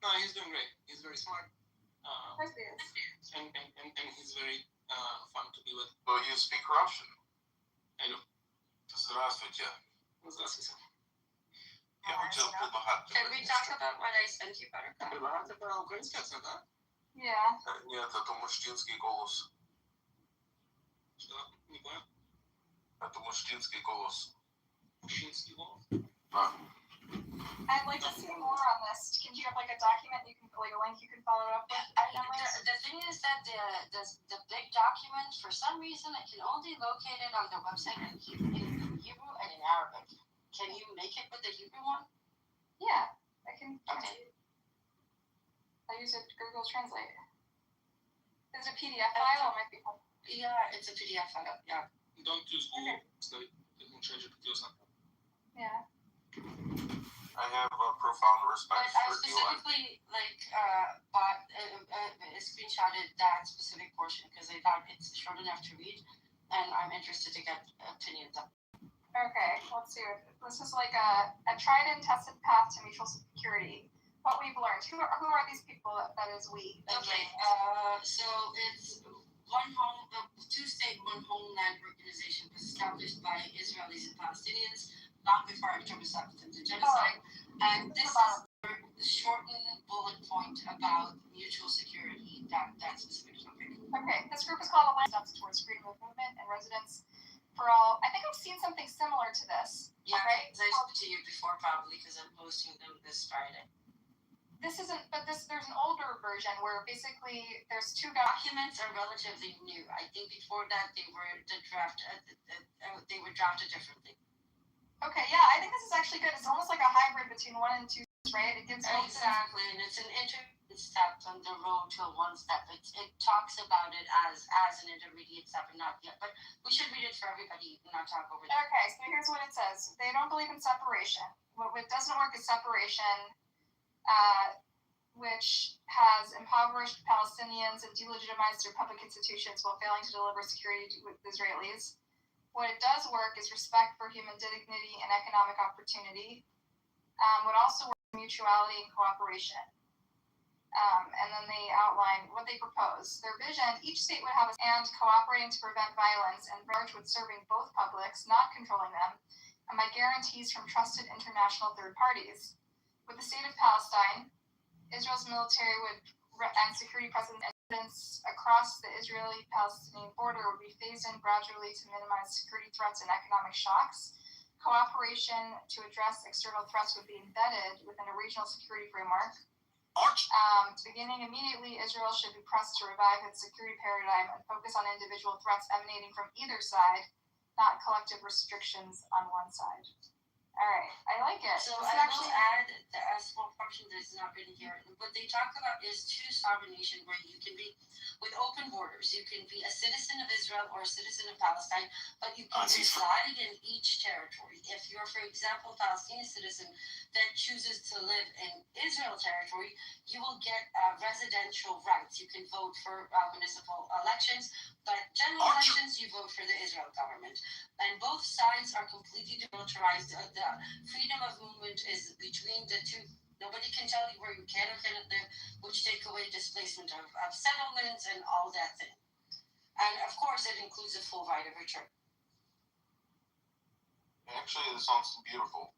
No, he's doing great. He's very smart. Of course he is. And he's very fun to be with. So you speak Russian? I do. Здравствуйте. Здравствуйте. Я хотел предлагать. Can we talk about what I sent you, Buttercup? Предлагать это украинский акцент, да? Yeah. Нет, это мужчинский голос. Что? Не понял. Это мужчинский голос. Мужчинский голос? Да. I'd like to see more on this. Can you have like a document you can, like a link you can follow up with? The thing is that the big document, for some reason, I can only locate it on the website in Hebrew and in Arabic. Can you make it with the Hebrew one? Yeah, I can. Okay. I use it Google Translate. Is it a PDF file? It might be. Yeah, it's a PDF file. Yeah. Don't use Google. So you can change it to yourself. Yeah. I have a profound respect But I for specifically screenshotted that specific portion because I thought it's short enough to read, and I'm interested to get opinions of. Okay, let's see. This is like a tried and tested path to mutual security. What we've learned. Who are these people? That is we. Okay. So it's two-state, one homeland organization was established by Israelis and Palestinians long before October 7th, the genocide. And this is the shortened bullet point about mutual security, that specific topic. Okay, this group is called Alliance Steps Towards Freedom of Movement and Residence for All. I think I've seen something similar to this. Yeah, right? I sent it to you before probably because I'm posting them this Friday. This isn't, but there's an older version where basically there's two documents are relatively new. I think before that they were drafted differently. Okay, yeah, I think this is actually good. It's almost like a hybrid between 1 and 2, right? It gives exactly, and it's an intermediate step on the road to one step. It talks about it as an intermediate step and not yet. But we should read it for everybody, not talk over it. Okay, so here's what it says. They don't believe in separation. What doesn't work is separation, which has impoverished Palestinians and delegitimized their public institutions while failing to deliver security with Israelis. What it does work is respect for human dignity and economic opportunity. What also works is mutuality and cooperation. And then they outline what they propose. Their vision: each state would have and cooperating to prevent violence and merge with serving both publics, not controlling them, and by guarantees from trusted international third parties. With the state of Palestine, Israel's military would and security presence across the Israeli-Palestinian border would be phased in gradually to minimize security threats and economic shocks. Cooperation to address external threats would be embedded within a regional security framework. Beginning immediately, Israel should be pressed to revive its security paradigm and focus on individual threats emanating from either side, not collective restrictions on one side. All right, I like it. So I will add a small portion that's not written here. What they talk about is two sovereign nation where you can be with open borders. You can be a citizen of Israel or a citizen of Palestine, but you can reside in each territory. If you're, for example, a Palestinian citizen that chooses to live in Israel territory, you will get residential rights. You can vote for municipal elections, but general elections, you vote for the Israel government. And both sides are completely demilitarized. The freedom of movement is between the two. Nobody can tell you where you can or cannot live, which take away displacement of settlements and all that thing. And of course, it includes a full right of return. Actually, it sounds beautiful.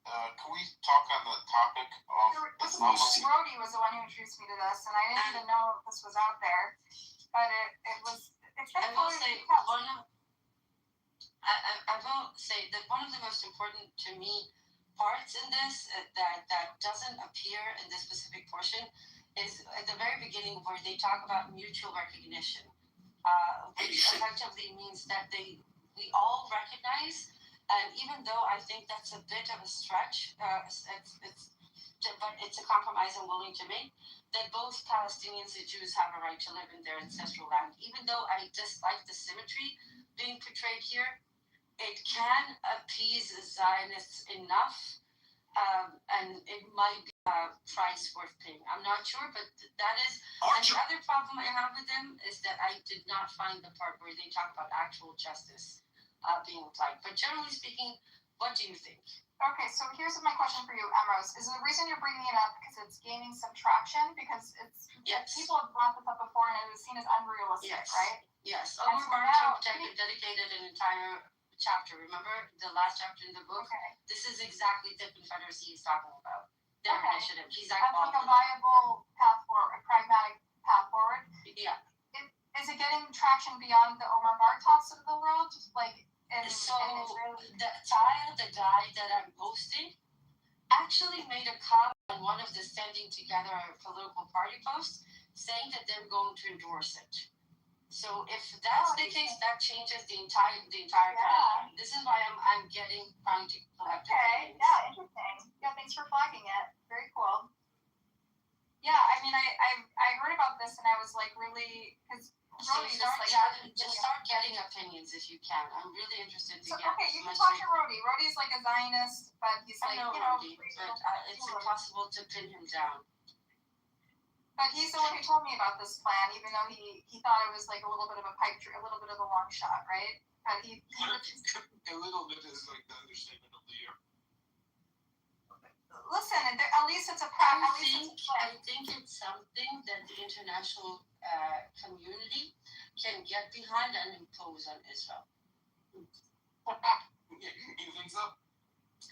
Can we talk on the topic of Rody was the one who introduced me to this, and I didn't even know this was out there. But it was. I will say one of the most important to me parts in this that doesn't appear in this specific portion is at the very beginning where they talk about mutual recognition, which effectively means that we all recognize, and even though I think that's a bit of a stretch, but it's a compromise I'm willing to make, that both Palestinians and Jews have a right to live in their ancestral land. Even though I dislike the symmetry being portrayed here, it can appease Zionists enough, and it might be a price worth paying. I'm not sure, but that is. And the other problem I have with them is that I did not find the part where they talk about actual justice being applied. But generally speaking, what do you think? Okay, so here's my question for you, Emrose. Is the reason you're bringing it up because it's gaining some traction? Because people have brought this up before and it was seen as unrealistic, right? Yes. Omar Bartok dedicated an entire chapter. Remember the last chapter in the book? Okay. This is exactly the Confederacy he's talking about. Their initiative. He's like a viable path forward, a pragmatic path forward. Yeah. Is it getting traction beyond the Omar Bartoks of the world? The guy that I'm posting, actually made a comment on one of the Standing Together political party posts saying that they're going to endorse it. So if that's the case, that changes the entire paradigm. This is why I'm trying to collect. Okay, yeah, interesting. Yeah, thanks for flagging it. Very cool. Yeah, I mean, I heard about this and I was like really because. Just start getting opinions if you can. I'm really interested to get. Okay, you can talk to Rody. Rody's like a Zionist, but he's like, Rody, but it's impossible to pin him down. But he's the one who told me about this plan, even though he thought it was like a little bit of a pipe dream, a little bit of a long shot, right? But a little bit is like the understatement of the year. Listen, at least it's a I think it's something that the international community can get behind and impose on Israel. You think so?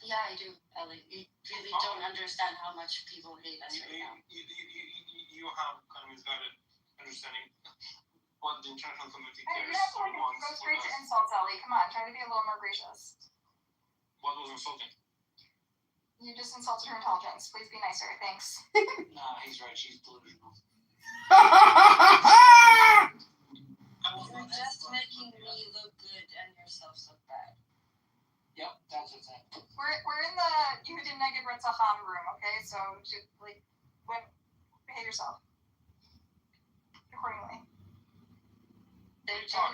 Yeah, I do, Ellie. You really don't understand how much people hate us right now. You have kind of misguided understanding what the international community cares. You have to go straight to insults, Ellie. Come on, try to be a little more gracious. What was insulting? You just insulted her intelligence. Please be nicer. Thanks. Nah, he's right. She's delusional. You're just making me look good and yourself look bad. Yep, that's exactly. We're in the Yehudim Neged Retzacham room, okay? So behave yourself accordingly. They're